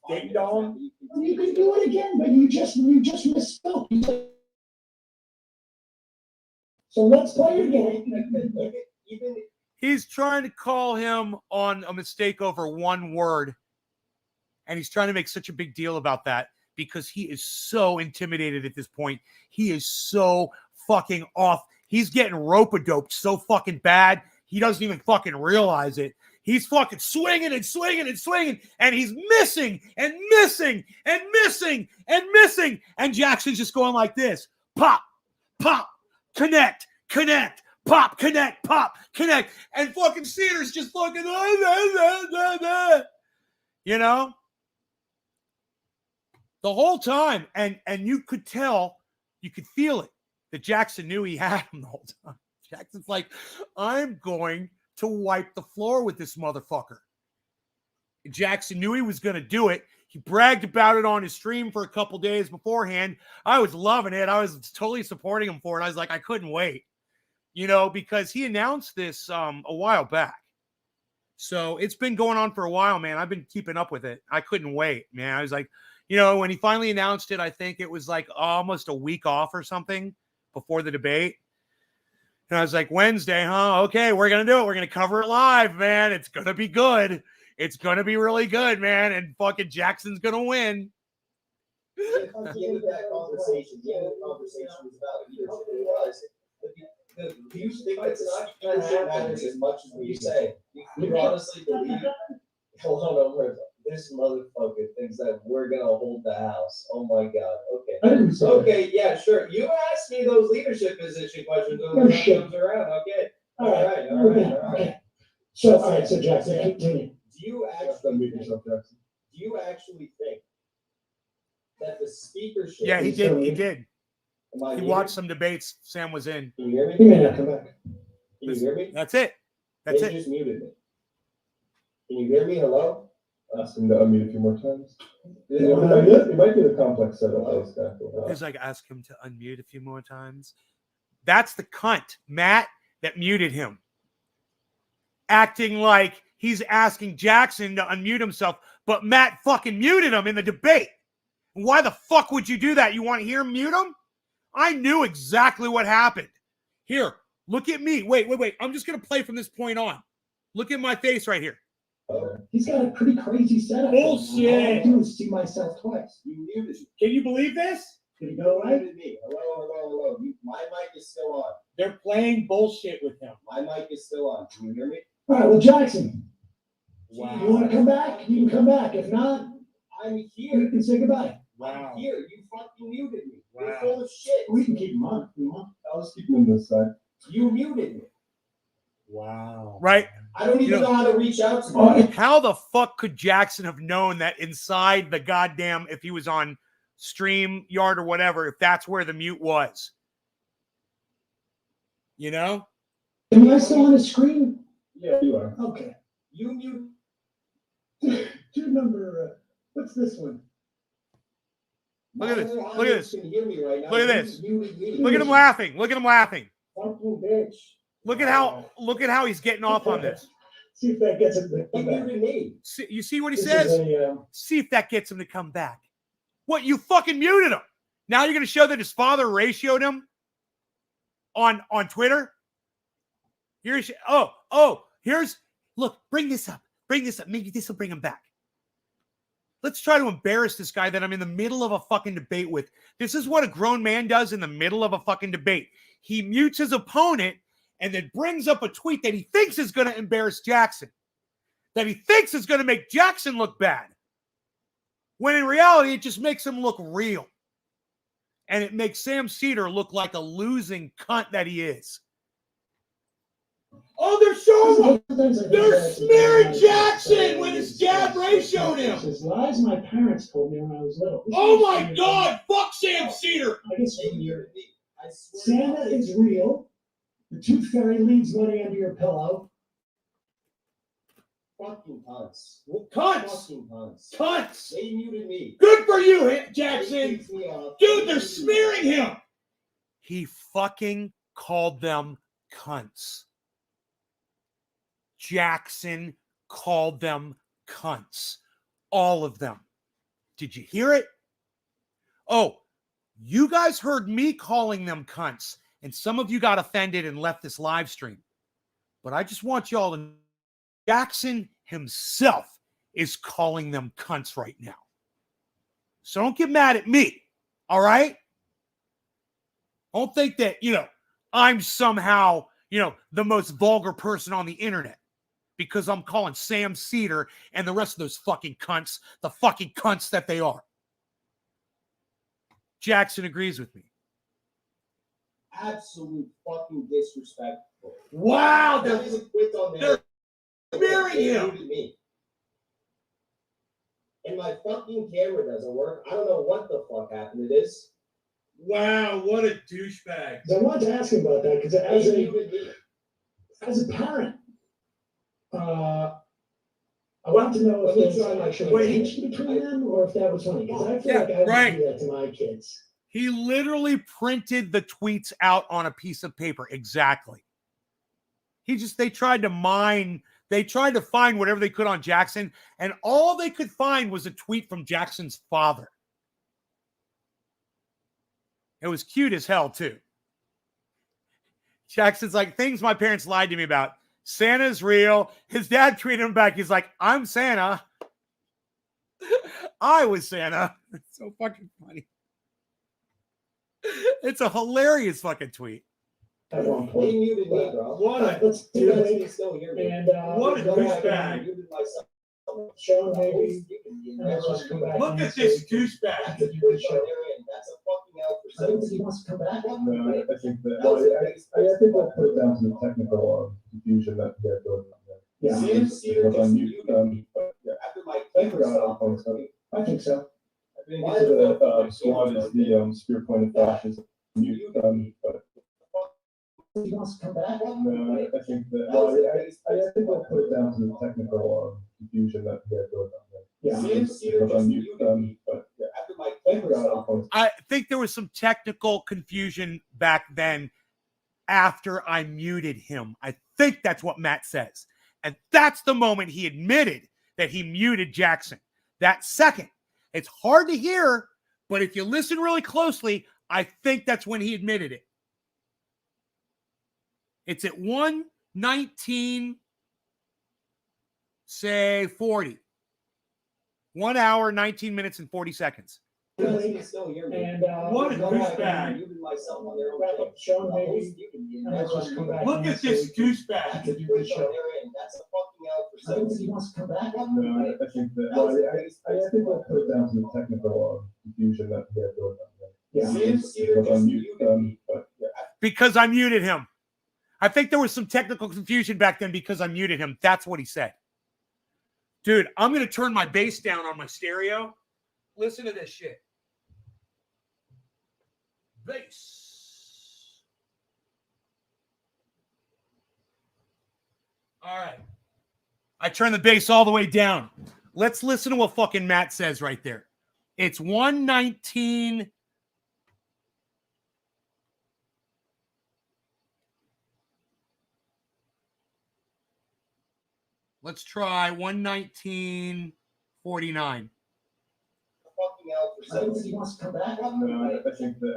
Ding dong. You can do it again, but you just misspoke. So let's play again. He's trying to call him on a mistake over one word. And he's trying to make such a big deal about that because he is so intimidated at this point. He is so fucking off. He's getting rope-a-doped so fucking bad. He doesn't even fucking realize it. He's fucking swinging and swinging and swinging, and he's missing and missing and missing and missing. And Jackson's just going like this. Pop, pop, connect, connect, pop, connect, connect. And fucking Cedar's just fucking, you know? The whole time. And you could tell, you could feel it, that Jackson knew he had him the whole time. Jackson's like, I'm going to wipe the floor with this motherfucker. Jackson knew he was going to do it. He bragged about it on his stream for a couple days beforehand. I was loving it. I was totally supporting him for it. I was like, I couldn't wait, you know, because he announced this a while back. So it's been going on for a while, man. I've been keeping up with it. I couldn't wait, man. I was like, you know, when he finally announced it, I think it was like almost a week off or something before the debate. And I was like, Wednesday, huh? Okay, we're going to do it. We're going to cover it live, man. It's going to be good. It's going to be really good, man. And fucking Jackson's going to win. The end of that conversation, was about leadership. Do you think that the leadership matters as much as we say? You honestly believe, hold on, this motherfucker thinks that we're going to hold the house. Oh my God. Okay. Okay, yeah, sure. You asked me those leadership position questions when the time comes around. Okay. All right. So Jackson, continue. Do you actually think that the speakership? Yeah, he did. He did. He watched muted? some debates Sam was in. Can you hear me? He may not come back. Can you hear me? That's it. That's They it. just muted me. Can you hear me? Hello? Ask him to unmute a few more times. It It might be the complex setup. He's like, ask him to unmute a few more times. That's the cunt, Matt, that muted him. Acting like he's asking Jackson to unmute himself, but Matt fucking muted him in the debate. Why the fuck would you do that? You want to hear him mute him? I knew exactly what happened. Here, look at me. Wait. I'm just going to play from this point on. Look at my face right here. He's got a pretty crazy setup. Bullshit. All I do is see myself twice. You muted me. Can you believe this? Did he go You away? muted me. Hello. My mic is still on. They're playing bullshit with him. My mic is still on. Can you hear me? All right, well, Jackson, Wow. you want to come back? You can come back. If not, I'm you here. can say goodbye. Wow. I'm here. You fucking muted me. Wow. You're full of shit. We can keep him on if we want. I'll just keep him on this side. You muted me. Wow. Right? I don't even know how to reach out to Oh, you. How the fuck could Jackson have known that inside the goddamn, if he was on StreamYard or whatever, if that's where the mute was? You know? Am I still on the screen? Yeah, you are. Okay. You mute. Do number, what's this one? Look at this. My Look at this. audience can hear me right now. Look at You this. muted me. Look at him laughing. Look at him laughing. Fucking bitch. Look at how he's getting off on this. See if that gets him to You come back. muted me. You see what he This says? is a, See if that gets him to come back. What, you fucking muted him? Now you're going to show that his father ratioed him on Twitter? Here's look, bring this up. Maybe this will bring him back. Let's try to embarrass this guy that I'm in the middle of a fucking debate with. This is what a grown man does in the middle of a fucking debate. He mutes his opponent and then brings up a tweet that he thinks is going to embarrass Jackson, that he thinks is going to make Jackson look bad, when in reality, it just makes him look real. And it makes Sam Cedar look like a losing cunt that he is. Oh, they're showing him. They're smearing Jackson when his dad ratioed him. It's lies my parents told me when I was little. Oh my God! Fuck Sam Cedar. I guess Santa is real. The Tooth Fairy leaves money under your pillow. Fucking cunts. Cunts. Fucking cunts. Cunts. They muted me. Good for you, Jackson. Dude, Dude, they're smearing him. He fucking called them cunts. Jackson called them cunts. All of them. Did you hear it? Oh, you guys heard me calling them cunts, and some of you got offended and left this live stream. But I just want y'all to know Jackson himself is calling them cunts right now. So don't get mad at me, all right? Don't think that, I'm somehow, the most vulgar person on the internet because I'm calling Sam Cedar and the rest of those fucking cunts the fucking cunts that they are. Jackson agrees with me. absolute fucking disrespectful. Wow, That is a quit on there. Smearing him. Me. And my fucking camera doesn't work. I don't know what the fuck happened to this. Wow, what a douchebag. I wanted to ask him about that because as a parent, I wanted to know if there's actually tension between them or if that was funny. Because I feel like I would do that to my kids. He literally printed the tweets out on a piece of paper. Exactly. They tried to find whatever they could on Jackson, and all they could find was a tweet from Jackson's father. It was cute as hell, too. Jackson's like, things my parents lied to me about. Santa's real. His dad tweeted him back. He's like, I'm Santa. I was Santa. It's so fucking funny. It's a hilarious fucking tweet. At one point. They muted me, bro. What a Let's do They it. still hear me. And what a go back douchebag. and Muted myself. show maybe. And let's just come back. Look and at this say, douchebag. after you do the show. That's a fucking out I for think some. he wants to come back. No, I think that I think we'll put it down to the technical confusion that we had going on there. Yeah, Sam Cedar Because just I'm muted me but yeah, after my I camera forgot how stopped. to it. I think so. I think it's the squad is the spear point of fascism. But He wants to come back. no, I think that I think we'll put it down to the technical confusion that we had going on there. Yeah. Sam Cedar Because just I'm muted me but yeah, after my I camera forgot how stopped. to I think there was some technical confusion back then after I muted him. I think that's what Matt says. And that's the moment he admitted that he muted Jackson. That second. It's hard to hear, but if you listen really closely, I think that's when he admitted it. It's at 1:19, say 40. 1 hour, 19 minutes, and 40 seconds. They can still hear me. And What a go back douchebag. and Muted myself on their own wrap show. up the show The maybe. host muted me, and And let's that's just why come back. Look and at say, this douchebag. after you do the Twitch on show. their end. That's a fucking out for I some. think he wants to come back. No, I think that I think we'll put it down to the technical confusion that we had going on there. Yeah. Sam Cedar Because just I'm muted me. but yeah. Because I muted him. I think there was some technical confusion back then because I muted him. That's what he said. Dude, I'm going to turn my bass down on my stereo. Listen to this shit. Bass. All right. I turn the bass all the way down. Let's listen to what fucking Matt says right there. It's 1:19. Let's try 1:19:49. Fucking out for I don't think he wants to come back. No, I think that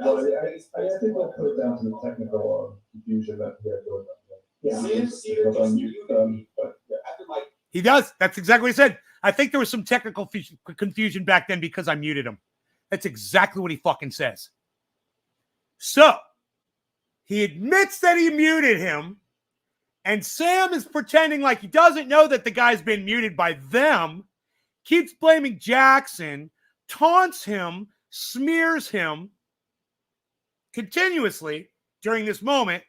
I think we'll put it down to the technical confusion that we had to look at. Yeah. Sam Cedar just muted me. But yeah. After my He does. That's exactly what he said. I think there was some technical confusion back then because I muted him. That's exactly what he fucking says. So, he admits that he muted him, and Sam is pretending like he doesn't know that the guy's been muted by them, keeps blaming Jackson, taunts him, smears him continuously during this moment,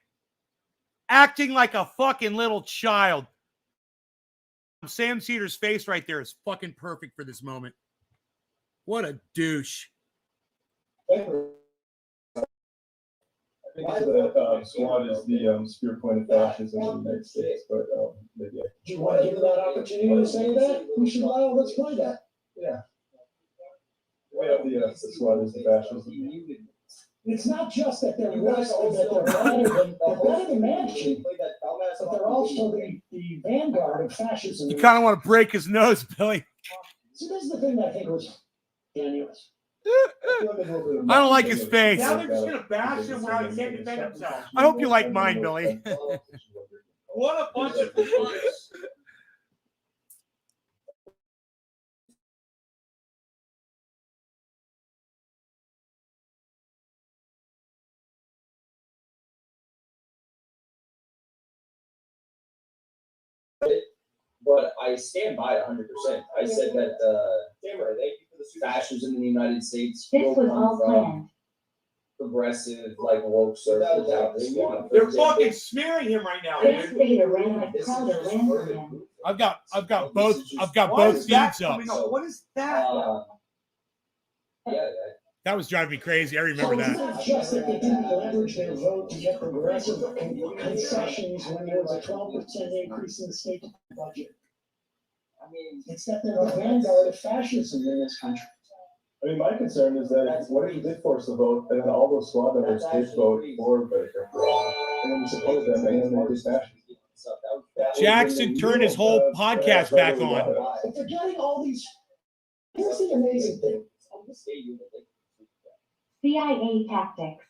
acting like a fucking little child. Sam Cedar's face right there is fucking perfect for this moment. What a douche. I think the squad is the spear point of fascism in the United States, but maybe Do you want to give him that opportunity to say that? We should allow, let's play that. yeah. We have the squad is the fascism. It's not just that they're worse, that they're better than Manchin, but they're also the vanguard of fascism. You kind of want to break his nose, Billy. So this is the thing that I think was genuous. I don't like his face. Now they're just gonna bash him while he can't defend himself. I hope you like mine, Billy. What a bunch of idiots. But I stand by it 100%. I said that Tamara, thank you for the fascism in the United States. This will was come all from planned. Progressive, like woke circles out this one. They're fucking smearing him right now, This dude. Vader ran like Crowder ran for him. I've got both Why is that feeds up. coming up? What is that? Yeah, That was driving me crazy. I remember So it's that. not just that they didn't leverage their vote to get progressive concessions when there was a 12% increase in the state budget. I mean, It's that they're the vanguard of fascism in this country. I mean, my concern is that what if you did force the vote, and then all those squad members did vote for Baker, and then you supported them, and then they did fascism. Jackson turned his whole podcast back on. But they're getting all these, here's the amazing thing. CIA tactics.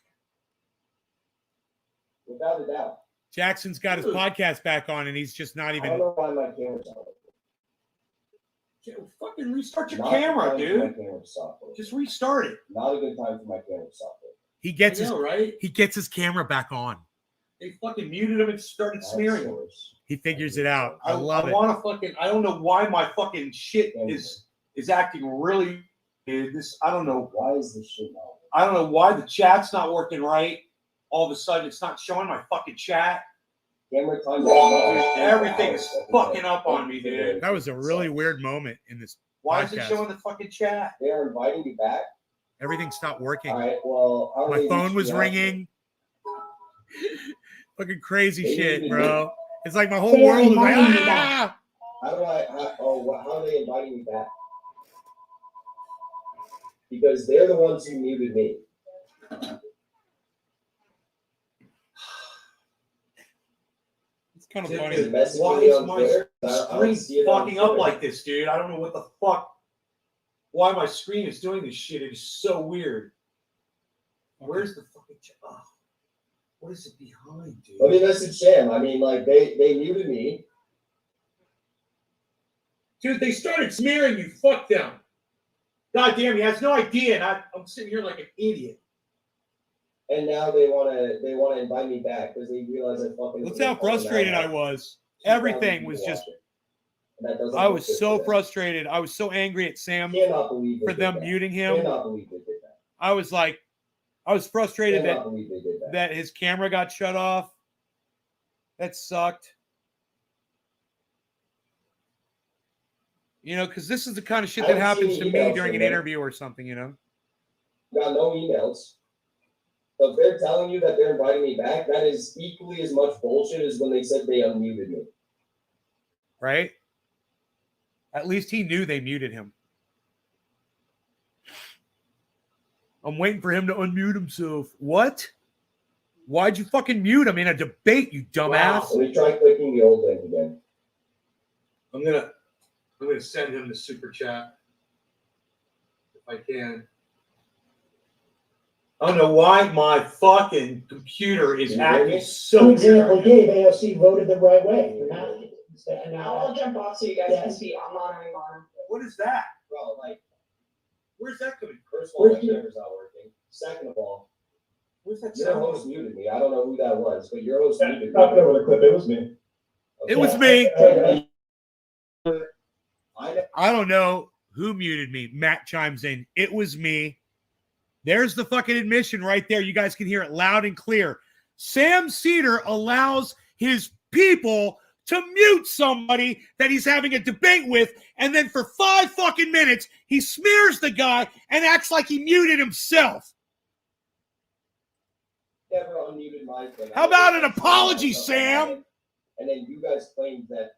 Without a doubt. Jackson's got his podcast back on, and he's just not I don't even. know why my camera's on. Fucking restart your Not camera, a good time dude. for my camera to stop. Just restart it. Not a good time for my camera to stop. He gets his right? he gets his camera back on. They fucking muted him and started smearing him. He figures it out. I love it. want to fucking. I don't know why my fucking shit is acting really. This I don't know. Why is this shit not? I don't know why the chat's not working right. All of a sudden, it's not showing my fucking chat. Camera time. Everything is fucking up on me, dude. That was a really weird moment in this Why is it podcast. showing the fucking chat? They are inviting me back. Everything stopped working. All right. Well, how do My they phone reach was me out? ringing. Fucking crazy They shit, need bro. It's like my whole They are world is like, inviting me ah! How do I? How are they inviting me back? Because they're the ones who muted me. It's kind of Dude, funny. They message Why me is on my Twitter. I don't screen see it on fucking up Twitter. like this, dude? I don't know what the fuck. Why my screen is doing this shit? It is so weird. Where's the fucking chat? Oh, what is it behind, dude? Let me message Sam. I mean, like they muted me. Dude, they started smearing you. Fuck them. God damn, he has no idea. And I'm sitting here like an idiot. And now they wanna invite me back because they realize I fucking. Look how frustrated I was. Everything was just. I was so frustrated. I was so angry at Sam Cannot believe for them muting him. Cannot believe they did that. I was frustrated Cannot that believe they did that. that his camera got shut off. That sucked. You know, because this is the kind of shit I that haven't happens seen to me emails during from an them. interview or something, you know? Got no emails. So if they're telling you that they're inviting me back, that is equally as much bullshit as when they said they unmuted me. Right? At least he knew they muted him. I'm waiting for him to unmute himself. What? Why'd you fucking mute him in a debate, you dumbass? Let me try clicking the old link again. I'm gonna send him the super chat. I can. I don't know why my fucking computer is acting For so example, weird. Dave, AOC voted the right way. And I'll jump off so you guys can see. I'm monitoring. What is that? Bro, like, Where's that coming? first of all, my camera's not working. Second of all, Where's that your sound? host muted me. I don't know who that was, but your host muted me. Talk over the clip. It was me. Okay. It was me. I I don't know who muted me. Matt chimes in. It was me. There's the fucking admission right there. You guys can hear it loud and clear. Sam Cedar allows his people to mute somebody that he's having a debate with, and then for 5 fucking minutes, he smears the guy and acts like he muted himself. never unmuted my thing. How about an apology, Sam? And then you guys claimed that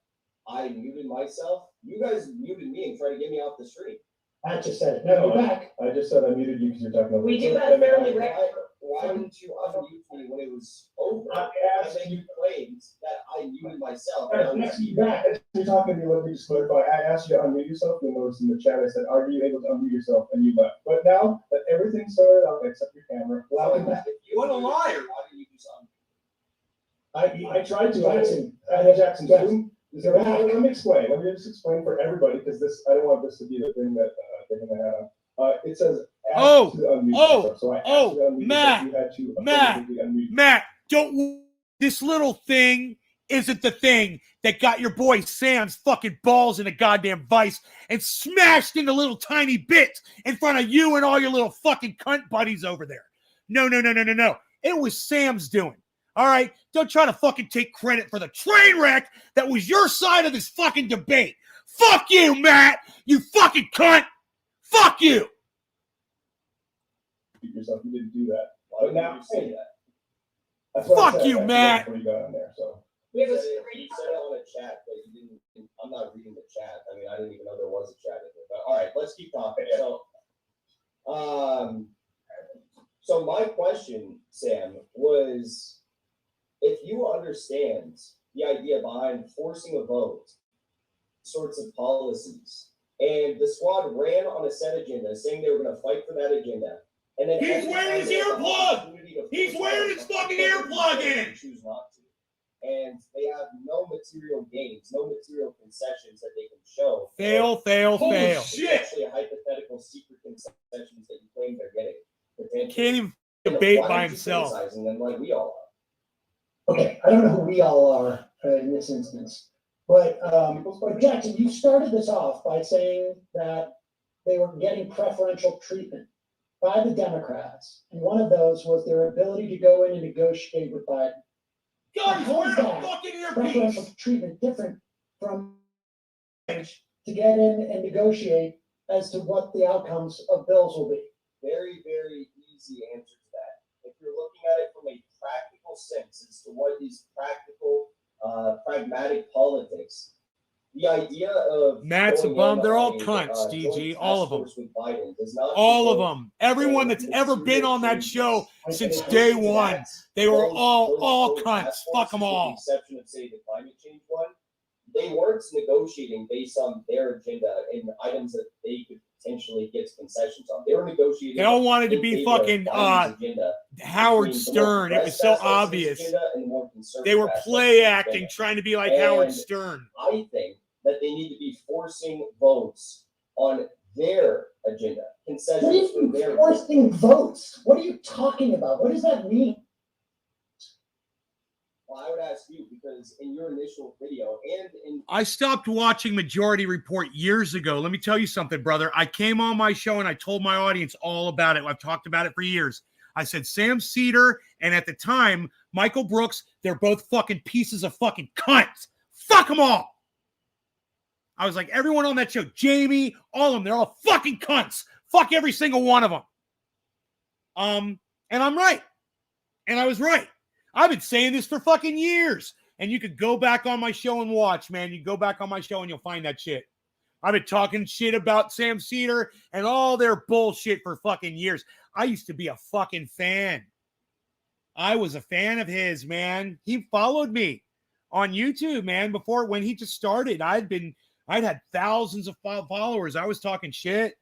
I muted myself. You guys muted me and tried to get me off the stream. I just said it. No, you're back. I just said I muted you because you're talking over. We do that fairly Why, regularly. why didn't you unmute me when it was over? I asked And then you claimed that I muted myself. I asked you back. You're talking to me. Let me just clarify. I asked you to unmute yourself. You'll notice in the chat I said, "Are you able to unmute yourself?" And you left. But now that everything started out except your camera, Welcome back. What a liar. How did you do something? I tried to. Jackson. Jackson. Zoom. Let me explain. Let me just explain for everybody because I don't want this to be the thing that thing that I had on. It says ask to unmute yourself. So I asked you to unmute Matt, yourself. You had to Matt, affirmatively unmute. Matt, don't. This little thing isn't the thing that got your boy Sam's fucking balls in a goddamn vice and smashed into little tiny bits in front of you and all your little fucking cunt buddies over there. No. It was Sam's doing. All right? Don't try to fucking take credit for the train wreck that was your side of this fucking debate. Fuck you, Matt. You fucking cunt. Fuck you. Yourself. You didn't do that. Why But now, did you say that? that's what I Fuck said. you, I said Matt. Before you got on there, so. We have You a said screen. it on a chat, but you didn't. I'm not reading the chat. I mean, I didn't even know there was a chat in there. But all right, let's keep talking. So my question, Sam, was if you understand the idea behind forcing a vote, sorts of policies, and the squad ran on a set agenda, saying they were going to fight for that agenda, and then He's wearing his earplug. He's wearing his fucking earplug in. Choose not to. And they have no material gains, no material concessions that they can show. Fail. It's actually a hypothetical secret concessions that you claim they're getting. Can't even debate Why by aren't you himself. criticizing them like we all are? Okay, I don't know who we all are in this instance, but Jackson, you started this off by saying that they were getting preferential treatment by the Democrats, and one of those was their ability to go in and negotiate with Biden. God, he's How wearing is a that fucking preferential earpiece. treatment different from to get in and negotiate as to what the outcomes of bills will be? Very, very easy answer to that. If you're looking at it from a practical sense as to what is practical, pragmatic politics, the idea of Matt's a going bum. in They're on all a, cunts, joint DG. task All of them. force with Biden does not All of involve them. Everyone that's ever been on that show since And day in addition to one. that, They were those all joint cunts. task Fuck them forces, all. With the exception of, say, the climate change one, they weren't negotiating based on their agenda and items that they could potentially get concessions on. They were negotiating. They all wanted to in be favor of fucking Biden's agenda Howard between the more Stern. It was so progressive aspects of his obvious. agenda and the more conservative They were aspects of play his acting, agenda. trying to be like And Howard Stern. I think that they need to be forcing votes on their agenda, What do concessions you for mean their forcing votes? What are you talking about? What does that mean? Well, I would ask you because in your initial video and in I stopped watching Majority Report years ago. Let me tell you something, brother. I came on my show and I told my audience all about it. I've talked about it for years. I said Sam Cedar and at the time, Michael Brooks, they're both fucking pieces of fucking cunts. Fuck them all. I was like, everyone on that show, Jamie, all of them, they're all fucking cunts. Fuck every single one of them. And I'm right. And I was right. I've been saying this for fucking years. And you could go back on my show and watch, man. You go back on my show and you'll find that shit. I've been talking shit about Sam Cedar and all their bullshit for fucking years. I used to be a fucking fan. I was a fan of his, man. He followed me on YouTube, man, before when he just started. I'd had thousands of followers. I was talking shit.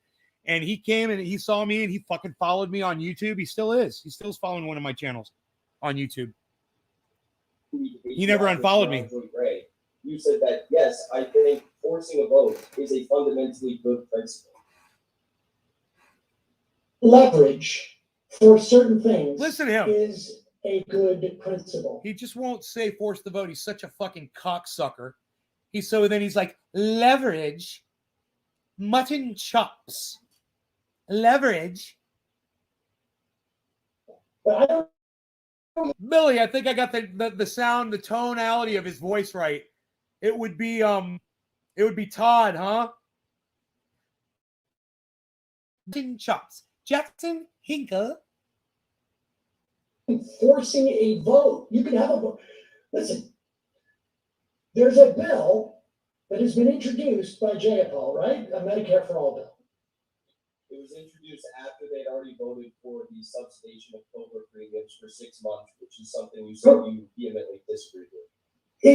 And he came and he saw me and he fucking followed me on YouTube. He still is. He still is following one of my channels on YouTube. He never unfollowed me. You said that, yes, I think forcing a vote is a fundamentally good principle. Leverage for certain things Listen to him. is a good principle. He just won't say force the vote. He's such a fucking cocksucker. Then he's like, leverage, mutton chops, leverage. But I don't. Billy, I think I got the sound, the tonality of his voice right. It would be Todd, huh? Mutton chops, Jackson Hinkle. Forcing a vote. You can have a vote. Listen, there's a bill that has been introduced by Jayapal, right? A Medicare for All bill. It was introduced after they'd already voted for the subsidization of COBRA premiums for 6 months, which is something you said you vehemently disagreed with. I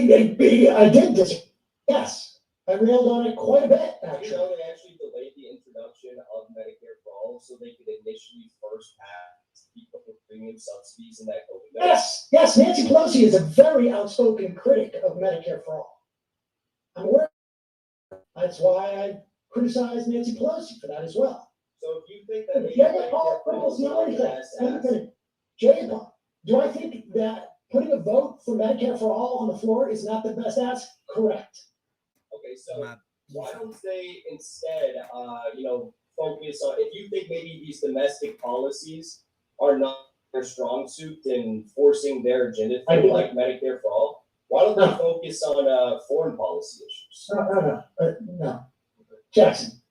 did disagree. Yes, I railed on it quite a bit, actually. You know, they actually delayed the introduction of Medicare for All so they could initially first pass people with premium subsidies in that COVID. Yes, Nancy Pelosi is a very outspoken critic of Medicare for All. I'm aware. That's why I criticize Nancy Pelosi for that as well. So if you think that Jayapal, do I think that putting a vote for Medicare for All on the floor is not the best ask? Correct. Okay, so why don't they instead, focus on, if you think maybe these domestic policies are not their strong suit in forcing their agenda through, like Medicare for All, why don't they focus on foreign policy issues? No. Jackson,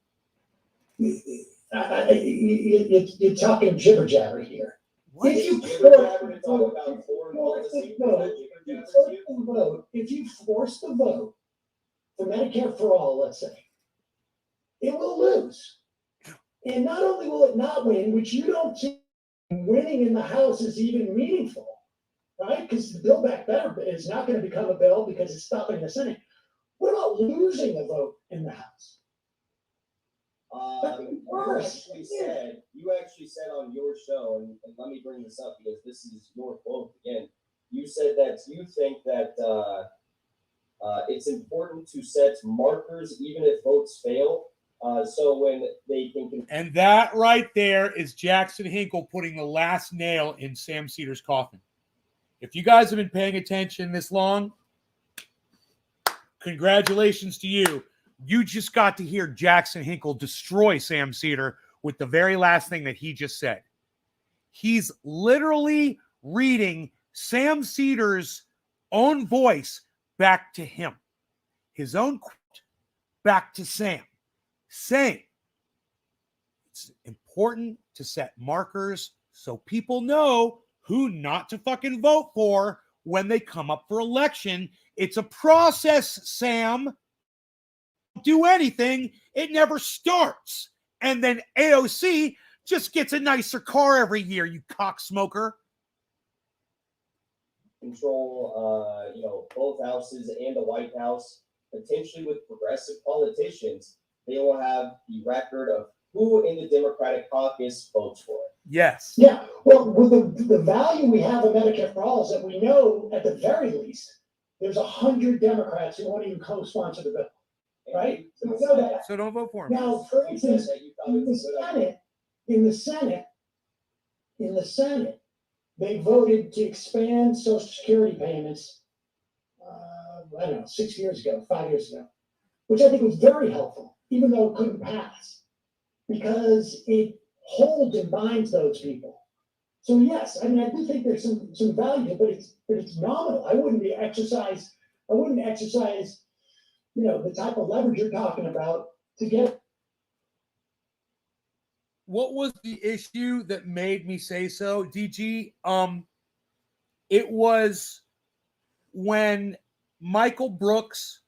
you're talking jibber jabber here. If you force the vote for Medicare for All, let's say, it will lose. And not only will it not win, which you don't think winning in the House is even meaningful, right? Because the Build Back Better is not going to become a bill because it's stopping the Senate. What about losing a vote in the House? You actually said on your show, and let me bring this up because this is your quote again. You said that you think that it's important to set markers even if votes fail. So when they can. And that right there is Jackson Hinkle putting the last nail in Sam Cedar's coffin. If you guys have been paying attention this long, congratulations to you. You just got to hear Jackson Hinkle destroy Sam Cedar with the very last thing that he just said. He's literally reading Sam Cedar's own voice back to him. His own quote back to Sam, saying it's important to set markers so people know who not to fucking vote for when they come up for election. It's a process, Sam. Do anything, it never starts. And then AOC just gets a nicer car every year, you cocksmoker. Control, both houses and the White House, potentially with progressive politicians, they will have the record of who in the Democratic caucus votes for it. Yes. Yeah. Well, with the value we have of Medicare for All is that we know at the very least there's 100 Democrats who won't even co-sponsor the bill. Right? So we know that. So don't vote for him. Now, for instance, in the Senate, they voted to expand Social Security payments, 6 years ago, 5 years ago, which I think was very helpful, even though it couldn't pass, because it holds and binds those people. So yes, I do think there's some value, but it's nominal. I wouldn't exercise, the type of leverage you're talking about to get. What was the issue that made me say so, DG? It was when Michael Brooks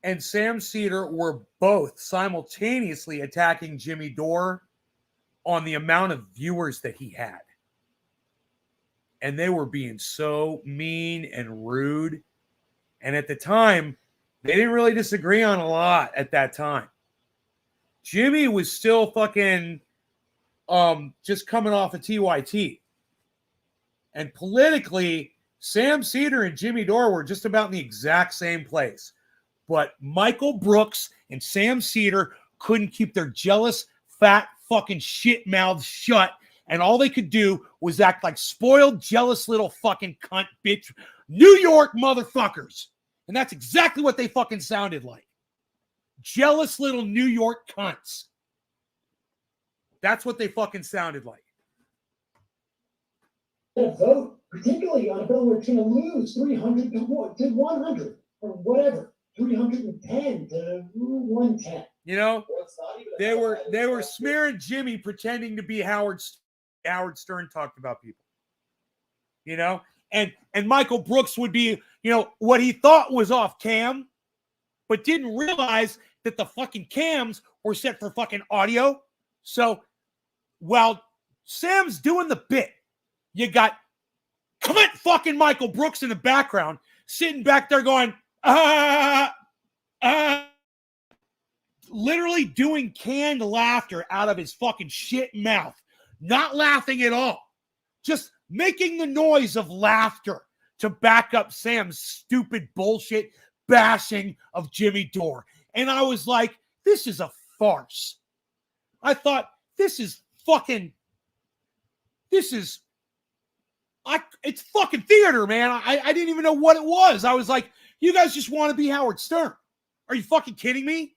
and Sam Cedar were both simultaneously attacking Jimmy Dore on the amount of viewers that he had. And they were being so mean and rude. And at the time, they didn't really disagree on a lot at that time. Jimmy was still fucking just coming off of TYT. And politically, Sam Cedar and Jimmy Dore were just about in the exact same place. But Michael Brooks and Sam Cedar couldn't keep their jealous, fat, fucking shit mouths shut. And all they could do was act like spoiled, jealous little fucking cunt bitch New York motherfuckers. And that's exactly what they fucking sounded like. Jealous little New York cunts. That's what they fucking sounded like. Vote, particularly on a bill where it's going to lose 300 to 100 or whatever, 310 to 110. You know, they were smearing Jimmy, pretending to be Howard Stern talked about people. You know, and Michael Brooks would be, you know, what he thought was off cam, but didn't realize that the fucking cams were set for fucking audio. So while Sam's doing the bit, you got Clint fucking Michael Brooks in the background, sitting back there going, literally doing canned laughter out of his fucking shit mouth. Not laughing at all. Just making the noise of laughter to back up Sam's stupid bullshit bashing of Jimmy Dore. And I was like, this is a farce. I thought, it's fucking theater, man. I didn't even know what it was. I was like, you guys just want to be Howard Stern. Are you fucking kidding me?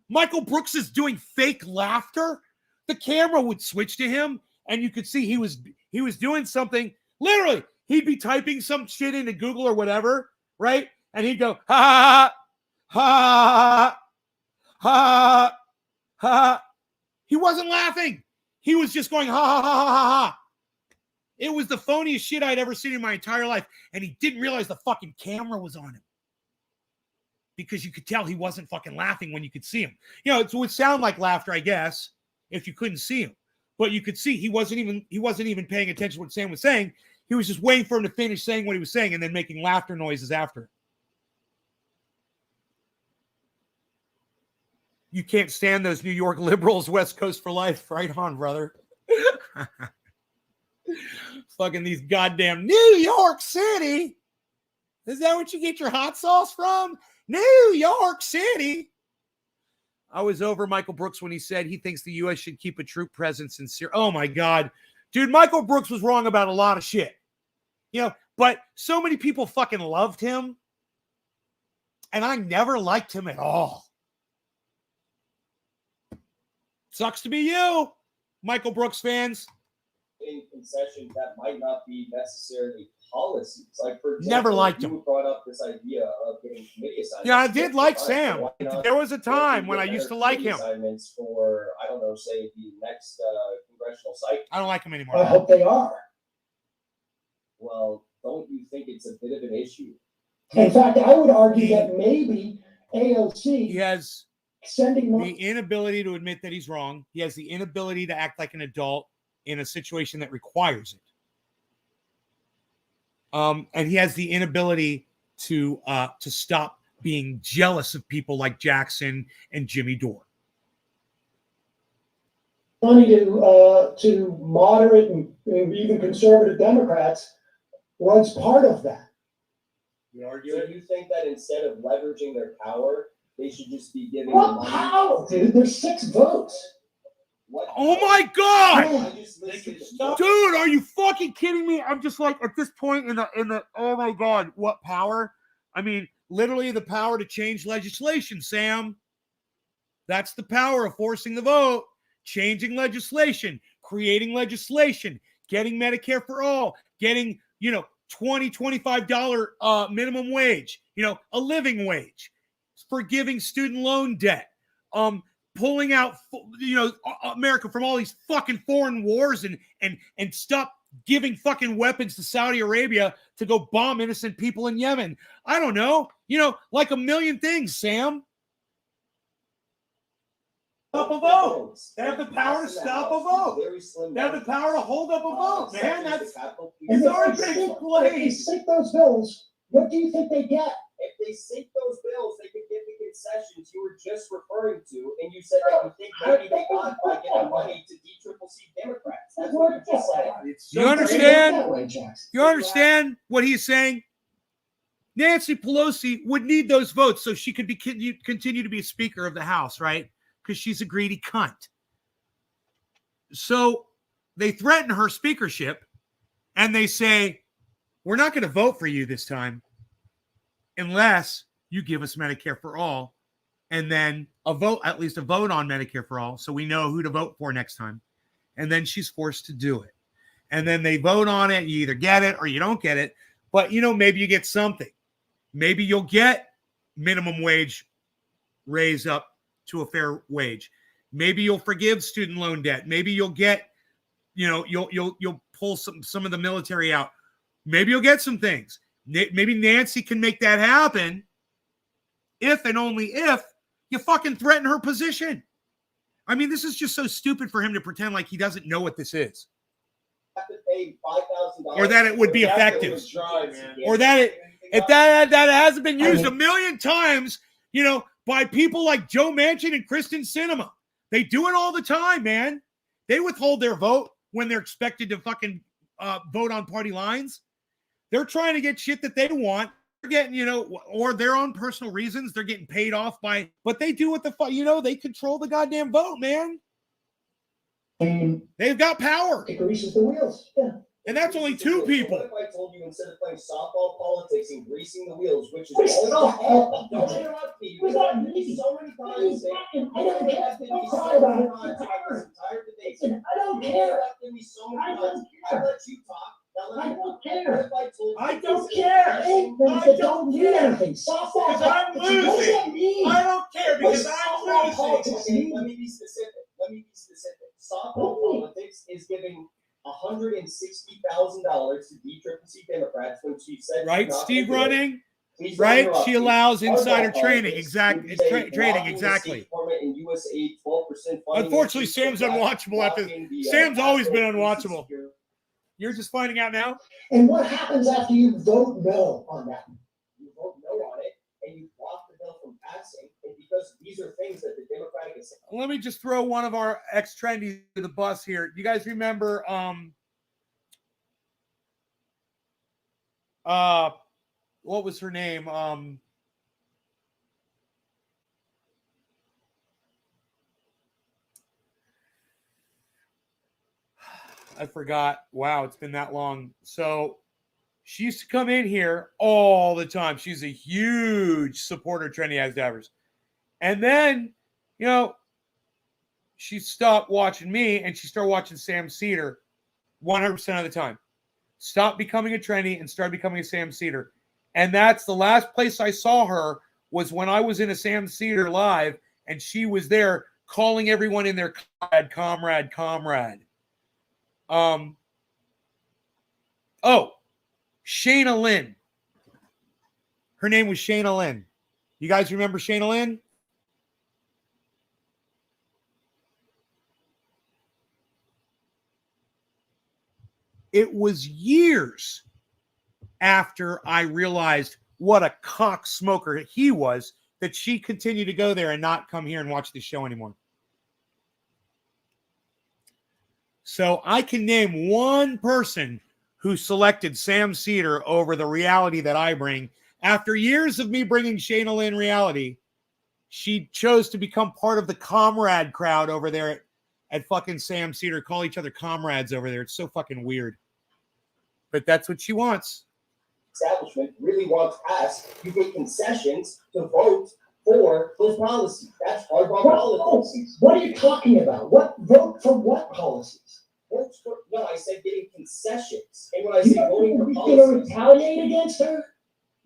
Michael Brooks is doing fake laughter. The camera would switch to him, and you could see he was doing something. Literally, he'd be typing some shit into Google or whatever, right? And he'd go, ha, ha, ha, ha. He wasn't laughing. He was just going, ha, ha, ha, ha, ha. It was the phoniest shit I'd ever seen in my entire life. And he didn't realize the fucking camera was on him. Because you could tell he wasn't fucking laughing when you could see him. You know, it would sound like laughter, I guess, if you couldn't see him. But you could see he wasn't even paying attention to what Sam was saying. He was just waiting for him to finish saying what he was saying and then making laughter noises after. You can't stand those New York liberals, West Coast for life. Right on, brother. Fucking these goddamn New York City. Is that what you get your hot sauce from? New York City. I was over Michael Brooks when he said he thinks the U.S. should keep a troop presence in Syria. Oh, my God. Dude, Michael Brooks was wrong about a lot of shit. You know, but so many people fucking loved him. And I never liked him at all. Sucks to be you, Michael Brooks fans. In concessions that might not be necessarily policies. Like, for example, never liked him. You brought up this idea of getting committee assignments. Yeah, I did like Sam. There was a time when I used to like him. Assignments for, I don't know, say the next congressional cycle. I don't like him anymore. I hope they are. Well, don't you think it's a bit of an issue? In fact, I would argue that maybe AOC he has sending the inability to admit that he's wrong. He has the inability to act like an adult in a situation that requires it. And he has the inability to stop being jealous of people like Jackson and Jimmy Dore. Money to moderate and even conservative Democrats was part of that. So you think that instead of leveraging their power, they should just be giving What money? power, dude? There's 6 votes. Oh my God, dude! Are you fucking kidding me? I'm just like at this point in the. Oh my God, what power? I mean, literally the power to change legislation, Sam. That's the power of forcing the vote, changing legislation, creating legislation, getting Medicare for all, getting $20, $25 minimum wage, a living wage, forgiving student loan debt, pulling out, America from all these fucking foreign wars and stop giving fucking weapons to Saudi Arabia to go bomb innocent people in Yemen. I don't know, like a million things, Sam. Stop a vote. They have the power to stop a vote. They have the power to hold up a vote, man. It's already been played. If they sink those bills, what do you think they get? If they sink those bills, they could get the concessions you were just referring to, and you said that you think maybe they got by giving money to D-triple-C Democrats. That's what you just said. You understand? You understand what he's saying? Nancy Pelosi would need those votes so she could continue to be Speaker of the House, right? Because she's a greedy cunt. So they threaten her speakership, and they say, we're not going to vote for you this time unless you give us Medicare for all, and then at least a vote on Medicare for all, so we know who to vote for next time. And then she's forced to do it. And then they vote on it. You either get it or you don't get it. But, maybe you get something. Maybe you'll get minimum wage raised up to a fair wage. Maybe you'll forgive student loan debt. Maybe you'll get, you'll pull some of the military out. Maybe you'll get some things. Maybe Nancy can make that happen if and only if you fucking threaten her position. I mean, this is just so stupid for him to pretend like he doesn't know what this is. Have to pay $5,000 or that it would be effective. Or that that hasn't been used a million times, by people like Joe Manchin and Kristen Sinema. They do it all the time, man. They withhold their vote when they're expected to fucking vote on party lines. They're trying to get shit that they want. They're getting, or their own personal reasons. They're getting paid off by, but they do what the fuck, they control the goddamn vote, man. They've got power. It greases the wheels. Yeah. And that's only two people. What if I told you instead of playing softball politics and greasing the wheels, which is all don't interrupt me. You've so many times. I don't care. Don't cry about it. I don't care. Me so many times. I let you talk. I don't care. I don't care. I don't need anything. Softball. Because I'm losing. I don't care because I'm losing. Let me be specific. Softball politics is giving $160,000 to D-triple-C Democrats when she said, right, Steve Running, right? She allows insider trading, exactly. Trading, exactly. Unfortunately, Sam's unwatchable. Sam's always been unwatchable. You're just finding out now. And what happens after you vote no on that? You vote no on it, and you block the bill from passing. And because these are things that the Democratic Assembly. Let me just throw one of our ex-trendies to the bus here. You guys remember what was her name? I forgot. Wow, it's been that long. So she used to come in here all the time. She's a huge supporter of Trendy As Davers. And then, she stopped watching me and she started watching Sam Cedar 100% of the time. Stopped becoming a Trendy and started becoming a Sam Cedar. And that's the last place I saw her was when I was in a Sam Cedar live and she was there calling everyone in their comrade. Shayna Lynn. Her name was Shayna Lynn. You guys remember Shayna Lynn? It was years after I realized what a cock smoker he was that she continued to go there and not come here and watch the show anymore. So I can name one person who selected Sam Cedar over the reality that I bring. After years of me bringing Shayna Lynn reality, she chose to become part of the comrade crowd over there at fucking Sam Cedar. Call each other comrades over there. It's so fucking weird. But that's what she wants. Establishment really wants us to get concessions to vote for those policies. That's hardball policies. What are you talking about? What vote for what policies? No, I said getting concessions. And when I say voting for policies, you're going to retaliate against her?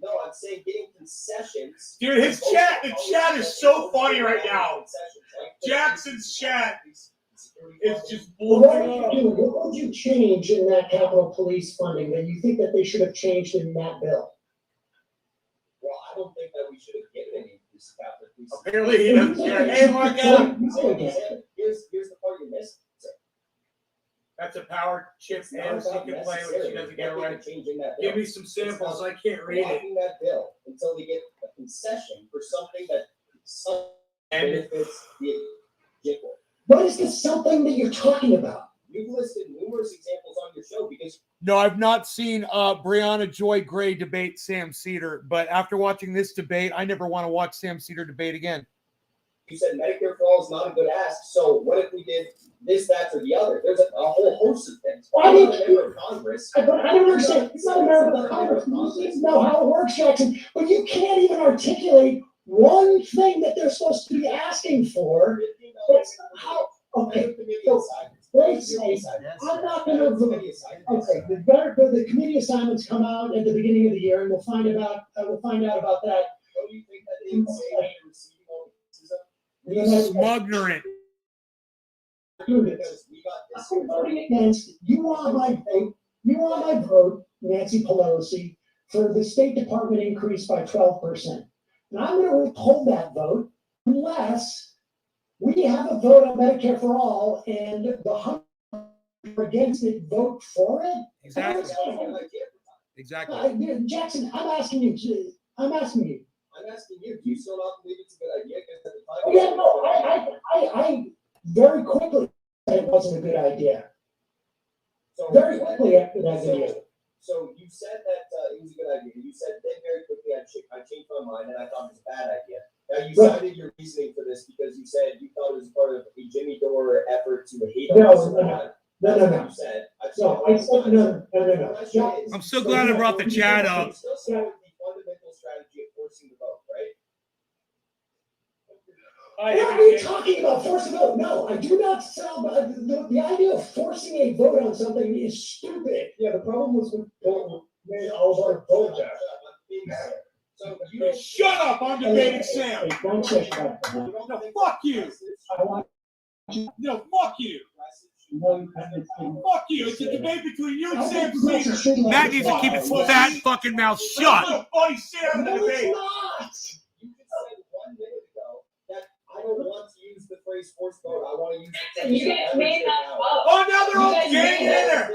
No, I'm saying getting concessions. Dude, the chat is so funny right now. Jackson's chat is just blowing up. What would you change in that Capitol Police funding that you think that they should have changed in that bill? Well, I don't think that we should have given any of this Capitol Police. Apparently, he doesn't care. Hey, Mark, here's the part you missed. That's a power chip and she can play when she doesn't get it right. Give me some samples. I can't read it. That bill until they get a concession for something that some benefits the vehicle. What is the something that you're talking about? You've listed numerous examples on your show because No, I've not seen Brianna Joy Gray debate Sam Cedar, but after watching this debate, I never want to watch Sam Cedar debate again. you said Medicare for all is not a good ask. So what if we did this, that, or the other? There's a whole host of things. Why I'm did not a member of Congress. But I don't understand. It's not a member of Congress. You need to know how it works, Jackson. But you can't even articulate one thing that they're supposed to be asking for. It's how. Okay. So, let's say I'm not going to. Okay. The committee assignments come out at the beginning of the year, and we'll find out about that. Don't you think that they would say that you're receiving all Smugnerant. because we got this? I'm voting against. You want my vote. You want my vote, Nancy Pelosi, for the State Department increase by 12%. And I'm going to withhold that vote unless we have a vote on Medicare for all and the 100 against it vote for it. Exactly. Exactly. Jackson, I'm asking you. I'm asking you. Do you still not believe it's a good idea? Because at the time, Oh, yeah, no, I very quickly said it wasn't a good idea. So Very quickly after that video. So you said that it was a good idea. You said then very quickly I changed my mind and I thought it was a bad idea. Now you cited your reasoning for this because you said you thought it was part of a Jimmy Dore effort to hate on No. You said. No. I'm so glad I brought the chat up. You still said the fundamental strategy of forcing the vote, right? What are you talking about? Force a vote? No, I do not sound. The idea of forcing a vote on something is stupid. Yeah, the problem was with made all of our vote back. So you Shut up! I'm debating Sam. Hey, don't say that. No, fuck you. I want. No, fuck you. Fuck you. It's a debate between you and Sam Cedar. Matt needs to keep his fat fucking mouth shut. Nobody sit out of the No, it's debate. not. You just said 1 minute ago that I don't want to use the phrase forced vote. I want to use the You guys made that up. Oh, now they're all getting in there.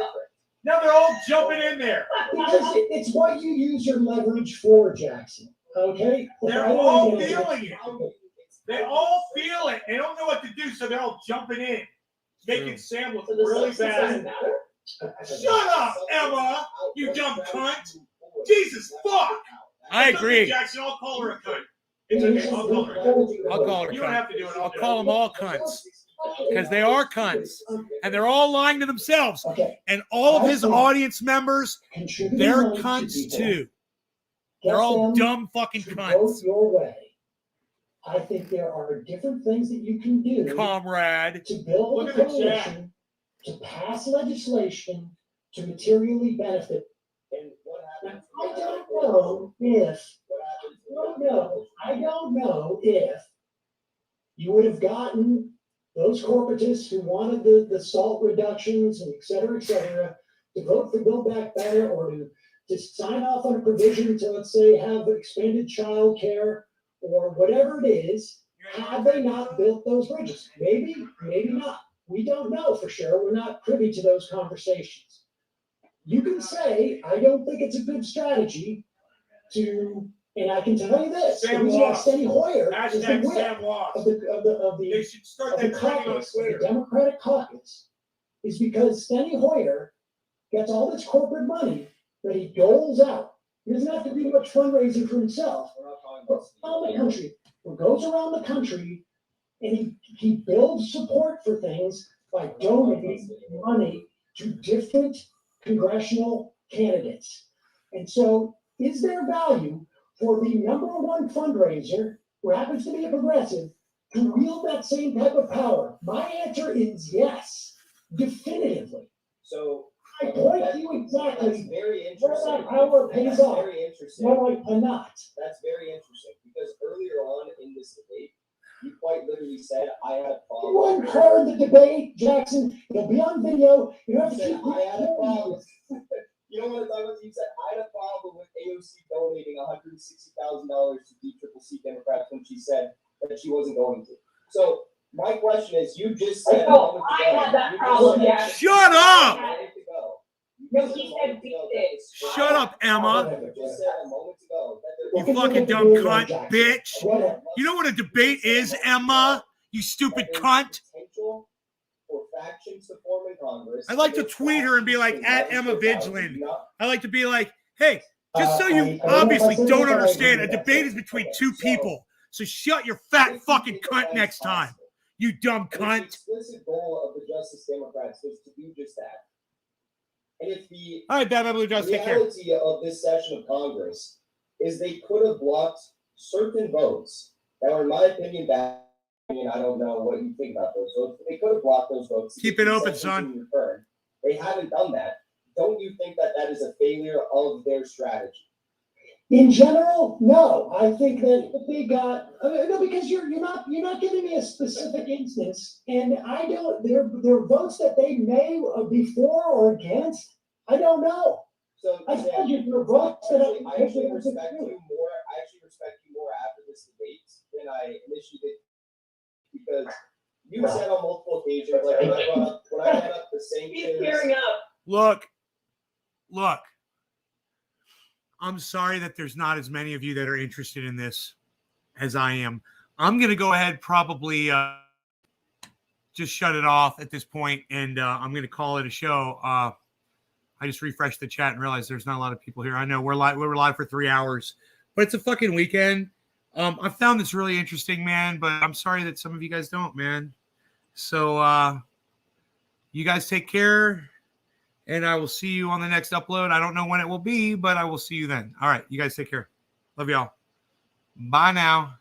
Now they're all jumping in there. Because it's what you use your leverage for, Jackson. Okay? They're all feeling it. They all feel it. They don't know what to do, so they're all jumping in, making Sam look really bad. Shut up, Emma, you dumb cunt. Jesus fuck. I It's okay, agree. Jackson, I'll call her a cunt. It's okay. I'll call her a cunt. I'll call her You don't cunt. have to do it. I'll call them all cunts because they are cunts, and they're all lying to themselves. Okay. And all of his audience members, they're cunts too. They're all dumb fucking Vote cunts, your way. I think there are different things that you can do comrade. to build Look a at the coalition, to pass legislation, to materially benefit. And what happens? I don't know if I don't know if you would have gotten those corporatists who wanted the salt reductions and et cetera, to vote for Build Back Better or to sign off on a provision to, let's say, have expanded child care or whatever it is, had they not built those bridges. Maybe, maybe not. We don't know for sure. We're not privy to those conversations. You can say, I don't think it's a good strategy to, and I can tell you this, Sam the reason why lost. Steny Hoyer is the Hashtag whip Sam lost. of the They should start of the that trending on caucus, of the Twitter. Democratic caucus, is because Steny Hoyer gets all this corporate money that he doles out. He doesn't have to do much fundraising for himself. We're not talking Goes about around the country, or goes around the country, and he builds support for things by donating money to different congressional candidates. And so, is there value for the number one fundraiser, who happens to be a progressive, to wield that same type of power? My answer is yes, definitively. So I point to you that's exactly very where interesting. that power pays That's off, very interesting. where I cannot. That's very interesting because earlier on in this debate, you quite literally said I had a problem. Everyone heard the debate, Jackson. It'll be on video. You don't have You to said keep I had a repeating problem. You don't want to talk about. You said I had a problem with AOC donating $160,000 to DCCC Democrats when she said that she wasn't going to. So my question is, you just said a moment I ago. had that you just problem, said- yeah. Shut up! A moment ago. No, he said beat it. Shut up, Emma. You just said a moment ago that You fucking dumb cunt, bitch. Whatever. You know what a debate is, Emma? You stupid cunt. Potential for factions to form in Congress. I like to tweet her and be like, at Emma Vigilant. I like to be like, hey, just so you obviously don't understand, a debate is between two people. So shut your fat fucking cunt next time, you dumb cunt. The explicit goal of the Justice Democrats was to do just that. And if the all right, Batman Blue Justice, take care. reality of this session of Congress is they could have blocked certain votes that were, in my opinion, bad. I don't know what you think about those votes, but they could have blocked those votes. Keep it open, son. They haven't done that. Don't you think that that is a failure of their strategy? In general, no. I think that if they got no, because you're not giving me a specific instance, and I don't. Their votes that they may be for or against, I don't know. So I told you your votes that I actually respect you more. I actually respect you more after this debate than I initially did, because you said on multiple occasions, like when I brought up the sanctions. He's tearing up. Look. I'm sorry that there's not as many of you that are interested in this as I am. I'm going to go ahead, probably just shut it off at this point, and I'm going to call it a show. I just refreshed the chat and realized there's not a lot of people here. I know we're live for 3 hours, but it's a fucking weekend. I found this really interesting, man, but I'm sorry that some of you guys don't, man. So you guys take care. And I will see you on the next upload. I don't know when it will be, but I will see you then. All right. You guys take care. Love y'all. Bye now.